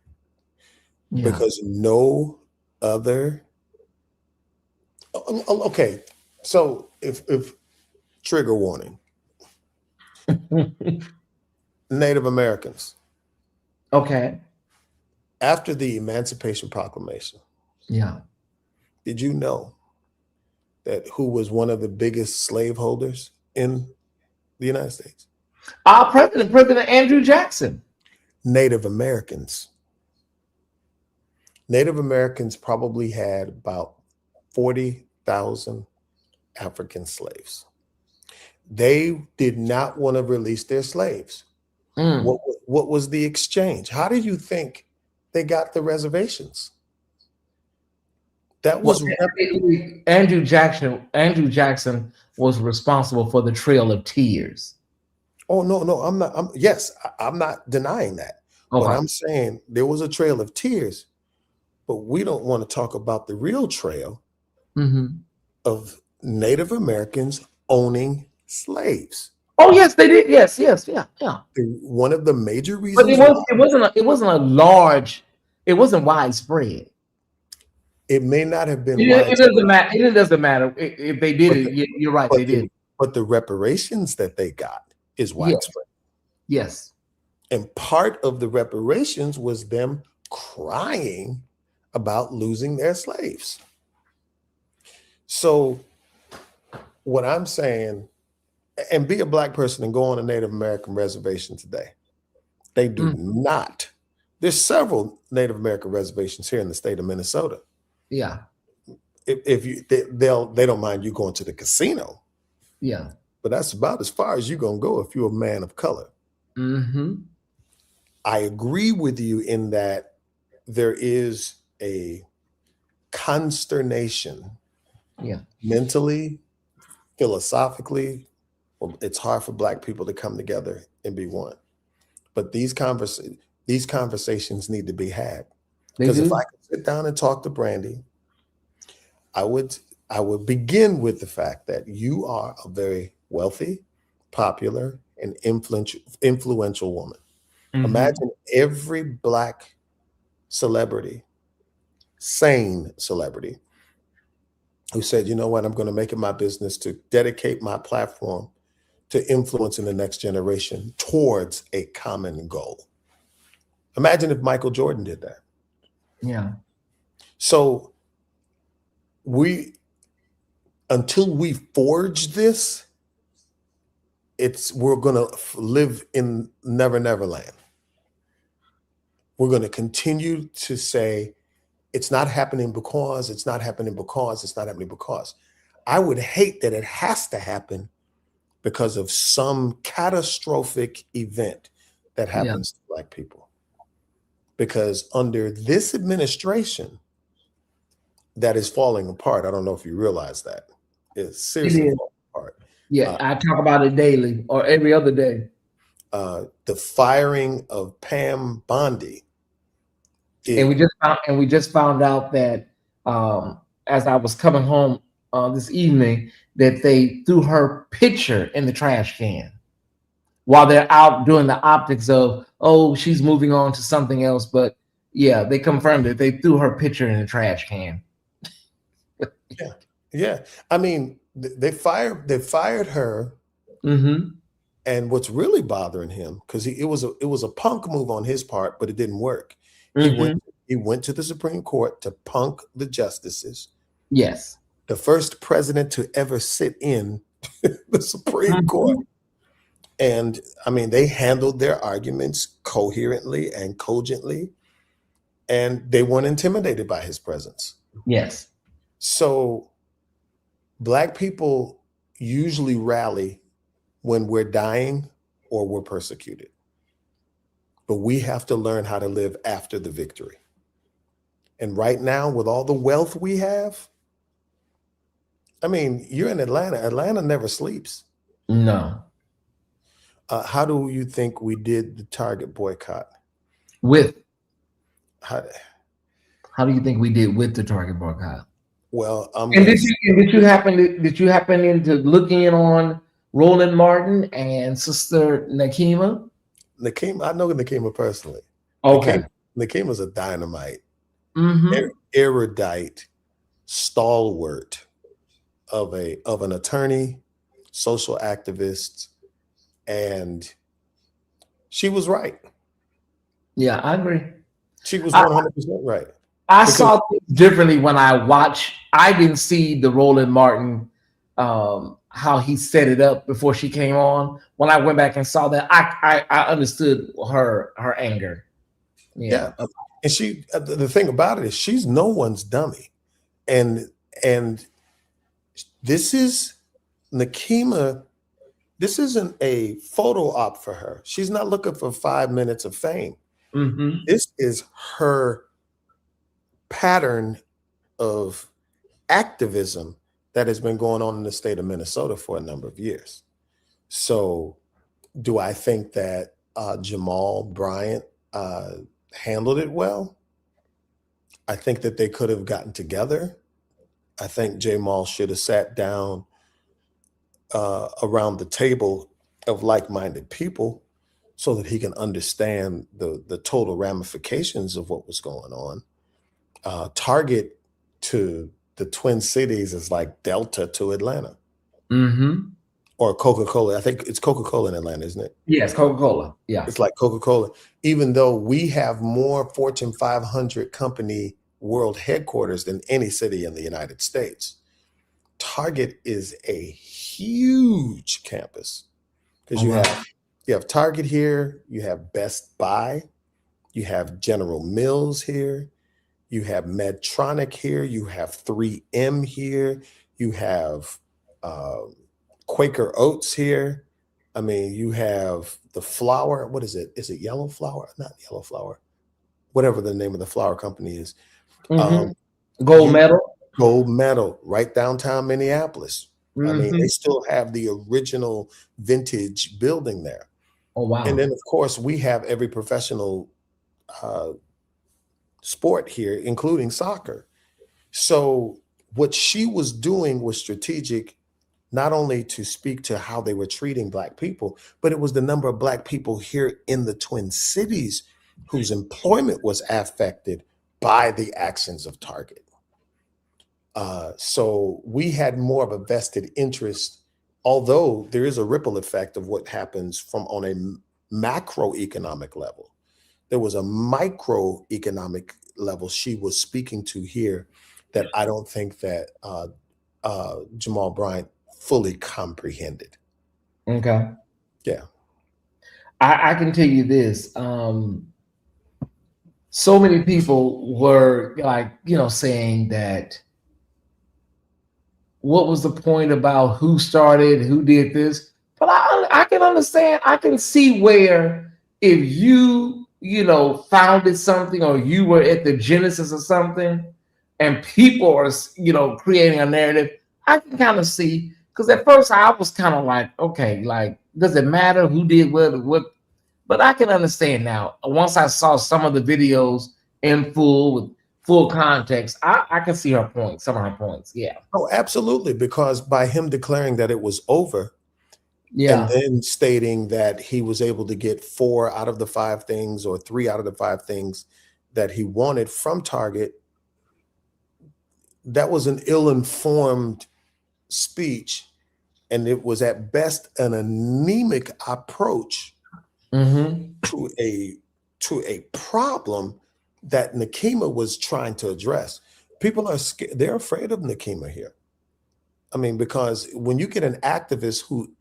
because no other. Okay, so if trigger warning, Native Americans. Okay. After the Emancipation Proclamation. Yeah. Did you know that who was one of the biggest slaveholders in the United States? President Andrew Jackson. Native Americans. Native Americans probably had about 40,000 African slaves. They did not want to release their slaves. What was the exchange? How do you think they got the reservations? That was Andrew Jackson. Andrew Jackson was responsible for the Trail of Tears. Oh no, I'm not. I'm not denying that. Okay. But I'm saying there was a Trail of Tears, but we don't want to talk about the real trail of Native Americans owning slaves. Oh yes, they did. Yes, yeah. One of the major reasons, but it wasn't widespread. It may not have been. It doesn't matter. It doesn't matter if they did it. You're right, they did. But the reparations that they got is widespread. Yes. And part of the reparations was them crying about losing their slaves. So what I'm saying, and be a black person and go on a Native American reservation today, they do not. There's several Native American reservations here in the state of Minnesota. Yeah. If they don't mind you going to the casino. Yeah. But that's about as far as you're gonna go if you're a man of color. I agree with you in that there is a consternation, mentally, philosophically. Well, it's hard for black people to come together and be one. But these conversations need to be had. Because if I could sit down and talk to Brandy, I would begin with the fact that you are a very wealthy, popular, and influential woman. Imagine every black celebrity, sane celebrity, who said, you know what, I'm going to make it my business to dedicate my platform to influencing the next generation towards a common goal. Imagine if Michael Jordan did that. Yeah. So until we forge this, we're going to live in Never Never Land. We're going to continue to say, it's not happening because, it's not happening because, it's not happening because. I would hate that it has to happen because of some catastrophic event that happens to black people. Because under this administration that is falling apart, I don't know if you realize that, it's seriously falling apart. Yeah, I talk about it daily or every other day. The firing of Pam Bondi. And we just found out that as I was coming home this evening that they threw her picture in the trash can while they're out doing the optics of, oh, she's moving on to something else. But yeah, they confirmed it. They threw her picture in the trash can. Yeah. I mean, they fired her. Mm-hmm. And what's really bothering him, because it was a punk move on his part, but it didn't work. Mm-hmm. He went to the Supreme Court to punk the justices. Yes. The first president to ever sit in the Supreme Court. And I mean, they handled their arguments coherently and cogently, and they weren't intimidated by his presence. Yes. So Black people usually rally when we're dying or we're persecuted. But we have to learn how to live after the victory. And right now, with all the wealth we have, I mean, you're in Atlanta. Atlanta never sleeps. No. How do you think we did the Target boycott? How do you think we did with the Target boycott? Well, did you happen to look in on Roland Martin and Sister Nakima? I know Nakima personally. Okay. Nakima's a dynamite, Mm-hmm. stalwart of an attorney, social activist, and she was right. Yeah, I agree. She was 100% right. I saw things differently when I watched. I didn't see the Roland Martin, how he set it up before she came on. When I went back and saw that, I understood her anger. Yeah. And she, the thing about it is she's no one's dummy. And this is Nakima. This isn't a photo op for her. She's not looking for 5 minutes of fame. Mm-hmm. This is her pattern of activism that has been going on in the state of Minnesota for a number of years. So do I think that Jamal Bryant handled it well? I think that they could have gotten together. I think Jamal should have sat down around the table of like-minded people so that he can understand the total ramifications of what was going on. Target to the Twin Cities is like Delta to Atlanta. Mm-hmm. Or Coca-Cola. I think it's Coca-Cola in Atlanta, isn't it? Yes, Coca-Cola. Yeah. It's like Coca-Cola. Even though we have more Fortune 500 company world headquarters than any city in the United States, Target is a huge campus. Because you have Target here, you have Best Buy, you have General Mills here, you have Medtronic here, you have 3M here, you have Quaker Oats here. I mean, you have the flour. What is it? Is it Yellow Flour? Not Yellow Flour. Whatever the name of the flour company is. Mm-hmm. Gold Medal. Gold Medal, right downtown Minneapolis. Mm-hmm. I mean, they still have the original vintage building there. Oh, wow. And then, of course, we have every professional sport here, including soccer. So what she was doing was strategic, not only to speak to how they were treating Black people, but it was the number of Black people here in the Twin Cities whose employment was affected by the actions of Target. So we had more of a vested interest, although there is a ripple effect of what happens from on a macroeconomic level. There was a microeconomic level she was speaking to here that I don't think that Jamal Bryant fully comprehended. Okay. Yeah. I can tell you this. So many people were like, saying that what was the point about who started, who did this? But I can understand, I can see where if you, founded something or you were at the genesis of something and people are, creating a narrative, I can kind of see, because at first I was kind of like, okay, like, does it matter who did what? But I can understand now. Once I saw some of the videos in full with full context, I can see her points, some of her points. Yeah. Oh, absolutely. Because by him declaring that it was over, Yeah. and then stating that he was able to get 4 out of the 5 things or 3 out of the 5 things that he wanted from Target, that was an ill-informed speech, and it was at best an anemic approach to a problem that Nikema was trying to address. People are scared; they're afraid of Nikema here. I mean, because when you get an activist who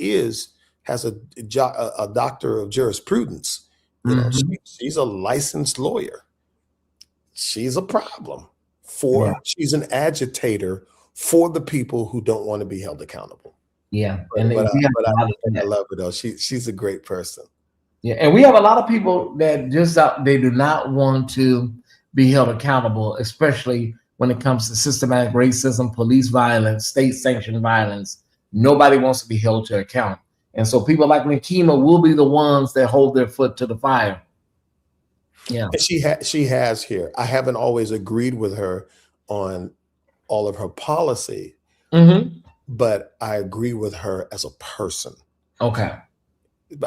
has a doctor of jurisprudence, you know, she's a licensed lawyer. She's a problem she's an agitator for the people who don't want to be held accountable. Yeah. But I love her though. She's a great person. Yeah. And we have a lot of people that just they do not want to be held accountable, especially when it comes to systematic racism, police violence, state-sanctioned violence. Nobody wants to be held to account. And so people like Nikema will be the ones that hold their foot to the fire. Yeah. And she has here. I haven't always agreed with her on all of her policy, but I agree with her as a person. Okay.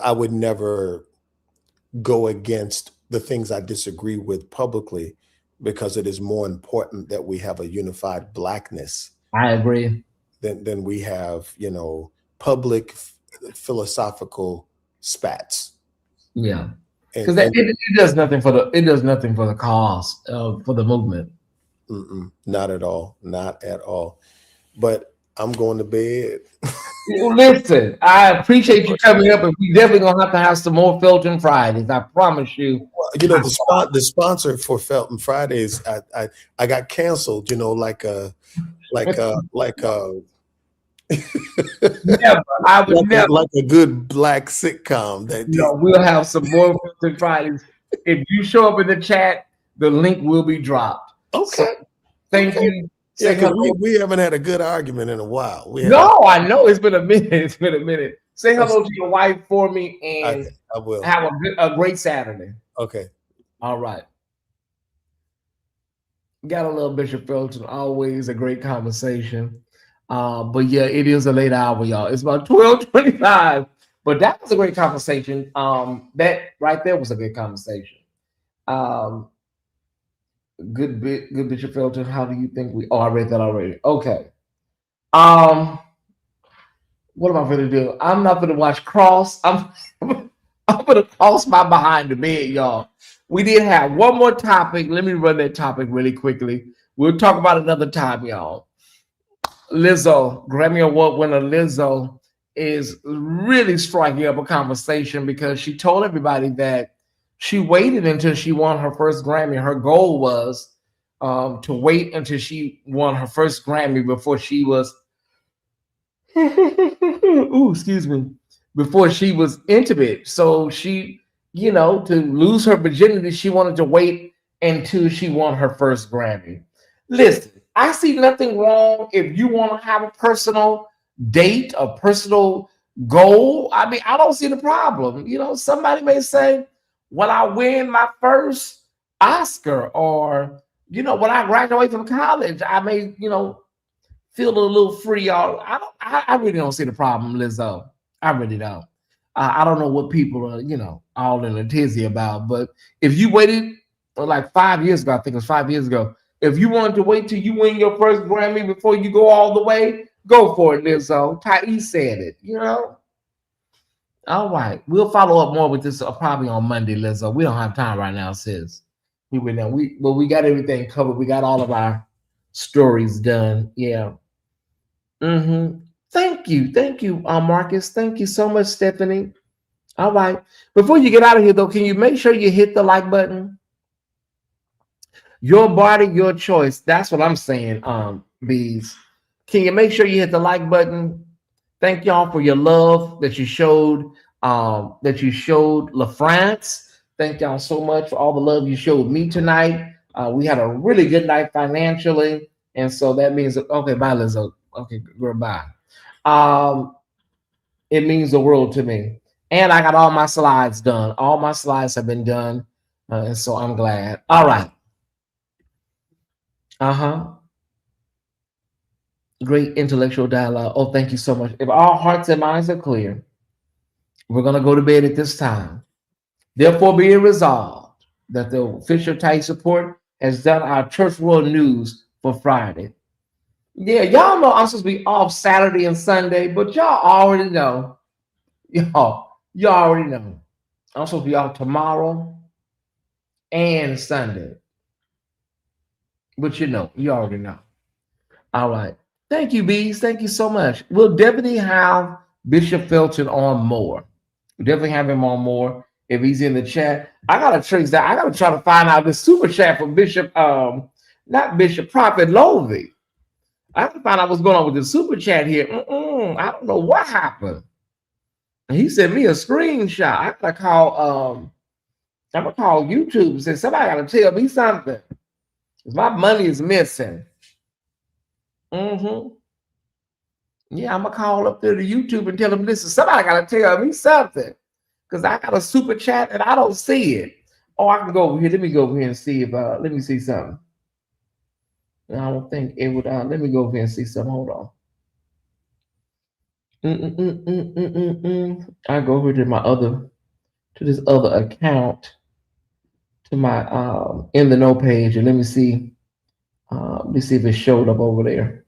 I would never go against the things I disagree with publicly, because it is more important that we have a unified Blackness. I agree. Than we have, you know, public philosophical spats. Yeah, because it does nothing for the cause for the movement. Not at all, not at all. But I'm going to bed. Listen, I appreciate you coming up, and we definitely gonna have some more Felton Fridays. I promise you. Well, you know, the sponsor for Felton Fridays, I got canceled. You know, like a never. I would never. Like a good Black sitcom. We'll have some more Felton Fridays. If you show up in the chat, the link will be dropped. Okay. So, thank you. Yeah, because we haven't had a good argument in a while. I know it's been a minute. Say hello to your wife for me, and I will. Have a great Saturday. Okay. All right. Got a little Bishop Felton. Always a great conversation. But yeah, it is a late hour, y'all. It's about 12:25. But that was a great conversation. That right there was a good conversation. Good Bishop Felton. How do you think we? Oh, I read that already. Okay. What am I going to do? I'm not going to watch Cross. I'm going to cross my behind the bed, y'all. We did have one more topic. Let me run that topic really quickly. We'll talk about another time, y'all. Lizzo, Grammy Award winner Lizzo, is really striking up a conversation because she told everybody that she waited until she won her first Grammy. Her goal was to wait until she won her first Grammy before she was before she was intimate. So she, to lose her virginity, she wanted to wait until she won her first Grammy. Listen, I see nothing wrong if you want to have a personal date, a personal goal. I mean, I don't see the problem. Somebody may say, when I win my first Oscar, or, when I graduate from college, I may, feel a little free. I really don't see the problem, Lizzo. I really don't. I don't know what people are, all in a tizzy about. But if you waited like 5 years ago, I think it was 5 years ago, if you wanted to wait till you win your first Grammy before you go all the way, go for it, Lizzo. Tyesse said it, All right. We'll follow up more with this probably on Monday, Lizzo. We don't have time right now, sis. We got everything covered. We got all of our stories done. Yeah. Thank you, Marcus. Thank you so much, Stephanie. All right. Before you get out of here, though, can you make sure you hit the like button? Your body, your choice. That's what I'm saying, Bees. Can you make sure you hit the like button? Thank y'all for your love that you showed LaFrance. Thank y'all so much for all the love you showed me tonight. We had a really good night financially. And so that means, okay, bye, Lizzo. Okay, goodbye. It means the world to me. And I got all my slides done. All my slides have been done. And so I'm glad. All right. Great intellectual dialogue. Oh, thank you so much. If our hearts and minds are clear, we're going to go to bed at this time. Therefore, be it resolved that the official Tyesse Report has done our church world news for Friday. Yeah, y'all know I'm supposed to be off Saturday and Sunday, but y'all already know. Y'all already know. I'm supposed to be off tomorrow and Sunday. But you already know. All right. Thank you, Bees. Thank you so much. We'll definitely have Bishop Felton on more. We'll definitely have him on more if he's in the chat. I gotta trace that. I gotta try to find out the super chat from Bishop, not Bishop, Prophet Lovey. I have to find out what's going on with the super chat here. I don't know what happened. He sent me a screenshot. I gotta call. I'm gonna call YouTube and say somebody gotta tell me something. Cause my money is missing. Yeah, I'm gonna call up there to YouTube and tell them, listen, somebody gotta tell me something. Cause I got a super chat and I don't see it. Oh, I can go over here. Let me go over here and see if let me see something. I don't think it would let me go over here and see something. Hold on. I go over to this other account, to my in the know page, and let me see if it showed up over there.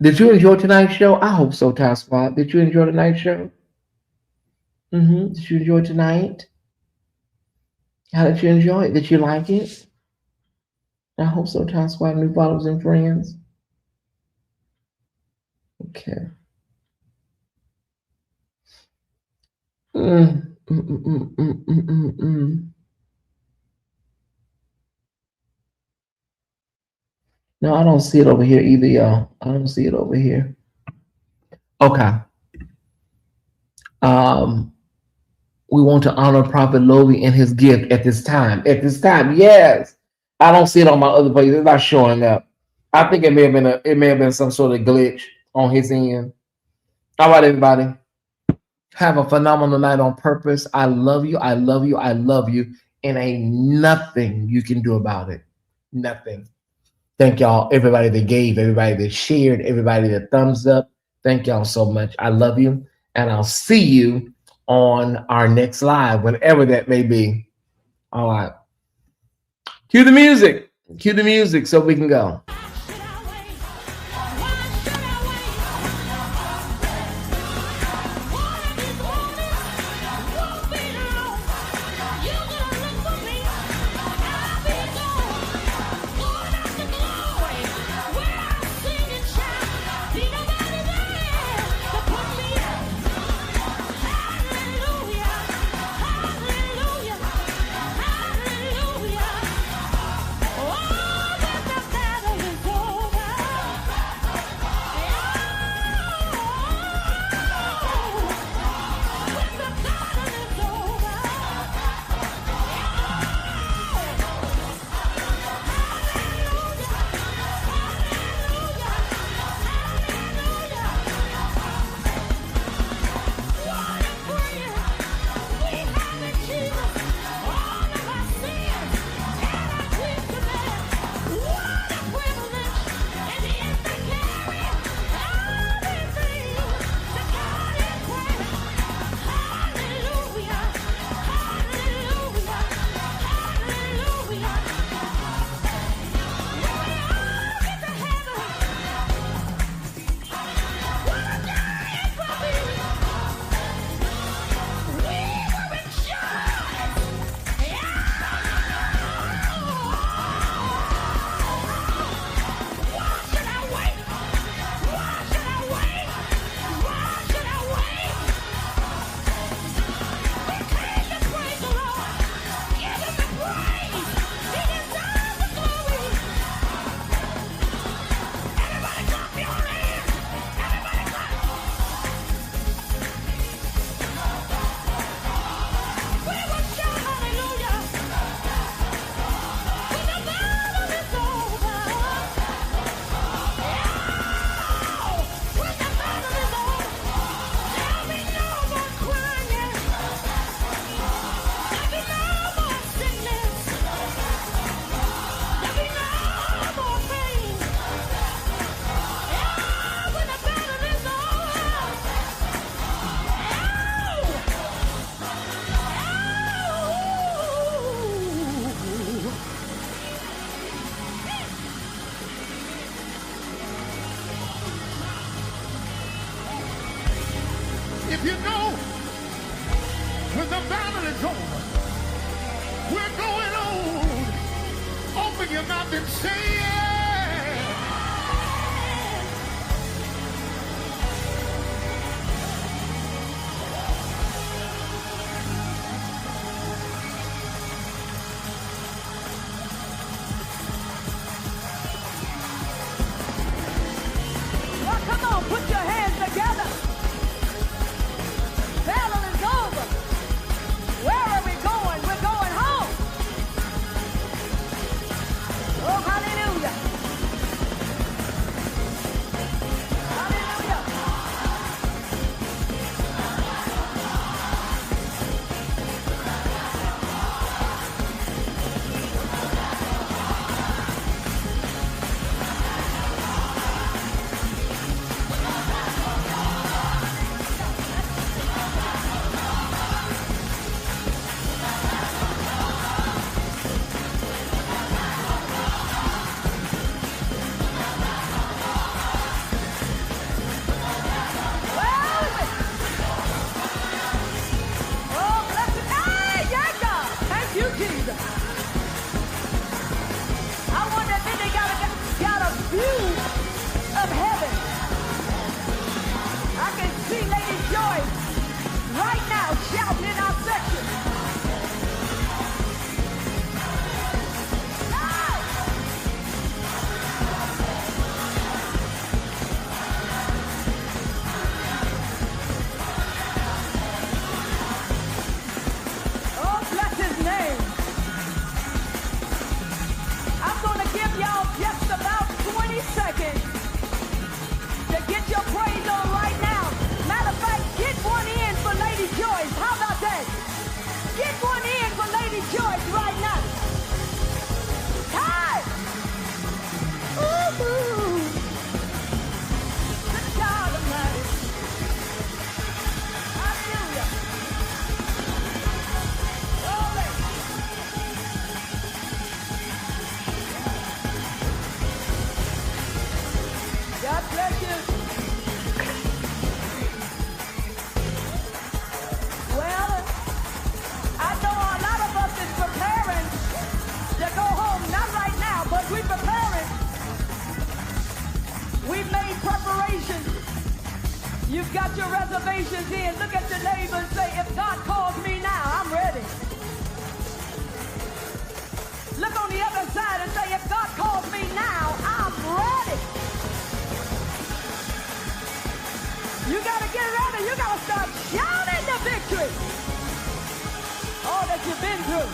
Did you enjoy tonight's show? I hope so, Ty Squad. Did you enjoy tonight's show? Did you enjoy tonight? How did you enjoy it? Did you like it? I hope so, Ty Squad, new followers and friends. Okay. No, I don't see it over here either, y'all. I don't see it over here. Okay. We want to honor Prophet Lovey and his gift at this time. At this time, yes. I don't see it on my other page. It's not showing up. I think it may have been some sort of glitch on his end. All right, everybody. Have a phenomenal night on purpose. I love you. I love you. I love you. And ain't nothing you can do about it. Nothing. Thank y'all, everybody that gave, everybody that shared, everybody that thumbs up. Thank y'all so much. I love you. And I'll see you on our next live, whenever that may be. All right. Cue the music. Cue the music so we can go. You know, when the battle is over, we're going on. Open your mouth and say yeah. Well, come on, put your hands together. Battle is over. Where are we going? We're going home. Oh, hallelujah. Hallelujah. Oh, bless it. Hey, yeah, God. Thank you, Jesus. I wonder if they got a view of heaven. I can see Lady Joyce right now shouting in our section. Hey! Oh, bless his name. I'm going to give y'all just about 20 seconds to get your praise on right now. Matter of fact, get one in for Lady Joyce. How about that? Get one in for Lady Joyce right now. Hey! Ooh. Good God Almighty. Hallelujah. Glory. God bless you. Well, I know a lot of us is preparing to go home. Not right now, but we're preparing. We've made preparations. You've got your reservations in. Look at your neighbor and say, if God calls me now, I'm ready. Look on the other side and say, if God calls me now, I'm ready. You gotta get ready. You gotta start shouting the victory. All that you've been through.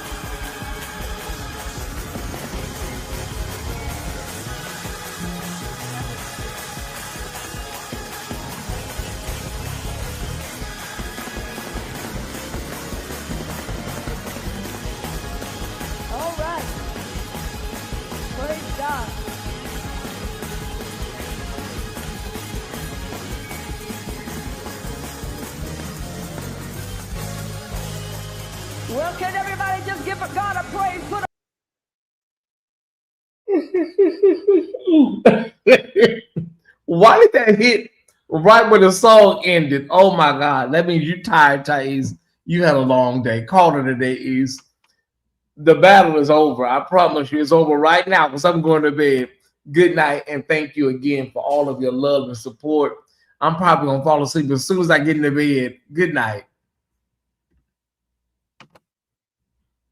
All right. Praise God. Well, can everybody just give God a praise? Put Why did that hit right when the song ended? Oh my God. That means you're tired, Tyesse. You had a long day. Call it a day, East. The battle is over. I promise you it's over right now because I'm going to bed. Good night, and thank you again for all of your love and support. I'm probably going to fall asleep as soon as I get into bed. Good night.